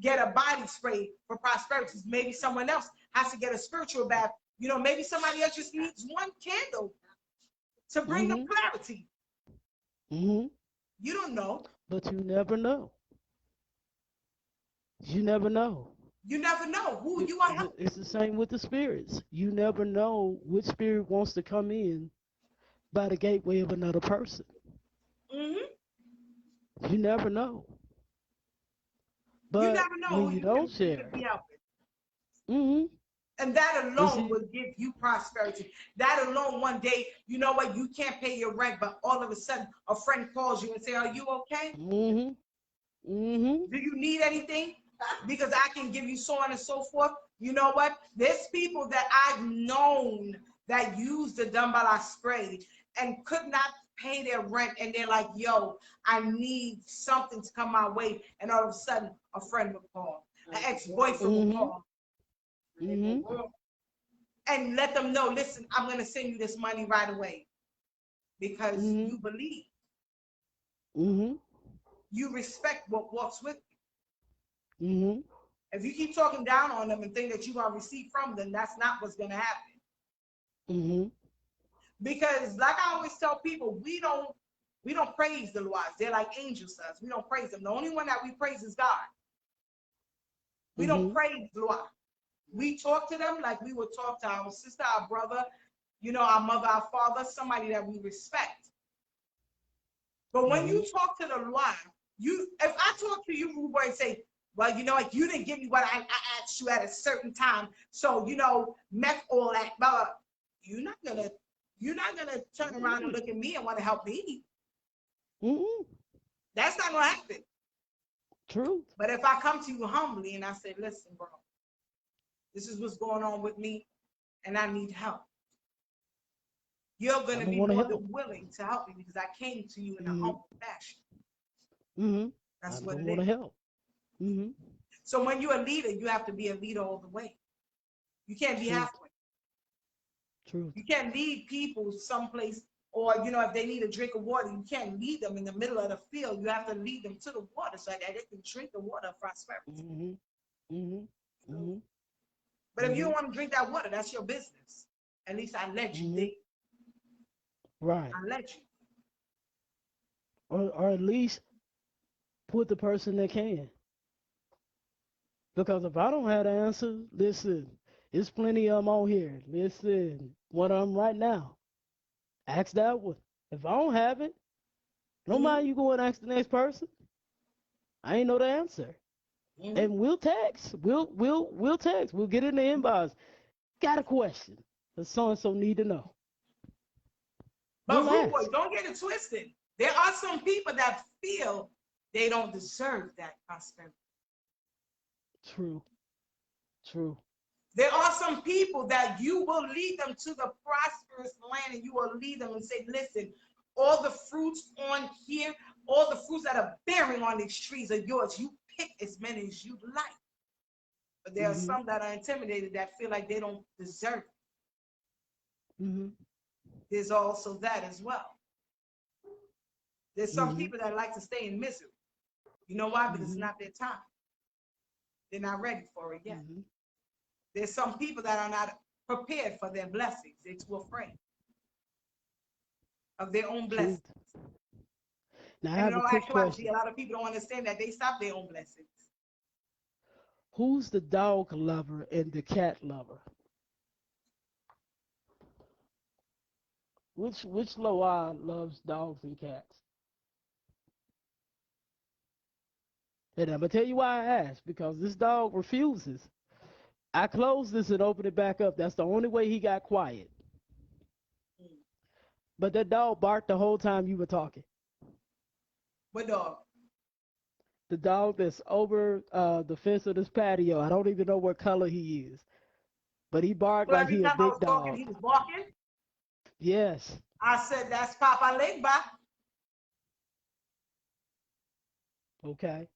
[SPEAKER 2] get a body spray for prosperity. Maybe someone else has to get a spiritual bath. You know, maybe somebody else just needs one candle to bring them
[SPEAKER 1] Mhm.
[SPEAKER 2] clarity.
[SPEAKER 1] Mhm.
[SPEAKER 2] You don't know.
[SPEAKER 1] But you never know. You never know.
[SPEAKER 2] You never know who you are helping.
[SPEAKER 1] It's the same with the spirits. You never know which spirit wants to come in by the gateway of another person.
[SPEAKER 2] Hmm.
[SPEAKER 1] You never know.
[SPEAKER 2] You
[SPEAKER 1] But
[SPEAKER 2] never know
[SPEAKER 1] when
[SPEAKER 2] who
[SPEAKER 1] you
[SPEAKER 2] you
[SPEAKER 1] don't
[SPEAKER 2] could
[SPEAKER 1] share,
[SPEAKER 2] be helping.
[SPEAKER 1] mm-hmm.
[SPEAKER 2] And that
[SPEAKER 1] And
[SPEAKER 2] alone
[SPEAKER 1] see,
[SPEAKER 2] will give you prosperity. That alone, one day, you know what, you can't pay your rent, but all of a sudden a friend calls you and say, are you okay?
[SPEAKER 1] mm-hmm. Mm-hmm.
[SPEAKER 2] Do you need anything? Because I can give you so on and so forth. You know what? There's people that I've known that use the Dumbala spray and could not pay their rent. And they're like, yo, I need something to come my way. And all of a sudden, a friend will call, an ex-boyfriend will
[SPEAKER 1] Mm-hmm.
[SPEAKER 2] call
[SPEAKER 1] Mm-hmm.
[SPEAKER 2] and let them know, listen, I'm going to send you this money right away because
[SPEAKER 1] Mm-hmm.
[SPEAKER 2] you believe,
[SPEAKER 1] Mm-hmm.
[SPEAKER 2] you respect what walks with
[SPEAKER 1] Mm-hmm. Mm-hmm.
[SPEAKER 2] you. If you keep talking down on them and think that you're going to receive from them, that's not what's going to happen.
[SPEAKER 1] Mm-hmm.
[SPEAKER 2] Because like I always tell people, we don't praise the Lord. They're like angels to us. We don't praise them. The only one that we praise is God. We don't
[SPEAKER 1] Mm-hmm.
[SPEAKER 2] praise the Lord. We talk to them like we would talk to our sister, our brother, you know, our mother, our father, somebody that we respect. But when
[SPEAKER 1] Mm-hmm.
[SPEAKER 2] you talk to the Lord, if I talk to you, Rubo, and say, well, you know what, you didn't give me what I asked you at a certain time, so you know, meth all that, but you're not gonna turn around and look at me and want to help me.
[SPEAKER 1] Mm-hmm.
[SPEAKER 2] That's not gonna happen.
[SPEAKER 1] Truth.
[SPEAKER 2] But if I come to you humbly and I say, listen, bro, this is what's going on with me, and I need help, you're
[SPEAKER 1] I'm
[SPEAKER 2] gonna
[SPEAKER 1] gonna
[SPEAKER 2] be
[SPEAKER 1] want to
[SPEAKER 2] more
[SPEAKER 1] help.
[SPEAKER 2] than willing to help me because I came to you in a
[SPEAKER 1] Mm-hmm.
[SPEAKER 2] humble fashion.
[SPEAKER 1] Mm-hmm.
[SPEAKER 2] That's
[SPEAKER 1] I'm
[SPEAKER 2] what
[SPEAKER 1] gonna
[SPEAKER 2] it
[SPEAKER 1] want to
[SPEAKER 2] is.
[SPEAKER 1] help. Mm-hmm.
[SPEAKER 2] So when you're a leader, you have to be a leader all the way. You can't be
[SPEAKER 1] Truth.
[SPEAKER 2] halfway.
[SPEAKER 1] Truth.
[SPEAKER 2] You can't lead people someplace, or you know, if they need a drink of water, you can't lead them in the middle of the field. You have to lead them to the water so that they can drink the water of prosperity.
[SPEAKER 1] Mm-hmm. Mm-hmm. Mm-hmm.
[SPEAKER 2] But if you
[SPEAKER 1] Mm-hmm.
[SPEAKER 2] don't want to drink that water, that's your business. At least I let you
[SPEAKER 1] Mm-hmm.
[SPEAKER 2] there.
[SPEAKER 1] Right.
[SPEAKER 2] I let you.
[SPEAKER 1] Or at least put the person that can. Because if I don't have the answer, listen, there's plenty of them on here. Listen, one of them right now. Ask that one. If I don't have it, don't
[SPEAKER 2] Mhm.
[SPEAKER 1] mind you go and ask the next person. I ain't know the answer.
[SPEAKER 2] Mhm.
[SPEAKER 1] And we'll text. We'll text. We'll get in the inbox. Got a question. The so and so need to know.
[SPEAKER 2] But
[SPEAKER 1] We'll
[SPEAKER 2] Rude Boy,
[SPEAKER 1] ask.
[SPEAKER 2] don't get it twisted. There are some people that feel they don't deserve that prosperity.
[SPEAKER 1] True. True.
[SPEAKER 2] There are some people that you will lead them to the prosperous land and you will lead them and say, listen, all the fruits on here, all the fruits that are bearing on these trees are yours. You pick as many as you like. But there are
[SPEAKER 1] Mm-hmm.
[SPEAKER 2] some that are intimidated that feel like they don't deserve it.
[SPEAKER 1] Mm-hmm.
[SPEAKER 2] There's also that as well. There's some
[SPEAKER 1] Mm-hmm.
[SPEAKER 2] people that like to stay in misery. You know why? Because it's
[SPEAKER 1] Mm-hmm.
[SPEAKER 2] not their time. They're not ready for it yet.
[SPEAKER 1] Mm-hmm.
[SPEAKER 2] There's some people that are not prepared for their blessings. They're too afraid of their own blessings.
[SPEAKER 1] Truth. Now I
[SPEAKER 2] And in
[SPEAKER 1] have a
[SPEAKER 2] all
[SPEAKER 1] quick
[SPEAKER 2] actuality,
[SPEAKER 1] question.
[SPEAKER 2] a lot of people don't understand that they stop their own blessings.
[SPEAKER 1] Who's the dog lover and the cat lover? Which Loa loves dogs and cats? And I'm gonna tell you why I asked, because this dog refuses. I closed this and opened it back up. That's the only way he got quiet. But that dog barked the whole time you were talking.
[SPEAKER 2] What dog?
[SPEAKER 1] The dog that's over the fence of this patio. I don't even know what color he is, but he barked
[SPEAKER 2] So
[SPEAKER 1] like
[SPEAKER 2] every
[SPEAKER 1] he a
[SPEAKER 2] time I
[SPEAKER 1] big
[SPEAKER 2] was talking,
[SPEAKER 1] dog.
[SPEAKER 2] he was barking.
[SPEAKER 1] Yes.
[SPEAKER 2] I said, that's Papa Legba.
[SPEAKER 1] Okay.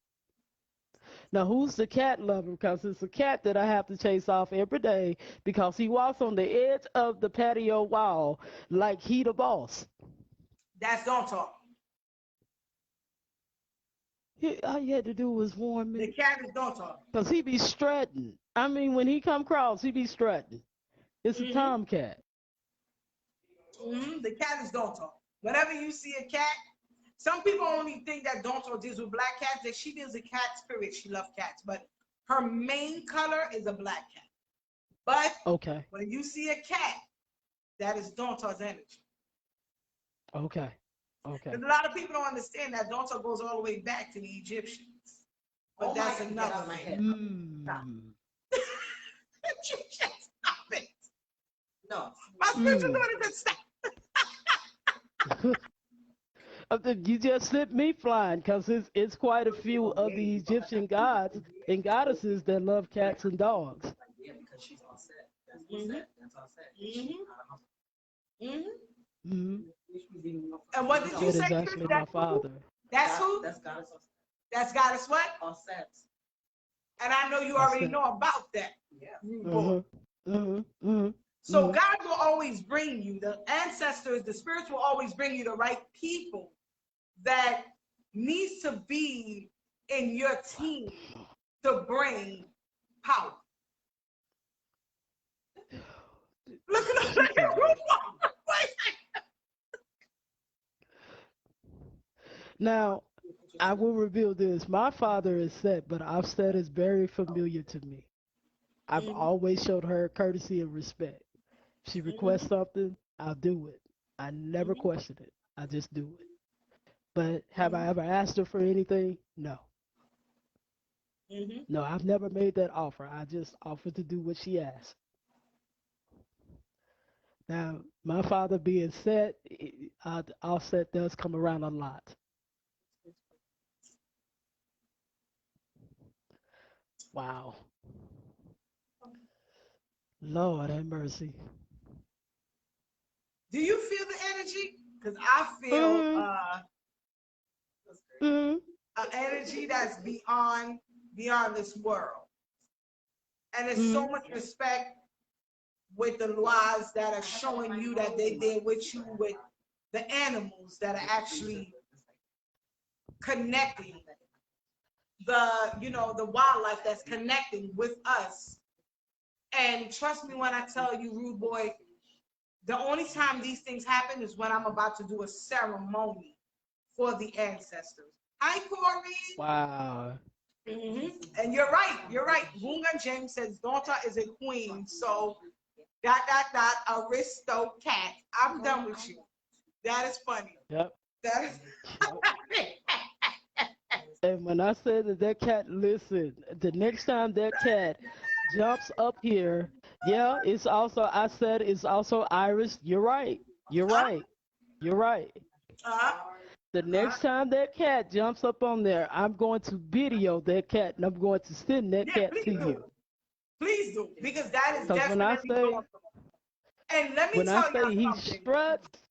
[SPEAKER 1] Now who's the cat lover? Because it's a cat that I have to chase off every day because he walks on the edge of the patio wall like he the boss.
[SPEAKER 2] That's Don't Talk.
[SPEAKER 1] All you had to do was warn
[SPEAKER 2] The
[SPEAKER 1] me.
[SPEAKER 2] cat is Don't Talk.
[SPEAKER 1] Because he be strutting. I mean, when he come across, he be strutting. It's a
[SPEAKER 2] Mm-hmm.
[SPEAKER 1] tomcat.
[SPEAKER 2] Mm-hmm. The cat is Don't Talk. Whenever you see a cat, some people only think that Don't Talk deals with black cats, that she deals a cat spirit. She loves cats, but her main color is a black cat. But
[SPEAKER 1] Okay.
[SPEAKER 2] when you see a cat, that is Don't Talk's energy.
[SPEAKER 1] Okay. Okay.
[SPEAKER 2] Because a lot of people don't understand that Don't Talk goes all the way back to the Egyptians. But
[SPEAKER 4] Oh
[SPEAKER 2] that's
[SPEAKER 4] my God,
[SPEAKER 2] another
[SPEAKER 4] get out my
[SPEAKER 2] thing.
[SPEAKER 4] head.
[SPEAKER 1] Mm.
[SPEAKER 2] Stop it.
[SPEAKER 4] No.
[SPEAKER 2] My spiritual
[SPEAKER 1] Mm.
[SPEAKER 2] daughter said stop.
[SPEAKER 1] You just slipped me flying because it's quite a few of the Egyptian gods and goddesses that love cats and dogs.
[SPEAKER 4] Yeah, because she's all set. That's
[SPEAKER 2] all set.
[SPEAKER 4] That's all set.
[SPEAKER 2] Mm-hmm.
[SPEAKER 1] Mm-hmm.
[SPEAKER 2] And what did you
[SPEAKER 1] That
[SPEAKER 2] say,
[SPEAKER 1] is
[SPEAKER 2] Chris?
[SPEAKER 1] actually my
[SPEAKER 2] That's who?
[SPEAKER 1] father.
[SPEAKER 2] That's who?
[SPEAKER 4] That's goddess all set.
[SPEAKER 2] That's goddess what?
[SPEAKER 4] All set.
[SPEAKER 2] And I know you
[SPEAKER 1] That's
[SPEAKER 2] already
[SPEAKER 1] it.
[SPEAKER 2] know about that.
[SPEAKER 4] Yeah.
[SPEAKER 2] Rude boy.
[SPEAKER 1] Mm-hmm. Mm-hmm. Mm-hmm.
[SPEAKER 2] So
[SPEAKER 1] Mhm.
[SPEAKER 2] God will always bring you, the ancestors, the spirits will always bring you the right people that needs to be in your team to bring power. Look at Rude boy.
[SPEAKER 1] Now, I will reveal this. My father is Set, but Offset is very familiar to me. I've
[SPEAKER 2] Mhm.
[SPEAKER 1] always showed her courtesy and respect. If she requests
[SPEAKER 2] Mhm.
[SPEAKER 1] something, I'll do it. I never
[SPEAKER 2] Mhm.
[SPEAKER 1] question it. I just do it. But have I
[SPEAKER 2] Mhm.
[SPEAKER 1] ever asked her for anything? No.
[SPEAKER 2] Mhm.
[SPEAKER 1] No, I've never made that offer. I just offered to do what she asked. Now, my father being Set, Offset does come around a lot. Wow. Lord have mercy.
[SPEAKER 2] Do you feel the energy? Because I feel
[SPEAKER 1] Mm-hmm. Mm-hmm.
[SPEAKER 2] an energy that's beyond this world. And there's
[SPEAKER 1] Mm-hmm.
[SPEAKER 2] so much respect with the laws that are showing you that they did with you with the animals that are actually connecting the wildlife that's connecting with us. And trust me when I tell you, Rude Boy, the only time these things happen is when I'm about to do a ceremony for the ancestors. Hi, Corey.
[SPEAKER 1] Wow.
[SPEAKER 2] And you're right. Gunga James says daughter is a queen. So ... aristo cat. I'm done with you. That is funny.
[SPEAKER 1] Yep.
[SPEAKER 2] That is
[SPEAKER 1] And when I said that that cat, listen, the next time that cat jumps up here, yeah, it's also, I said it's also Iris. You're right. You're
[SPEAKER 2] Huh?
[SPEAKER 1] right. You're right.
[SPEAKER 2] Uh-huh.
[SPEAKER 1] The
[SPEAKER 2] Uh-huh.
[SPEAKER 1] next time that cat jumps up on there, I'm going to video that cat and I'm going to send that
[SPEAKER 2] Yeah,
[SPEAKER 1] cat to
[SPEAKER 2] please do.
[SPEAKER 1] you.
[SPEAKER 2] Please do. Because that is
[SPEAKER 1] Because
[SPEAKER 2] definitely awesome. And let me
[SPEAKER 1] when I
[SPEAKER 2] tell
[SPEAKER 1] say
[SPEAKER 2] y'all
[SPEAKER 1] he
[SPEAKER 2] something.
[SPEAKER 1] struts,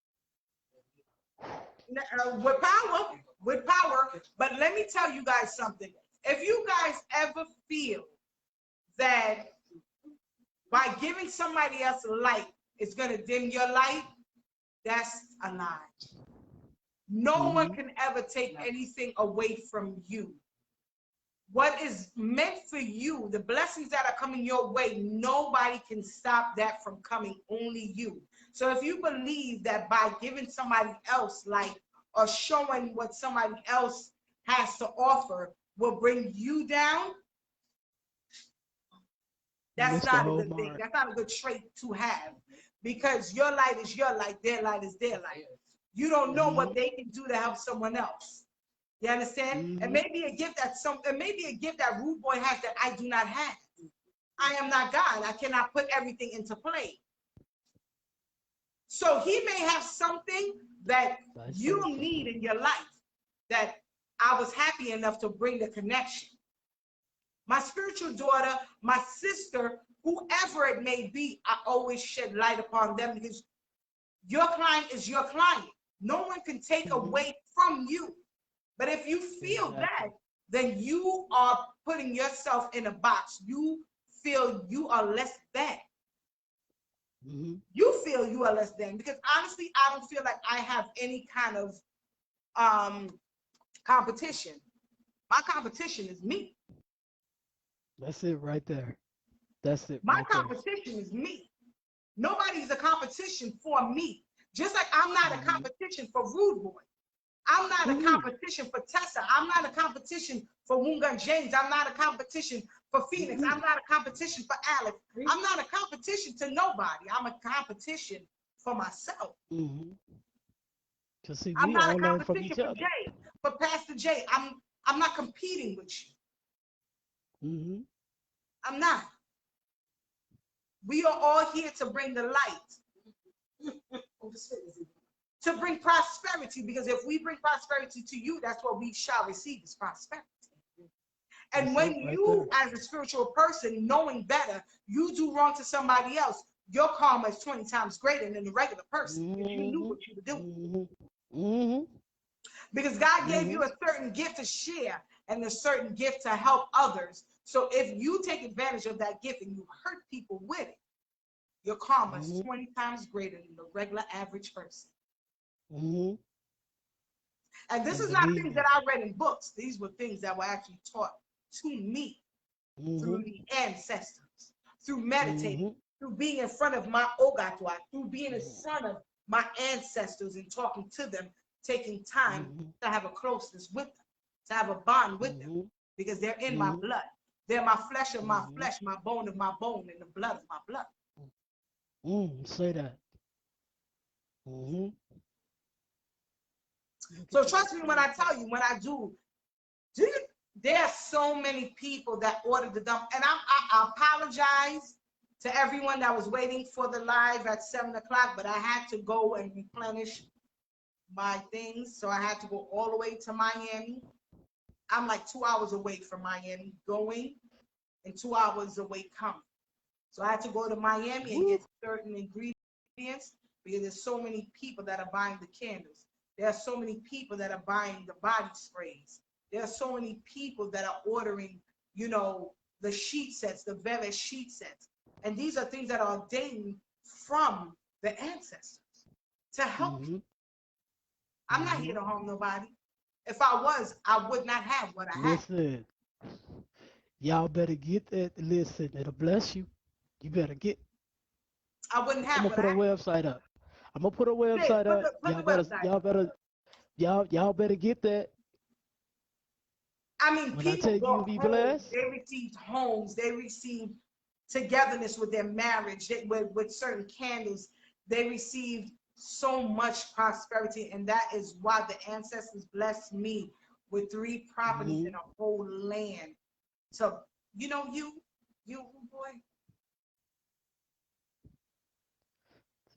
[SPEAKER 2] With power, with power. But let me tell you guys something. If you guys ever feel that by giving somebody else light, it's going to dim your light, that's a lie. No one can ever take anything away from you. What is meant for you, the blessings that are coming your way, nobody can stop that from coming, only you. So if you believe that by giving somebody else light or showing what somebody else has to offer will bring you down, that's
[SPEAKER 1] missed the
[SPEAKER 2] not a
[SPEAKER 1] whole
[SPEAKER 2] good thing.
[SPEAKER 1] mark.
[SPEAKER 2] That's not a good trait to have, because your light is your light, their light is their light. You don't know what they can do to help someone else. You understand? It may be a gift that Rude Boy has that I do not have. I am not God. I cannot put everything into play. So he may have something that you need in your life that I was happy enough to bring the connection. My spiritual daughter, my sister, whoever it may be, I always shed light upon them, because your client is your client. No one can take away from you. But if you feel that, then you are putting yourself in a box. You feel you are less than. You feel you are less than, because honestly, I don't feel like I have any kind of competition. My competition is me.
[SPEAKER 1] That's it right there. That's it
[SPEAKER 2] My
[SPEAKER 1] right there.
[SPEAKER 2] competition is me. Nobody's a competition for me. Just like I'm not a competition for Rude Boy. I'm not a competition for Tessa. I'm not a competition for Wungan James. I'm not a competition for Phoenix. I'm not a competition for Alex. I'm not a competition to nobody. I'm a competition for myself.
[SPEAKER 1] See,
[SPEAKER 2] I'm
[SPEAKER 1] we
[SPEAKER 2] not
[SPEAKER 1] all
[SPEAKER 2] a
[SPEAKER 1] learn from
[SPEAKER 2] competition
[SPEAKER 1] each
[SPEAKER 2] for
[SPEAKER 1] other.
[SPEAKER 2] Jay, for Pastor Jay. I'm not competing with you. I'm not. We are all here to bring the light. To bring prosperity, because if we bring prosperity to you, that's what we shall receive, is prosperity. And when you, as a spiritual person, knowing better, you do wrong to somebody else, your karma is 20 times greater than the regular person, because you knew what you were doing. Because God gave you a certain gift to share and a certain gift to help others. So if you take advantage of that gift and you hurt people with it, your karma is 20 times greater than the regular average person. And this is not things that I read in books. These were things that were actually taught to me through the ancestors, through meditating, through being in front of my Ogatwa, through being in front of my ancestors and talking to them, taking time to have a closeness with them, to have a bond with them, because they're in my blood. They're my flesh of my flesh, my bone of my bone, and the blood of my blood.
[SPEAKER 1] Say that.
[SPEAKER 2] So trust me when I tell you, when I do there are so many people that ordered the dump, and I apologize to everyone that was waiting for the live at 7 o'clock, but I had to go and replenish my things, so I had to go all the way to Miami. I'm like 2 hours away from Miami going, and 2 hours away coming. So I had to go to Miami and get certain ingredients, because there's so many people that are buying the candles. There are so many people that are buying the body sprays. There are so many people that are ordering, you know, the sheet sets, the Veve sheet sets. And these are things that are ordained from the ancestors to help you. I'm not here to harm nobody. If I was, I would not have what I have.
[SPEAKER 1] Listen, y'all better get that. Listen, it'll bless you. You better get.
[SPEAKER 2] I wouldn't have
[SPEAKER 1] I'm
[SPEAKER 2] what
[SPEAKER 1] gonna
[SPEAKER 2] I
[SPEAKER 1] put a
[SPEAKER 2] have.
[SPEAKER 1] website up. I'm gonna put a website up.
[SPEAKER 2] Put the website.
[SPEAKER 1] Y'all better get that.
[SPEAKER 2] I mean,
[SPEAKER 1] When I
[SPEAKER 2] people
[SPEAKER 1] tell you you'll
[SPEAKER 2] bought
[SPEAKER 1] be
[SPEAKER 2] homes,
[SPEAKER 1] blessed.
[SPEAKER 2] they received homes, they received togetherness with their marriage, with certain candles. They received so much prosperity, and that is why the ancestors blessed me with 3 properties in
[SPEAKER 1] Mhm.
[SPEAKER 2] a whole land. So, you know, you boy,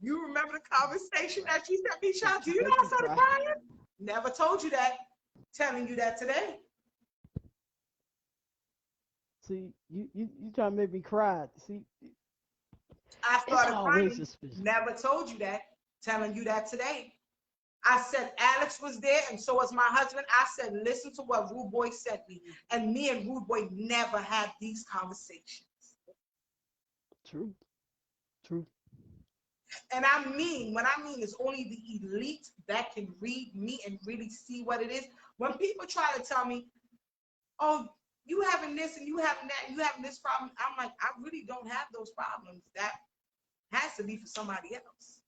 [SPEAKER 2] you remember the conversation that you sent me, child? Do
[SPEAKER 1] You
[SPEAKER 2] you know
[SPEAKER 1] make
[SPEAKER 2] I
[SPEAKER 1] me
[SPEAKER 2] started
[SPEAKER 1] cry.
[SPEAKER 2] crying? Never told you that. Telling you that today.
[SPEAKER 1] See, you trying to make me cry. See,
[SPEAKER 2] I
[SPEAKER 1] it's
[SPEAKER 2] started
[SPEAKER 1] always
[SPEAKER 2] crying.
[SPEAKER 1] suspicious.
[SPEAKER 2] Never told you that. Telling you that today. I said Alex was there, and so was my husband. I said, listen to what Rude Boy sent me. And me and Rude Boy never had these conversations.
[SPEAKER 1] True, true.
[SPEAKER 2] And I mean, when I mean it's only the elite that can read me and really see what it is. When people try to tell me, oh, you having this and you having that, and you having this problem, I'm like, I really don't have those problems. That has to be for somebody else.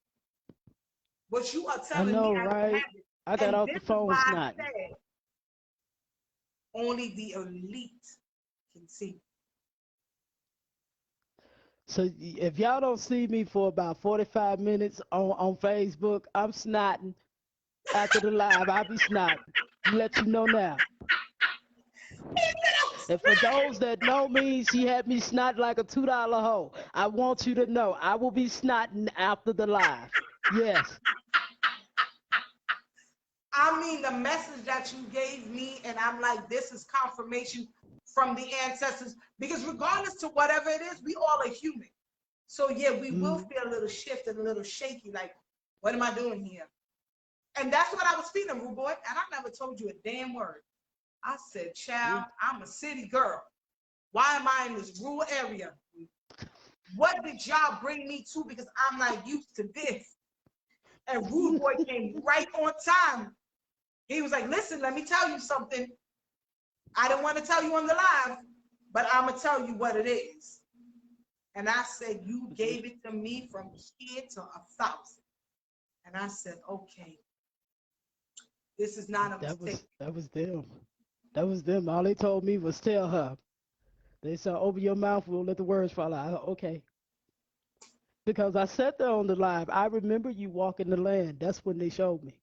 [SPEAKER 2] But you are
[SPEAKER 1] I
[SPEAKER 2] telling me
[SPEAKER 1] know,
[SPEAKER 2] I don't
[SPEAKER 1] right?
[SPEAKER 2] have it.
[SPEAKER 1] I got
[SPEAKER 2] And
[SPEAKER 1] off
[SPEAKER 2] this
[SPEAKER 1] the
[SPEAKER 2] is
[SPEAKER 1] phone
[SPEAKER 2] why I
[SPEAKER 1] snotting.
[SPEAKER 2] said only the elite can see.
[SPEAKER 1] So if y'all don't see me for about 45 minutes on Facebook, I'm snotting after the live. I'll be snotting. Let you know now. And for those that know me, she had me snot like a $2 hoe. I want you to know I will be snotting after the live. Yes.
[SPEAKER 2] I mean, the message that you gave me, and I'm like, this is confirmation from the ancestors. Because regardless to whatever it is, we all are human. So yeah, we will
[SPEAKER 1] Mm,
[SPEAKER 2] feel a little shift and a little shaky, like, what am I doing here? And that's what I was feeling, Rude Boy. And I never told you a damn word. I said, child,
[SPEAKER 1] mm.
[SPEAKER 2] I'm a city girl. Why am I in this rural area? What did y'all bring me to? Because I'm not used to this. And Rude Boy came right on time. He was like, listen, let me tell you something. I don't want to tell you on the live, but I'm going to tell you what it is. And I said, you gave it to me from here to 1,000. And I said, okay, this is not a
[SPEAKER 1] That
[SPEAKER 2] mistake.
[SPEAKER 1] was them. That was them. All they told me was tell her. They said, open your mouth, we'll let the words fall out. Okay. Because I sat there on the live. I remember you walking the land. That's when they showed me.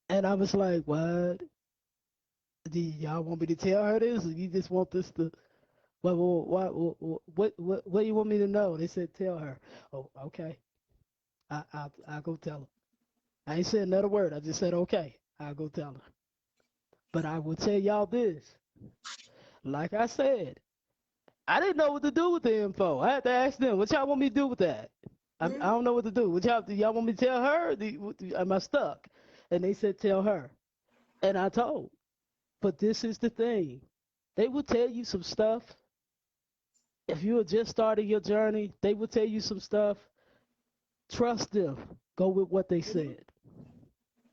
[SPEAKER 1] And I was like, what? Do y'all want me to tell her this? Or you just want this to what do you want me to know? They said tell her. Oh, okay. I'll go tell her. I ain't said another word. I just said okay. I'll go tell her. But I will tell y'all this. Like I said, I didn't know what to do with the info. I had to ask them, what y'all want me to do with that? I
[SPEAKER 2] Mhm.
[SPEAKER 1] don't know what to do. Do y'all want me to tell her? Am I stuck? And they said tell her. And I told. But this is the thing. They will tell you some stuff. If you are just starting your journey, they will tell you some stuff. Trust them. Go with what they
[SPEAKER 2] Mhm.
[SPEAKER 1] said.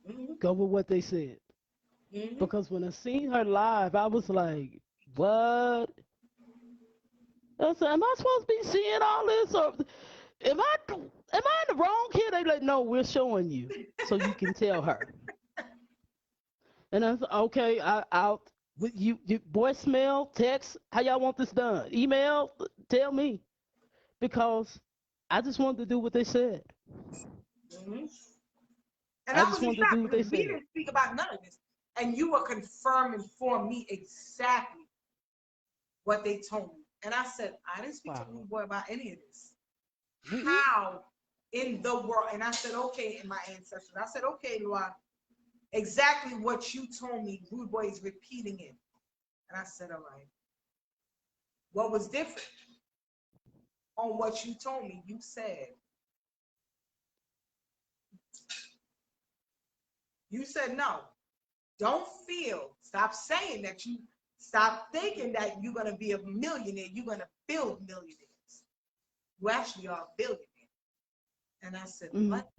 [SPEAKER 2] Mhm.
[SPEAKER 1] Go with what they said.
[SPEAKER 2] Mhm.
[SPEAKER 1] Because when I seen her live, I was like, what? I said, am I supposed to be seeing all this? Or am I in the wrong here? They like, no, we're showing you so you can tell her. And I said, okay, I'll with you voicemail, text, how y'all want this done? Email, tell me. Because I just wanted to do what they said.
[SPEAKER 2] Mhm. And
[SPEAKER 1] I
[SPEAKER 2] I
[SPEAKER 1] just
[SPEAKER 2] was in
[SPEAKER 1] wanted to
[SPEAKER 2] shock
[SPEAKER 1] do what they
[SPEAKER 2] because we
[SPEAKER 1] said.
[SPEAKER 2] didn't speak about none of this. And you were confirming for me exactly what they told me. And I said, I didn't speak to
[SPEAKER 1] Wow.
[SPEAKER 2] Rude Boy about any of this.
[SPEAKER 1] Mm-mm.
[SPEAKER 2] How in the world? And I said, okay, in my ancestors. I said, okay, Lord, exactly what you told me, Rude Boy is repeating it. And I said, all right. What was different on what you told me? You said no. Don't feel, stop saying that you, stop thinking that you're going to be a millionaire. You're going to build millionaires. You actually are a billionaire. And I said,
[SPEAKER 1] Mm-hmm.
[SPEAKER 2] what?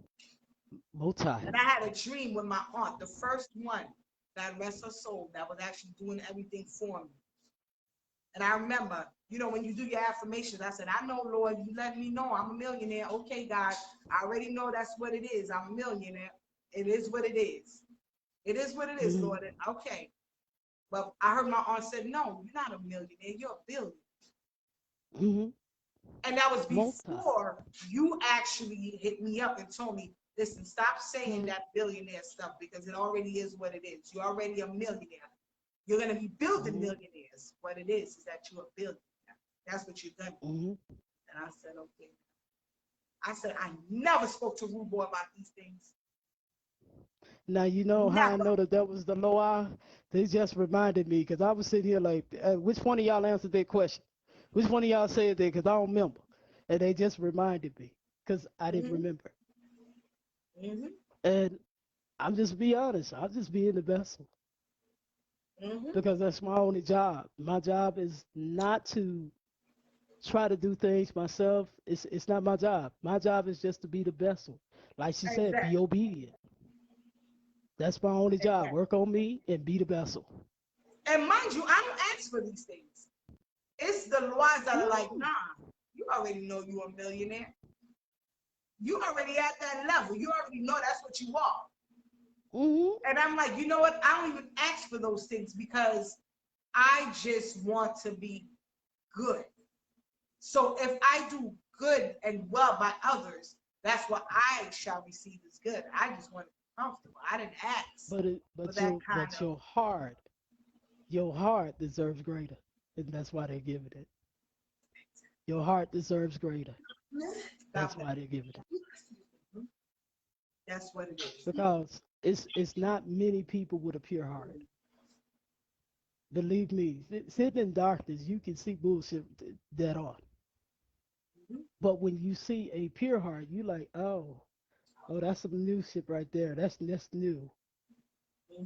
[SPEAKER 1] Multi.
[SPEAKER 2] And I had a dream with my aunt, the first one that rests her soul, that was actually doing everything for me. And I remember, when you do your affirmations, I said, I know, Lord, you let me know I'm a millionaire. Okay, God, I already know that's what it is. I'm a millionaire. It is what it is. It is what it is,
[SPEAKER 1] Mm-hmm.
[SPEAKER 2] Lord. Okay. But I heard my aunt said, no, you're not a millionaire. You're a billionaire.
[SPEAKER 1] Mm-hmm.
[SPEAKER 2] And that was
[SPEAKER 1] Multi.
[SPEAKER 2] before you actually hit me up and told me Listen, stop saying that billionaire stuff because it already is what it is. You're already a millionaire. You're going to be building millionaires. What it is that you're a billionaire. That's what you're going to do. And I said, okay. I said, I never spoke to Rude Boy about these things.
[SPEAKER 1] Now, you know how I
[SPEAKER 2] Never.
[SPEAKER 1] know that was the low eye? They just reminded me because I was sitting here like, which one of y'all answered that question? Which one of y'all said that? Because I don't remember. And they just reminded me because I didn't remember. And I'm just be honest. I'll just be in the vessel because that's my only job. My job is not to try to do things myself. It's not my job. My job is just to be the vessel. Like she said, be
[SPEAKER 2] Exactly.
[SPEAKER 1] obedient. That's my only job.
[SPEAKER 2] Exactly.
[SPEAKER 1] Work on me and be the vessel.
[SPEAKER 2] And mind you, I don't ask for these things. It's the laws that are like, nah, you already know you're a millionaire. You already at that level. You already know that's what you are. And I'm like, you know what? I don't even ask for those things because I just want to be good. So if I do good and well by others, that's what I shall receive as good. I just want to be comfortable. I didn't ask
[SPEAKER 1] But your heart deserves greater, and that's why they're giving it. Your heart deserves greater. That's why they're giving it.
[SPEAKER 2] That's what it is.
[SPEAKER 1] Because it's not many people with a pure heart. Believe me, sitting in darkness, you can see bullshit dead on. But when you see a pure heart, you like, oh, that's some new shit right there. That's new.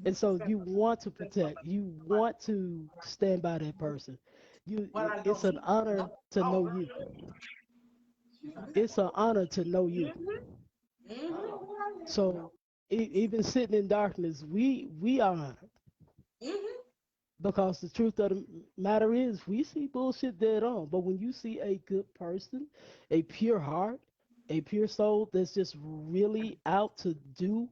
[SPEAKER 1] And so you want to protect, you want to stand by that person. It's an honor to know you. It's an honor to know you. So even sitting in darkness, we are honored. Because the truth of the matter is, we see bullshit dead on. But when you see a good person, a pure heart, a pure soul that's just really out to do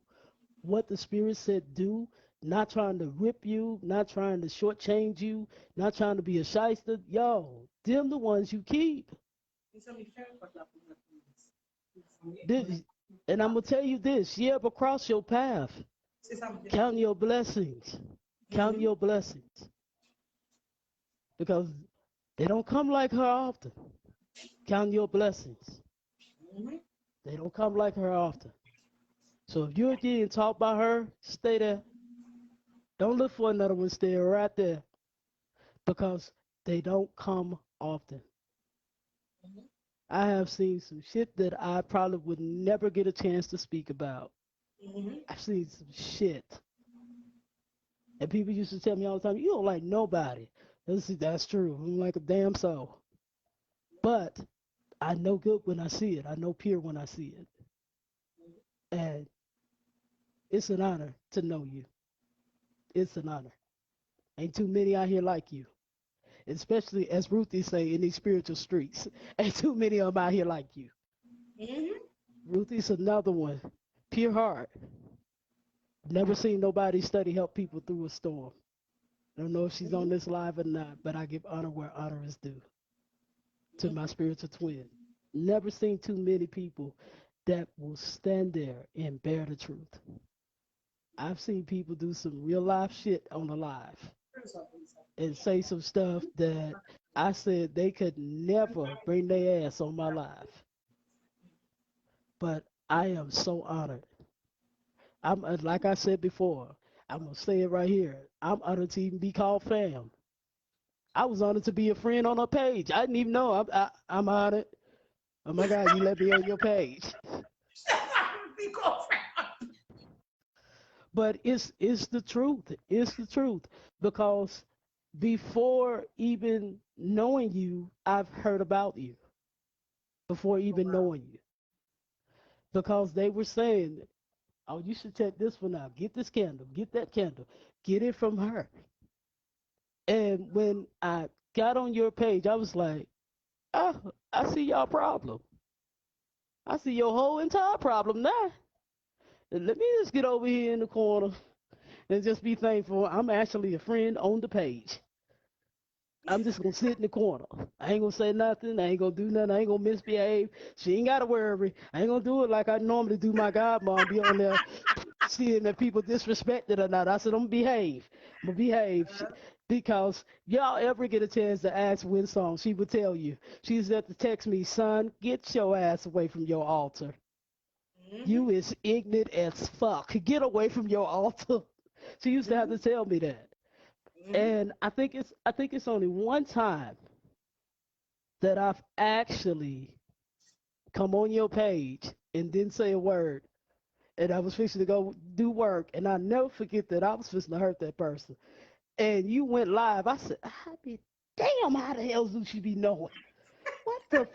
[SPEAKER 1] what the Spirit said do, not trying to rip you, not trying to shortchange you, not trying to be a shyster, yo, them the ones you keep. And I'm going to tell you this, you ever cross your path, count your blessings. Count your blessings. Because they don't come like her often. Count your blessings. They don't come like her often. So if you're getting taught by her, stay there. Don't look for another one. Stay right there. Because they don't come often. I have seen some shit that I probably would never get a chance to speak about. I've seen some shit. And people used to tell me all the time, you don't like nobody. That's true. I don't like a damn soul. But I know good when I see it. I know pure when I see it. And it's an honor to know you. It's an honor. Ain't too many out here like you. Especially, as Ruthie say, in these spiritual streets. Ain't too many of them out here like you. Ruthie's another one. Pure heart. Never seen nobody study help people through a storm. I don't know if she's on this live or not, but I give honor where honor is due to my spiritual twin. Never seen too many people that will stand there and bear the truth. I've seen people do some real life shit on the live and say some stuff that I said they could never bring their ass on my live. But I am so honored. I'm like I said before, I'm gonna say it right here. I'm honored to even be called fam. I was honored to be a friend on her page. I didn't even know. I'm honored. Oh my God, you let me on your page. But it's the truth. It's the truth. Because before even knowing you, I've heard about you. Before even knowing you. Because they were saying, oh, you should check this one out. Get this candle. Get that candle. Get it from her. And when I got on your page, I was like, oh, I see y'all problem. I see your whole entire problem now. And let me just get over here in the corner and just be thankful I'm actually a friend on the page. I'm just gonna sit in the corner. I ain't gonna say nothing. I ain't gonna do nothing. I ain't gonna misbehave. She ain't gotta worry. I ain't gonna do it like I normally do my godmom. Be on there seeing that people disrespected or not. I said I'm gonna behave. I'm gonna behave. Because y'all ever get a chance to ask Winsong, she would tell you. She used to have to text me, son, get your ass away from your altar.
[SPEAKER 2] Mm-hmm.
[SPEAKER 1] You is ignorant as fuck. Get away from your altar. She used to have to tell me that.
[SPEAKER 2] Mm-hmm.
[SPEAKER 1] And I think it's only one time that I've actually come on your page and didn't say a word. And I was fixing to go do work, and I never forget that I was fixing to hurt that person. And you went live. I said, I mean, damn, how the hell do she be knowing? What the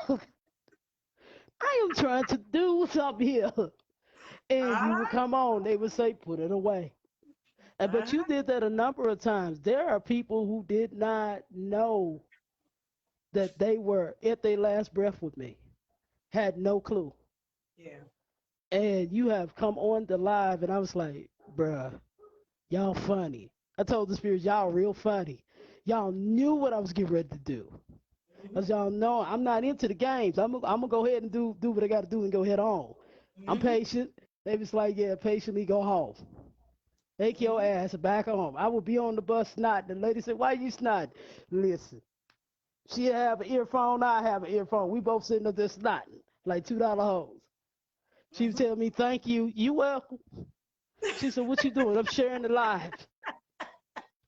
[SPEAKER 1] fuck? I am trying to do something here. And you would
[SPEAKER 2] Uh-huh.
[SPEAKER 1] come on, they would say, put it away. But you
[SPEAKER 2] Uh-huh.
[SPEAKER 1] did that a number of times. There are people who did not know that they were at their last breath with me, had no clue.
[SPEAKER 2] Yeah.
[SPEAKER 1] And you have come on the live, and I was like, bruh, y'all funny. I told the spirits, y'all real funny. Y'all knew what I was getting ready to do.
[SPEAKER 2] Mm-hmm.
[SPEAKER 1] As y'all know, I'm not into the games. I'm gonna go ahead and do what I got to do and go head on. I'm
[SPEAKER 2] Mm-hmm.
[SPEAKER 1] patient. They was like, yeah, patiently go home. Take your
[SPEAKER 2] Mm-hmm.
[SPEAKER 1] ass back home. I would be on the bus snotting. The lady said, why you snotting? Listen, she have an earphone, I have an earphone. We both sitting up there snotting like $2 hoes. She was
[SPEAKER 2] Mm-hmm.
[SPEAKER 1] telling me, thank you. You welcome. She said, what you doing? I'm sharing the live.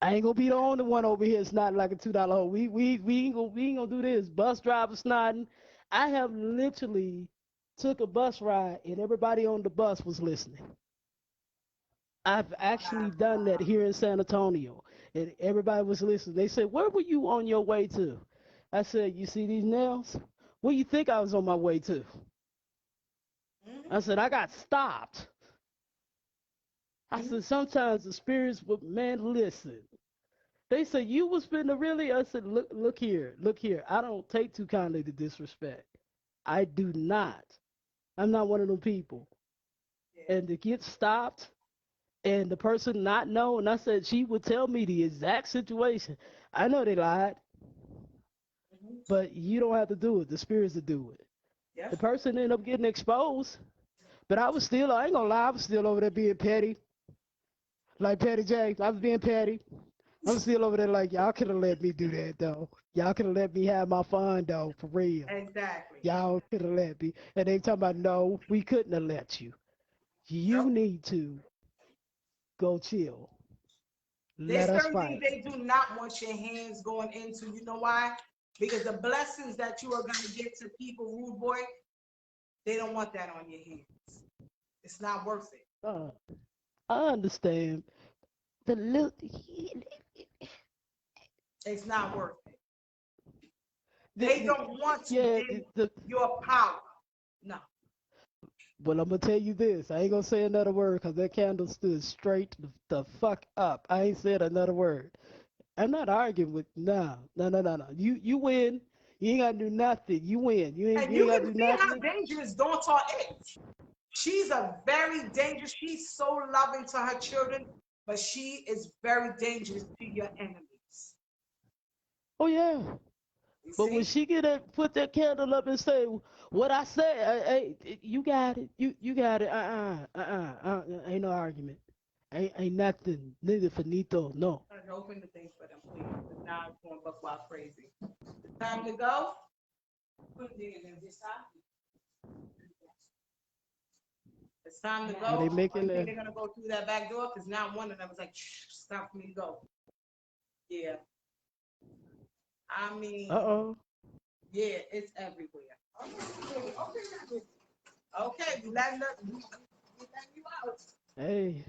[SPEAKER 1] I ain't gonna be the only one over here snotting like a $2 hole. We ain't gonna do this. Bus driver snotting. I have literally took a bus ride and everybody on the bus was listening. I've actually done that here in San Antonio, and everybody was listening. They said, "Where were you on your way to?" I said, "You see these nails? Where you think I was on my way to?" I said, "I got stopped." I
[SPEAKER 2] Mm-hmm.
[SPEAKER 1] said, "Sometimes the spirits would, man, listen." They said, "You was finna really?" I said, look here, look here. I don't take too kindly to disrespect. I do not. I'm not one of them people.
[SPEAKER 2] Yeah.
[SPEAKER 1] And to get stopped and the person not know, and I said she would tell me the exact situation. I know they lied,
[SPEAKER 2] Mm-hmm.
[SPEAKER 1] but you don't have to do it. The spirits to do it. The
[SPEAKER 2] Yep.
[SPEAKER 1] person ended up getting exposed, but I ain't gonna lie, I was still over there being petty, like Petty J. I was being petty. I'm still over there like, y'all could have let me do that though. Y'all could have let me have my fun though, for real.
[SPEAKER 2] Exactly.
[SPEAKER 1] Y'all could have let me. And they talking about, no, we couldn't have let you. You
[SPEAKER 2] Yep.
[SPEAKER 1] need to go chill.
[SPEAKER 2] There's
[SPEAKER 1] Let us
[SPEAKER 2] certain things
[SPEAKER 1] fight.
[SPEAKER 2] they do not want your hands going into. You know why? Because the blessings that you are going to get to people, rude boy, they don't want that on your hands. It's not worth it.
[SPEAKER 1] Uh, I understand. The little,
[SPEAKER 2] It's not worth it.
[SPEAKER 1] the,
[SPEAKER 2] They
[SPEAKER 1] the,
[SPEAKER 2] don't want to
[SPEAKER 1] yeah,
[SPEAKER 2] give your power. No.
[SPEAKER 1] but I'm gonna tell you this. I ain't gonna say another word because that candle stood straight the fuck up. I ain't said another word. I'm not arguing with no. You win. You ain't gotta do nothing. You win. You ain't
[SPEAKER 2] And
[SPEAKER 1] you ain't
[SPEAKER 2] you
[SPEAKER 1] gotta
[SPEAKER 2] can
[SPEAKER 1] do
[SPEAKER 2] see how
[SPEAKER 1] nothing.
[SPEAKER 2] dangerous Daughter is. She's a very dangerous. She's so loving to her children, but she is very dangerous to your enemies.
[SPEAKER 1] Oh yeah.
[SPEAKER 2] You
[SPEAKER 1] But when
[SPEAKER 2] see?
[SPEAKER 1] she put that candle up and say what I said, hey, you got it. You got it. Ain't no argument. Ain't nothing. Neither finito. No.
[SPEAKER 2] Open the thing for them, please. Because now it's going to look wild crazy. It's time to go. It's time to
[SPEAKER 1] Are they
[SPEAKER 2] go. Or
[SPEAKER 1] making
[SPEAKER 2] you think
[SPEAKER 1] the?
[SPEAKER 2] they're going to go through that back door? Because now one of them was like, shh, stop for me to go. Yeah. I
[SPEAKER 1] Uh
[SPEAKER 2] mean,
[SPEAKER 1] oh.
[SPEAKER 2] yeah, it's everywhere. Okay, we letting you out.
[SPEAKER 1] Hey.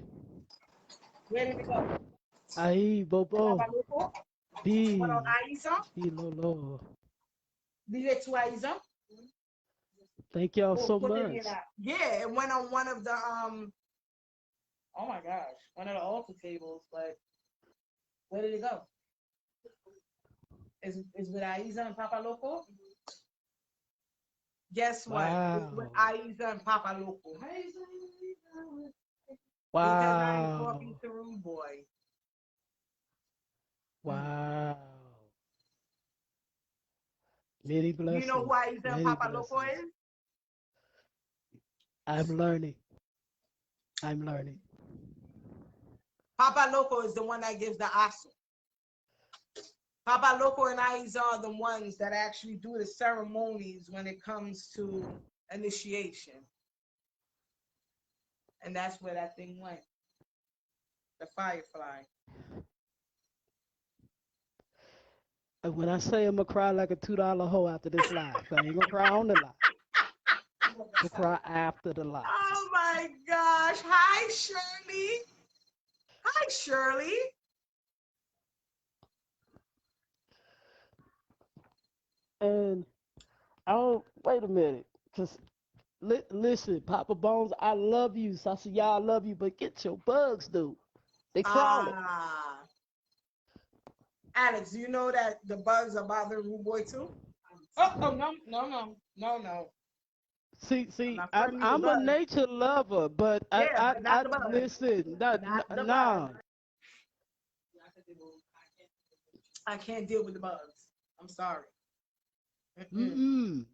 [SPEAKER 2] Where did it go?
[SPEAKER 1] Ahí, Bobo.
[SPEAKER 2] Papaluco? You went on
[SPEAKER 1] B.
[SPEAKER 2] Aiza?
[SPEAKER 1] B Lolo.
[SPEAKER 2] Did it to Aiza?
[SPEAKER 1] Thank y'all
[SPEAKER 2] Oh,
[SPEAKER 1] so
[SPEAKER 2] put it in
[SPEAKER 1] much.
[SPEAKER 2] that. Yeah, it went on one of the oh my gosh, one of the altar tables, but where did it go? Is with Aiza and Papa Loco? Guess what? It's with
[SPEAKER 1] Wow.
[SPEAKER 2] Aiza and Papa Loco. Because I'm
[SPEAKER 1] Wow.
[SPEAKER 2] talking to Rude Boy.
[SPEAKER 1] Wow. Many
[SPEAKER 2] Do you know who
[SPEAKER 1] blessings.
[SPEAKER 2] Aiza and
[SPEAKER 1] Many
[SPEAKER 2] Papa Loco
[SPEAKER 1] blessings.
[SPEAKER 2] is?
[SPEAKER 1] I'm learning. I'm learning.
[SPEAKER 2] Papa Loco is the one that gives the aso. Papa Loco and Aiza are the ones that actually do the ceremonies when it comes to initiation. And that's where that thing went. The firefly.
[SPEAKER 1] And when I say I'm gonna cry like a $2 hoe after this live, I ain't gonna cry on the live. I'm gonna cry after the live.
[SPEAKER 2] Oh my gosh. Hi, Shirley. Hi, Shirley.
[SPEAKER 1] And I don't wait a minute, cause listen, Papa Bones, I love you. So I said, y'all love you, but get your bugs, dude. They crawling.
[SPEAKER 2] Ah. Alex, do you know that the bugs are bothering Rude Boy too? No.
[SPEAKER 1] See,
[SPEAKER 2] not
[SPEAKER 1] I'm
[SPEAKER 2] friendly with
[SPEAKER 1] I'm a
[SPEAKER 2] bugs.
[SPEAKER 1] nature lover, but
[SPEAKER 2] Yeah,
[SPEAKER 1] I
[SPEAKER 2] but not
[SPEAKER 1] I
[SPEAKER 2] the bugs.
[SPEAKER 1] listen,
[SPEAKER 2] Not the
[SPEAKER 1] nah.
[SPEAKER 2] bugs. I can't deal with the bugs. I'm sorry.
[SPEAKER 1] Mm-mm.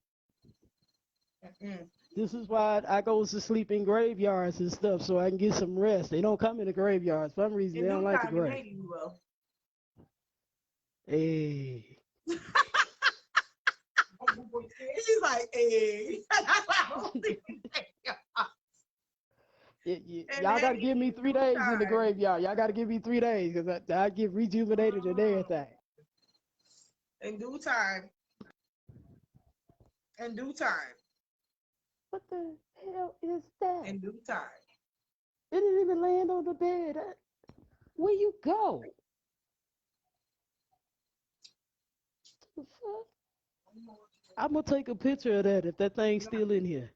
[SPEAKER 2] Mm-mm.
[SPEAKER 1] This is why I go to sleep in graveyards and stuff so I can get some rest. They don't come in the graveyards. For some reason,
[SPEAKER 2] In
[SPEAKER 1] they don't
[SPEAKER 2] due
[SPEAKER 1] like the
[SPEAKER 2] time, and
[SPEAKER 1] grave.
[SPEAKER 2] maybe you will.
[SPEAKER 1] Hey.
[SPEAKER 2] He's like, hey. And
[SPEAKER 1] Y'all gotta
[SPEAKER 2] maybe
[SPEAKER 1] give me
[SPEAKER 2] in
[SPEAKER 1] 3
[SPEAKER 2] due
[SPEAKER 1] days in the
[SPEAKER 2] time.
[SPEAKER 1] graveyard. Y'all gotta give me 3 days because I get rejuvenated and everything.
[SPEAKER 2] In due time. In due time.
[SPEAKER 1] What the hell is that?
[SPEAKER 2] In due time.
[SPEAKER 1] It didn't even land on the bed. Where you go? The fuck? I'm gonna take a picture of that if that thing's still in here.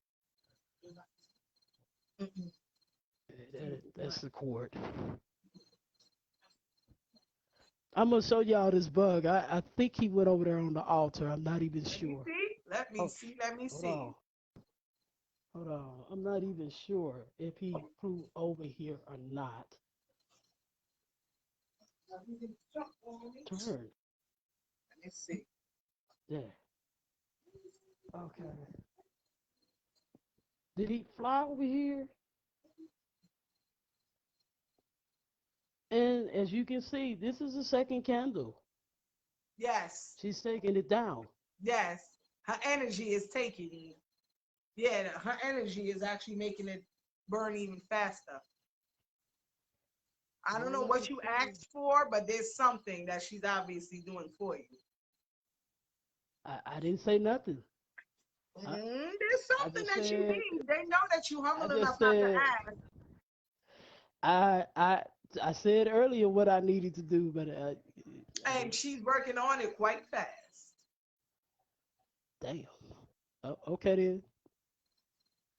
[SPEAKER 2] Mm-mm.
[SPEAKER 1] That's the cord. I'm gonna show y'all this bug. I think he went over there on the altar. I'm not even sure.
[SPEAKER 2] Let me
[SPEAKER 1] Oh,
[SPEAKER 2] see. Let me
[SPEAKER 1] Hold
[SPEAKER 2] see.
[SPEAKER 1] on. Hold on. I'm not even sure if he flew over here or not. Turn.
[SPEAKER 2] Let me see.
[SPEAKER 1] Yeah. Okay. Did he fly over here? And as you can see, this is the second candle.
[SPEAKER 2] Yes.
[SPEAKER 1] She's taking it down.
[SPEAKER 2] Yes. Her energy is taking it. Yeah, her energy is actually making it burn even faster. I don't know what you asked for, but there's something that she's obviously doing for you.
[SPEAKER 1] I didn't say nothing.
[SPEAKER 2] There's something that she
[SPEAKER 1] said-
[SPEAKER 2] needs. They know that you humble
[SPEAKER 1] I
[SPEAKER 2] enough
[SPEAKER 1] just
[SPEAKER 2] not to
[SPEAKER 1] said
[SPEAKER 2] ask.
[SPEAKER 1] I said earlier what I needed to do, but
[SPEAKER 2] And she's working on it quite fast.
[SPEAKER 1] damn. Oh, okay then.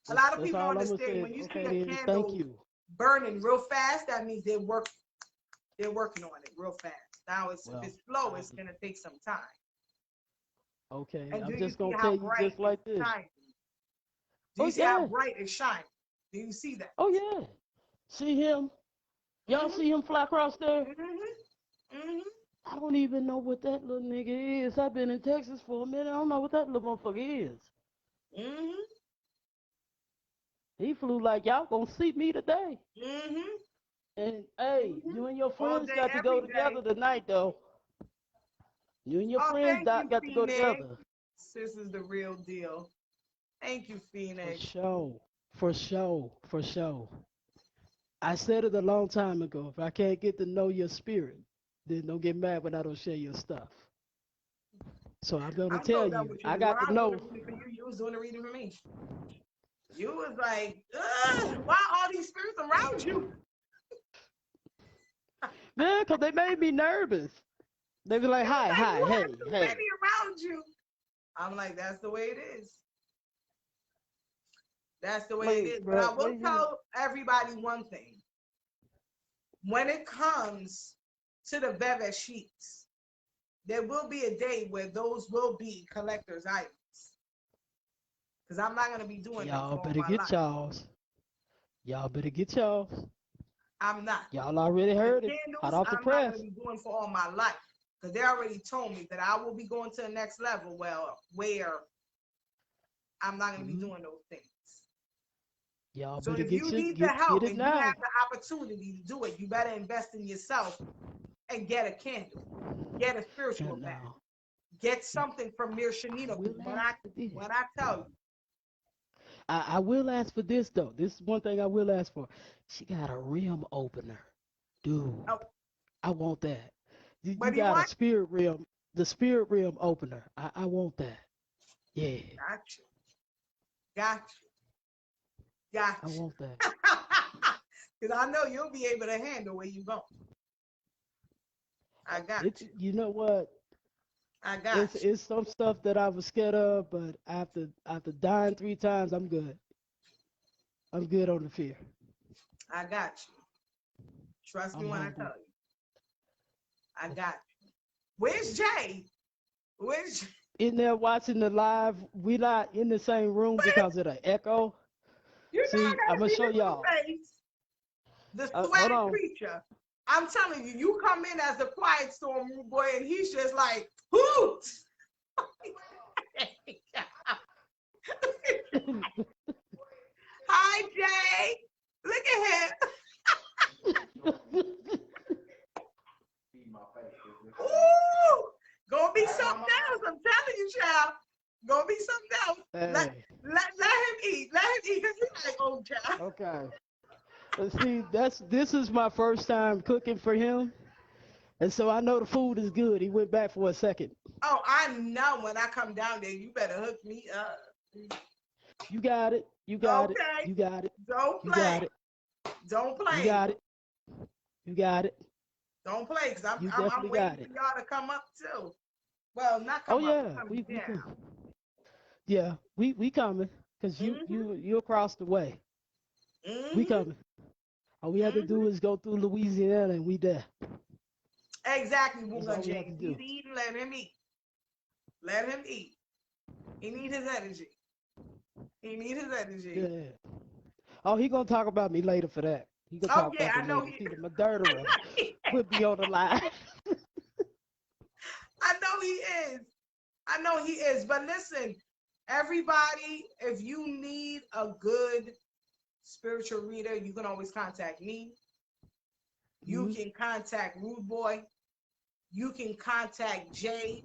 [SPEAKER 2] A lot of
[SPEAKER 1] That's
[SPEAKER 2] people
[SPEAKER 1] all I'm gonna
[SPEAKER 2] understand
[SPEAKER 1] say.
[SPEAKER 2] when you
[SPEAKER 1] Okay
[SPEAKER 2] see a
[SPEAKER 1] then.
[SPEAKER 2] candle
[SPEAKER 1] Thank you.
[SPEAKER 2] burning real fast, that means they're working on it real fast. Now if it's slow, it's gonna take some time.
[SPEAKER 1] Okay,
[SPEAKER 2] And do
[SPEAKER 1] I'm
[SPEAKER 2] you
[SPEAKER 1] just
[SPEAKER 2] see
[SPEAKER 1] gonna
[SPEAKER 2] how
[SPEAKER 1] tell you
[SPEAKER 2] bright
[SPEAKER 1] just like
[SPEAKER 2] it's
[SPEAKER 1] this.
[SPEAKER 2] shining? Do you see how bright it's shining? Do you see that?
[SPEAKER 1] Oh yeah. See him? Y'all see him fly across there? I don't even know what that little nigga is. I've been in Texas for a minute. I don't know what that little motherfucker is. He flew like y'all gonna see me today. And hey, you and your friends
[SPEAKER 2] day,
[SPEAKER 1] got to go
[SPEAKER 2] every
[SPEAKER 1] together
[SPEAKER 2] day.
[SPEAKER 1] tonight though. You and your friends
[SPEAKER 2] Thank you,
[SPEAKER 1] got to go
[SPEAKER 2] Phoenix.
[SPEAKER 1] together.
[SPEAKER 2] This is the real deal. Thank you,
[SPEAKER 1] For
[SPEAKER 2] Phoenix.
[SPEAKER 1] sure. For sure. For sure. I said it a long time ago. If I can't get to know your spirit, then don't get mad when I don't share your stuff. So I'm gonna tell
[SPEAKER 2] done
[SPEAKER 1] you,
[SPEAKER 2] with
[SPEAKER 1] I
[SPEAKER 2] you.
[SPEAKER 1] got
[SPEAKER 2] When
[SPEAKER 1] to
[SPEAKER 2] I was
[SPEAKER 1] know.
[SPEAKER 2] doing the reading for you, you was doing the reading for me. You was like, ugh, why all these spirits around you?
[SPEAKER 1] Man, because they made me nervous. They be like,
[SPEAKER 2] You was
[SPEAKER 1] hi,
[SPEAKER 2] like,
[SPEAKER 1] hi,
[SPEAKER 2] you
[SPEAKER 1] hey,
[SPEAKER 2] have too
[SPEAKER 1] hey.
[SPEAKER 2] many around you. I'm like, that's the way it is. That's the way it is. But I will tell everybody one thing. When it comes to the Veve sheets, there will be a day where those will be collector's items. Because I'm not going to be doing that
[SPEAKER 1] Y'all
[SPEAKER 2] for
[SPEAKER 1] better
[SPEAKER 2] all my
[SPEAKER 1] get
[SPEAKER 2] life.
[SPEAKER 1] y'all's. Y'all better get y'all's.
[SPEAKER 2] I'm not.
[SPEAKER 1] Y'all already heard it. Hot
[SPEAKER 2] Candles,
[SPEAKER 1] off the
[SPEAKER 2] I'm not
[SPEAKER 1] press.
[SPEAKER 2] going to be doing for all my life. because they already told me that I will be going to the next level. Well, where I'm not going to be doing those things.
[SPEAKER 1] Y'all
[SPEAKER 2] So
[SPEAKER 1] better
[SPEAKER 2] if you need the
[SPEAKER 1] get
[SPEAKER 2] help
[SPEAKER 1] it
[SPEAKER 2] and you
[SPEAKER 1] now.
[SPEAKER 2] have the opportunity to do it, you better invest in yourself and get a candle, get a spiritual bath,
[SPEAKER 1] Now,
[SPEAKER 2] get something from Mir Shanita.
[SPEAKER 1] will
[SPEAKER 2] When
[SPEAKER 1] ask for this.
[SPEAKER 2] I tell you,
[SPEAKER 1] I will ask for this though. This is one thing I will ask for. She got a rim opener, dude.
[SPEAKER 2] oh,
[SPEAKER 1] I want that.
[SPEAKER 2] what
[SPEAKER 1] You
[SPEAKER 2] do you
[SPEAKER 1] got a
[SPEAKER 2] want?
[SPEAKER 1] spirit rim, the spirit rim opener. I want that. Yeah,
[SPEAKER 2] Got you, got you, got
[SPEAKER 1] I
[SPEAKER 2] you.
[SPEAKER 1] want that.
[SPEAKER 2] Because I know you'll be able to handle where you go. I got
[SPEAKER 1] It's
[SPEAKER 2] you.
[SPEAKER 1] you know what?
[SPEAKER 2] I got you.
[SPEAKER 1] It's some stuff that I was scared of, but after dying 3 times, I'm good. I'm good on the fear.
[SPEAKER 2] I got you. Trust me
[SPEAKER 1] I'm
[SPEAKER 2] when I
[SPEAKER 1] humble.
[SPEAKER 2] tell you. I got you. Where's Jay? Where's Jay?
[SPEAKER 1] In there watching the live, we not in the same room because of the echo.
[SPEAKER 2] You know
[SPEAKER 1] See,
[SPEAKER 2] I
[SPEAKER 1] I'm
[SPEAKER 2] gotta
[SPEAKER 1] gonna
[SPEAKER 2] see
[SPEAKER 1] show
[SPEAKER 2] his little
[SPEAKER 1] y'all.
[SPEAKER 2] face. The
[SPEAKER 1] Hold
[SPEAKER 2] swag
[SPEAKER 1] on.
[SPEAKER 2] creature. I'm telling you, you come in as the quiet storm boy, and he's just like, hoot! Hi, Jay. Look at him.
[SPEAKER 5] See my face.
[SPEAKER 2] Ooh, gonna be something else. I'm telling you, child. Gonna be something else. Let
[SPEAKER 1] Hey,
[SPEAKER 2] him eat. Let him eat, because he's like, oh, child.
[SPEAKER 1] okay. See, this is my first time cooking for him, and so I know the food is good. He went back for a second.
[SPEAKER 2] Oh, I know when I come down there, you better hook me up.
[SPEAKER 1] You got it. You got it.
[SPEAKER 2] Okay.
[SPEAKER 1] You got it.
[SPEAKER 2] Don't
[SPEAKER 1] You
[SPEAKER 2] play.
[SPEAKER 1] got it.
[SPEAKER 2] Don't
[SPEAKER 1] You
[SPEAKER 2] play.
[SPEAKER 1] got it. You got it.
[SPEAKER 2] Don't play, because
[SPEAKER 1] You
[SPEAKER 2] I'm
[SPEAKER 1] definitely
[SPEAKER 2] waiting
[SPEAKER 1] got
[SPEAKER 2] for
[SPEAKER 1] it.
[SPEAKER 2] y'all to come up too. Well, not
[SPEAKER 1] Oh
[SPEAKER 2] come up,
[SPEAKER 1] yeah,
[SPEAKER 2] come
[SPEAKER 1] we
[SPEAKER 2] down.
[SPEAKER 1] come. Yeah, we coming because you across the way. We
[SPEAKER 2] Mm-hmm.
[SPEAKER 1] coming. All we have to do
[SPEAKER 2] Mm-hmm.
[SPEAKER 1] is go through Louisiana and we there.
[SPEAKER 2] Exactly,
[SPEAKER 1] That's
[SPEAKER 2] Booga
[SPEAKER 1] all we have to
[SPEAKER 2] James.
[SPEAKER 1] do.
[SPEAKER 2] He's eating, let him eat. Let him eat. He need his energy. He need his energy.
[SPEAKER 1] Yeah. Oh, he gonna talk about me later for that. He gonna
[SPEAKER 2] Oh
[SPEAKER 1] talk
[SPEAKER 2] yeah,
[SPEAKER 1] about
[SPEAKER 2] I
[SPEAKER 1] me
[SPEAKER 2] know
[SPEAKER 1] later.
[SPEAKER 2] he
[SPEAKER 1] See, the murderer would be on the line.
[SPEAKER 2] I know he is. I know he is. But listen, everybody, if you need a good spiritual reader, you can always contact me. You
[SPEAKER 1] Mhm.
[SPEAKER 2] can contact Rude Boy. You can contact Jay,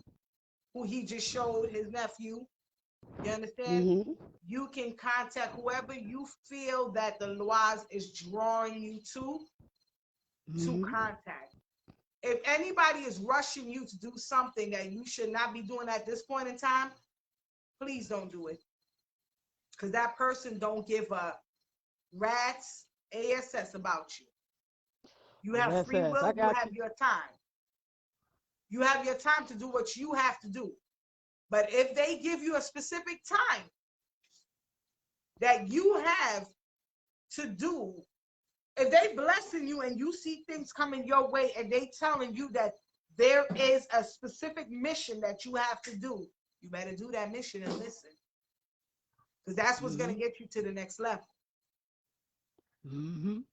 [SPEAKER 2] who he just showed his nephew. You understand?
[SPEAKER 1] Mhm.
[SPEAKER 2] You can contact whoever you feel that the Loise is drawing you to
[SPEAKER 1] Mhm.
[SPEAKER 2] contact. If anybody is rushing you to do something that you should not be doing at this point in time, please don't do it. Because that person don't give a rat's ass about you. You
[SPEAKER 1] Oh,
[SPEAKER 2] have
[SPEAKER 1] that's
[SPEAKER 2] free
[SPEAKER 1] ass. I
[SPEAKER 2] will, you
[SPEAKER 1] got
[SPEAKER 2] have
[SPEAKER 1] you.
[SPEAKER 2] your time. You have your time to do what you have to do. But if they give you a specific time that you have to do, if they blessing you and you see things coming your way and they telling you that there is a specific mission that you have to do, you better do that mission and listen. Because that's what's going to
[SPEAKER 1] Mhm.
[SPEAKER 2] get you to the next level.
[SPEAKER 1] Mhm.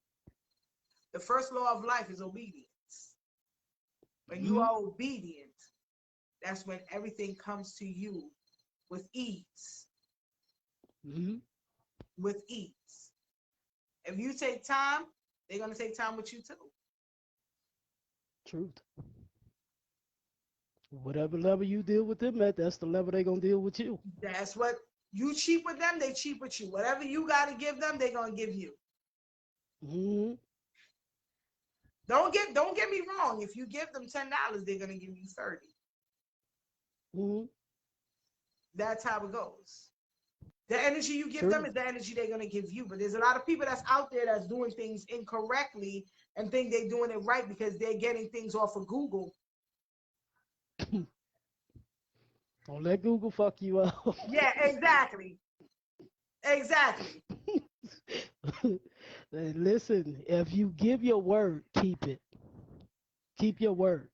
[SPEAKER 2] The first law of life is obedience. When you
[SPEAKER 1] Mhm.
[SPEAKER 2] are obedient, that's when everything comes to you with ease.
[SPEAKER 1] Mhm.
[SPEAKER 2] With ease. If you take time, they're going to take time with you too.
[SPEAKER 1] Truth. Whatever level you deal with them at, that's the level they gonna deal with you.
[SPEAKER 2] That's what you cheat with them, they cheat with you. Whatever you got to give them, they're going to give you.
[SPEAKER 1] Mhm.
[SPEAKER 2] Don't get me wrong. If you give them $10, they're going to give you 30.
[SPEAKER 1] Mhm.
[SPEAKER 2] That's how it goes. The energy you give them
[SPEAKER 1] True.
[SPEAKER 2] is the energy they're going to give you. But there's a lot of people that's out there that's doing things incorrectly and think they're doing it right because they're getting things off of Google.
[SPEAKER 1] Don't let Google fuck you up.
[SPEAKER 2] Yeah, exactly. Exactly.
[SPEAKER 1] And listen, if you give your word, keep it. Keep your word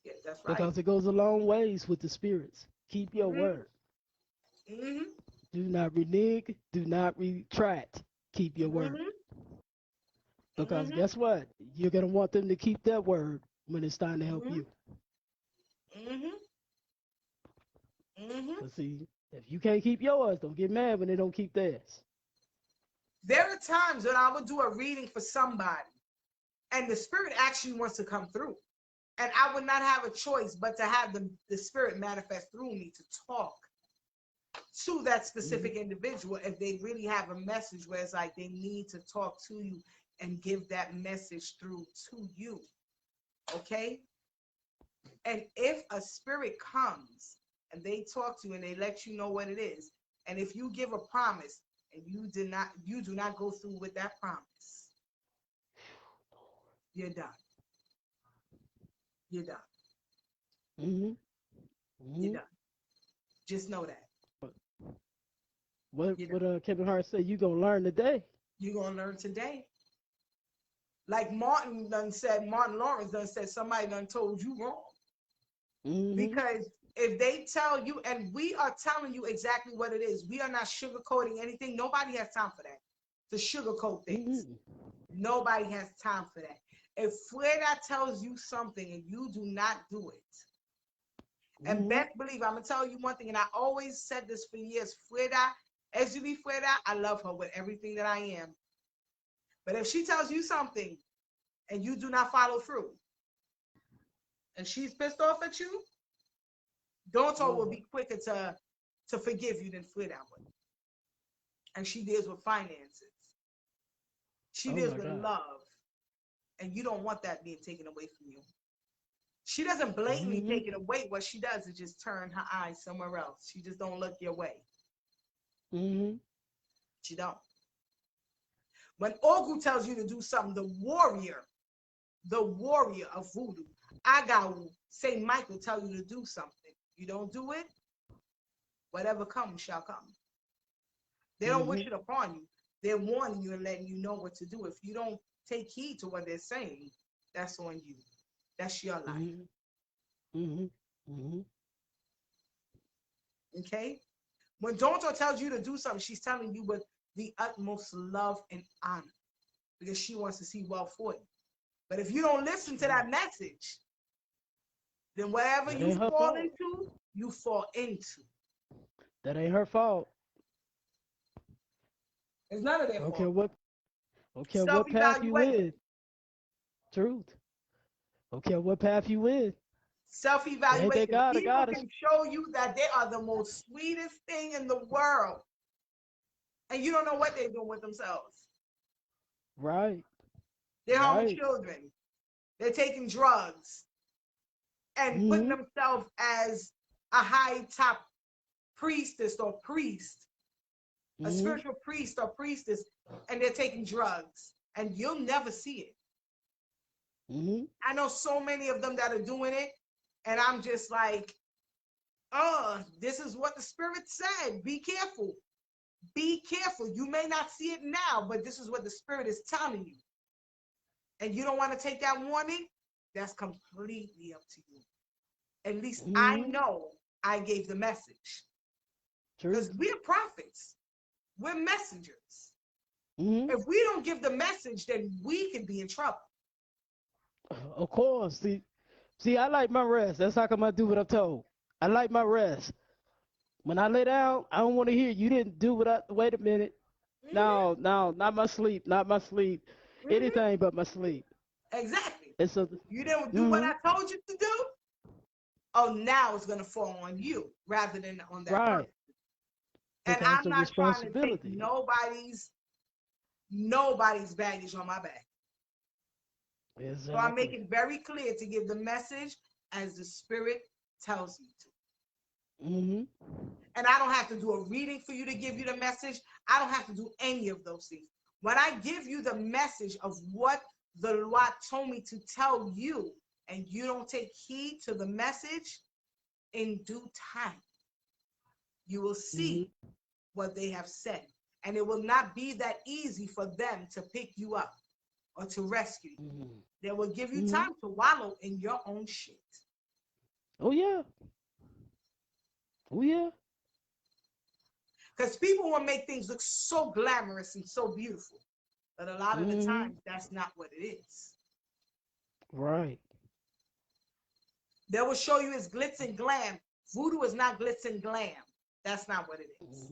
[SPEAKER 2] Yeah, that's right.
[SPEAKER 1] because it goes a long ways with the spirits. Keep your
[SPEAKER 2] Mm-hmm.
[SPEAKER 1] word.
[SPEAKER 2] Mm-hmm.
[SPEAKER 1] Do not renege. Do not retract. Keep your word.
[SPEAKER 2] Mm-hmm.
[SPEAKER 1] Because
[SPEAKER 2] Mm-hmm.
[SPEAKER 1] guess what? You're going to want them to keep that word when it's time to help
[SPEAKER 2] Mm-hmm.
[SPEAKER 1] you.
[SPEAKER 2] Mm-hmm. Mm-hmm.
[SPEAKER 1] Cause see, if you can't keep yours, don't get mad when they don't keep theirs.
[SPEAKER 2] There are times when I would do a reading for somebody, and the spirit actually wants to come through. And I would not have a choice but to have the spirit manifest through me to talk to that
[SPEAKER 1] Mm-hmm.
[SPEAKER 2] specific individual if they really have a message where it's like they need to talk to you and give that message through to you. Okay? And if a spirit comes and they talk to you and they let you know what it is, and if you give a promise and you do not go through with that promise, you're done. You're done.
[SPEAKER 1] Mm-hmm.
[SPEAKER 2] You're
[SPEAKER 1] Mm-hmm.
[SPEAKER 2] done. Just know that.
[SPEAKER 1] What
[SPEAKER 2] You're done.
[SPEAKER 1] what Kevin Hart said, you gonna learn today.
[SPEAKER 2] You're gonna learn today. Like Martin Lawrence done said somebody done told you wrong.
[SPEAKER 1] Mm-hmm.
[SPEAKER 2] Because if they tell you, and we are telling you exactly what it is, we are not sugarcoating anything. Nobody has time for that, to sugarcoat things.
[SPEAKER 1] Mm-hmm.
[SPEAKER 2] Nobody has time for that. If Fuera tells you something and you do not do it, and
[SPEAKER 1] Mm-hmm.
[SPEAKER 2] best believe, I'm gonna tell you one thing, and I always said this for years, Fuera, SUV Fuera, I love her with everything that I am. But if she tells you something and you do not follow through, and she's pissed off at you, Donto will
[SPEAKER 1] Lord.
[SPEAKER 2] be quicker to forgive you than Fuera would. And she deals with finances. She
[SPEAKER 1] Oh
[SPEAKER 2] deals
[SPEAKER 1] my
[SPEAKER 2] with
[SPEAKER 1] God.
[SPEAKER 2] love, and you don't want that being taken away from you. She doesn't blatantly
[SPEAKER 1] Mm-hmm.
[SPEAKER 2] take it away. What she does is just turn her eyes somewhere else. She just don't look your way.
[SPEAKER 1] Mm-hmm.
[SPEAKER 2] She don't. When Ogu tells you to do something, the warrior of voodoo, Agawu, Saint Michael tell you to do something. You don't do it, whatever comes shall come. They don't
[SPEAKER 1] Mm-hmm.
[SPEAKER 2] wish it upon you. They're warning you and letting you know what to do. If you don't take heed to what they're saying, that's on you. That's your life.
[SPEAKER 1] Mm-hmm. Mm-hmm. Mm-hmm.
[SPEAKER 2] Okay? When Donto tells you to do something, she's telling you with the utmost love and honor because she wants to see well for you. But if you don't listen to that message, then whatever
[SPEAKER 1] That
[SPEAKER 2] you
[SPEAKER 1] ain't her
[SPEAKER 2] fall
[SPEAKER 1] fault.
[SPEAKER 2] into, you fall into.
[SPEAKER 1] That ain't her fault.
[SPEAKER 2] It's none of their
[SPEAKER 1] Okay,
[SPEAKER 2] fault.
[SPEAKER 1] what okay, what path you
[SPEAKER 2] Self-evaluation.
[SPEAKER 1] in? Truth. Okay, what path you in? Ain't that
[SPEAKER 2] Self-evaluation.
[SPEAKER 1] God? I
[SPEAKER 2] People
[SPEAKER 1] got us.
[SPEAKER 2] can show you that they are the most sweetest thing in the world. And you don't know what they're doing with themselves.
[SPEAKER 1] Right.
[SPEAKER 2] They're harming
[SPEAKER 1] Right.
[SPEAKER 2] children. They're taking drugs and putting
[SPEAKER 1] Mm-hmm.
[SPEAKER 2] themselves as a high top priestess or priest, a
[SPEAKER 1] Mm-hmm.
[SPEAKER 2] spiritual priest or priestess, and they're taking drugs. And you'll never see it.
[SPEAKER 1] Mm-hmm.
[SPEAKER 2] I know so many of them that are doing it, and I'm just like, oh, this is what the spirit said. Be careful. Be careful. You may not see it now, but this is what the spirit is telling you. And you don't want to take that warning, that's completely up to you. At least I
[SPEAKER 1] Mm-hmm.
[SPEAKER 2] know I gave the message. Because
[SPEAKER 1] Truth.
[SPEAKER 2] we're prophets, we're messengers.
[SPEAKER 1] Mm-hmm.
[SPEAKER 2] If we don't give the message, then we can be in trouble.
[SPEAKER 1] Of course. See, I like my rest. That's how come I do what I'm told. I like my rest. When I lay down, I don't want to hear you didn't do what I. Wait a minute.
[SPEAKER 2] Mm-hmm,
[SPEAKER 1] No, no, not my sleep, not my sleep.
[SPEAKER 2] mm-hmm,
[SPEAKER 1] Anything but my sleep.
[SPEAKER 2] exactly.
[SPEAKER 1] It's a.
[SPEAKER 2] You didn't do what
[SPEAKER 1] Mm-hmm.
[SPEAKER 2] I told you to do. Oh, now it's going to fall on you rather than on that person.
[SPEAKER 1] Right.
[SPEAKER 2] And
[SPEAKER 1] Becomes
[SPEAKER 2] I'm
[SPEAKER 1] the
[SPEAKER 2] not trying to take
[SPEAKER 1] responsibility.
[SPEAKER 2] nobody's baggage on my back. So I make
[SPEAKER 1] Exactly.
[SPEAKER 2] it very clear to give the message as the spirit tells me to.
[SPEAKER 1] Mm-hmm.
[SPEAKER 2] And I don't have to do a reading for you to give you the message. I don't have to do any of those things. When I give you the message of what the Lord told me to tell you, and you don't take heed to the message, in due time, you will
[SPEAKER 1] Mm-hmm.
[SPEAKER 2] see what they have said. And it will not be that easy for them to pick you up or to rescue you.
[SPEAKER 1] Mm-hmm.
[SPEAKER 2] They will give you
[SPEAKER 1] Mm-hmm.
[SPEAKER 2] time to wallow in your own shit.
[SPEAKER 1] Oh yeah. Oh yeah.
[SPEAKER 2] Because people will make things look so glamorous and so beautiful. But a lot of the
[SPEAKER 1] Mm-hmm.
[SPEAKER 2] times, that's not what it is.
[SPEAKER 1] Right.
[SPEAKER 2] They will show you it's glitz and glam. Voodoo is not glitz and glam. That's not what it is.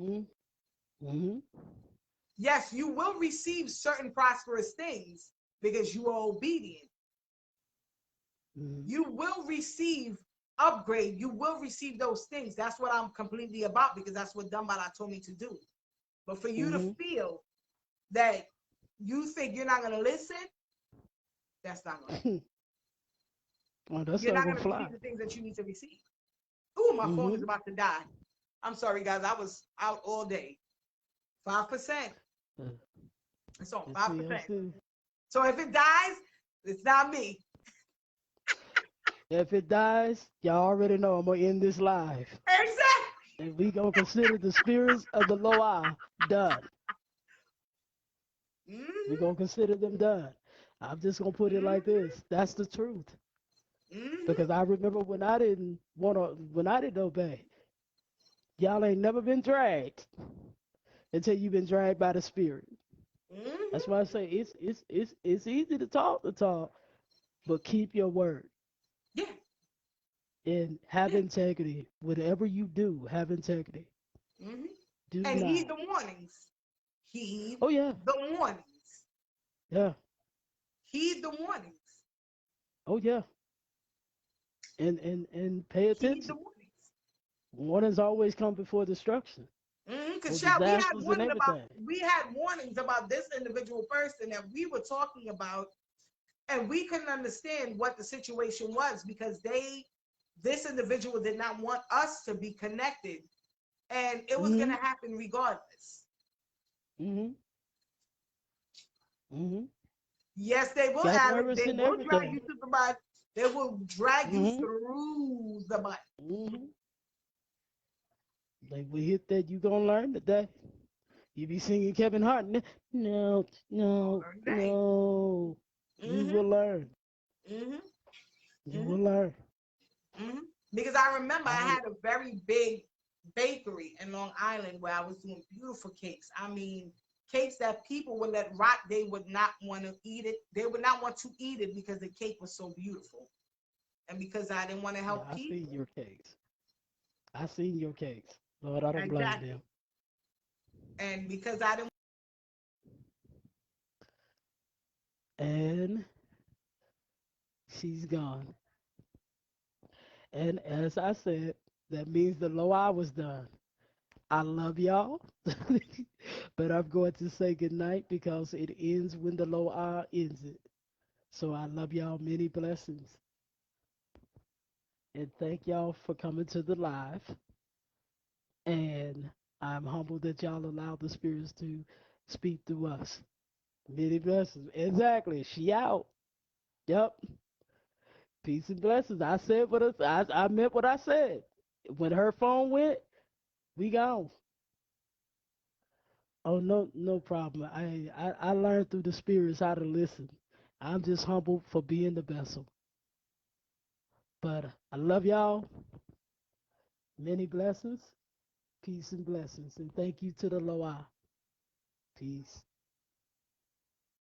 [SPEAKER 2] Yes, you will receive certain prosperous things because you are obedient. You will receive upgrade. You will receive those things. That's what I'm completely about because that's what Dambala told me to do. But for you to feel that you think you're not going to listen, that's not going to.
[SPEAKER 1] Oh, that's
[SPEAKER 2] You're
[SPEAKER 1] not
[SPEAKER 2] not
[SPEAKER 1] gonna
[SPEAKER 2] going to
[SPEAKER 1] fly.
[SPEAKER 2] receive the things that you need to receive. Ooh, my phone is about to die. I'm sorry, guys. I was out all day. 5%. It's on 5%. So if it dies, it's not me.
[SPEAKER 1] If it dies, y'all already know I'm gonna end this live.
[SPEAKER 2] Exactly.
[SPEAKER 1] And we gonna consider the spirits of the Loa done. We gonna consider them done. I'm just gonna put it like this. That's the truth. Because I remember when I didn't obey, y'all ain't never been dragged until you've been dragged by the spirit. That's why I say it's easy to talk, but keep your word.
[SPEAKER 2] Yeah.
[SPEAKER 1] And have integrity. Whatever you do, have integrity. Do
[SPEAKER 2] And
[SPEAKER 1] not.
[SPEAKER 2] heed the warnings. Heed
[SPEAKER 1] Oh yeah.
[SPEAKER 2] the warnings.
[SPEAKER 1] Yeah.
[SPEAKER 2] Heed the warnings.
[SPEAKER 1] Oh yeah. And pay
[SPEAKER 2] Heed the
[SPEAKER 1] attention.
[SPEAKER 2] warnings.
[SPEAKER 1] Warnings always come before destruction.
[SPEAKER 2] Because
[SPEAKER 1] Disasters and everything.
[SPEAKER 2] we had warnings about this individual person that we were talking about, and we couldn't understand what the situation was because this individual did not want us to be connected, and it was going to happen regardless. Yes, they will,
[SPEAKER 1] Got
[SPEAKER 2] Alex.
[SPEAKER 1] nervous
[SPEAKER 2] They
[SPEAKER 1] and
[SPEAKER 2] will drag
[SPEAKER 1] everything.
[SPEAKER 2] you to the mud. They will drag you through the mud.
[SPEAKER 1] Like we hit that, you gonna learn today. You be singing Kevin Hart. No. You will learn. You will learn.
[SPEAKER 2] Because I remember I had a very big bakery in Long Island where I was doing beautiful cakes. I mean, cakes that people would let rot. They would not want to eat it. They would not want to eat it because the cake was so beautiful. And because I didn't want to help people.
[SPEAKER 1] I seen your cakes. I seen your cakes. Lord, I don't blame them.
[SPEAKER 2] And because I didn't.
[SPEAKER 1] And she's gone. And as I said, that means the Loa was done. I love y'all, but I'm going to say goodnight because it ends when the Loa ends it. So I love y'all. Many blessings. And thank y'all for coming to the live. And I'm humbled that y'all allow the spirits to speak through us. Many blessings. Exactly. She out. Yep. Peace and blessings. I said what I meant what I said. When her phone went, we gone. Oh no problem. I learned through the spirits how to listen. I'm just humbled for being the vessel. But I love y'all. Many blessings. Peace and blessings. And thank you to the Loa. Peace.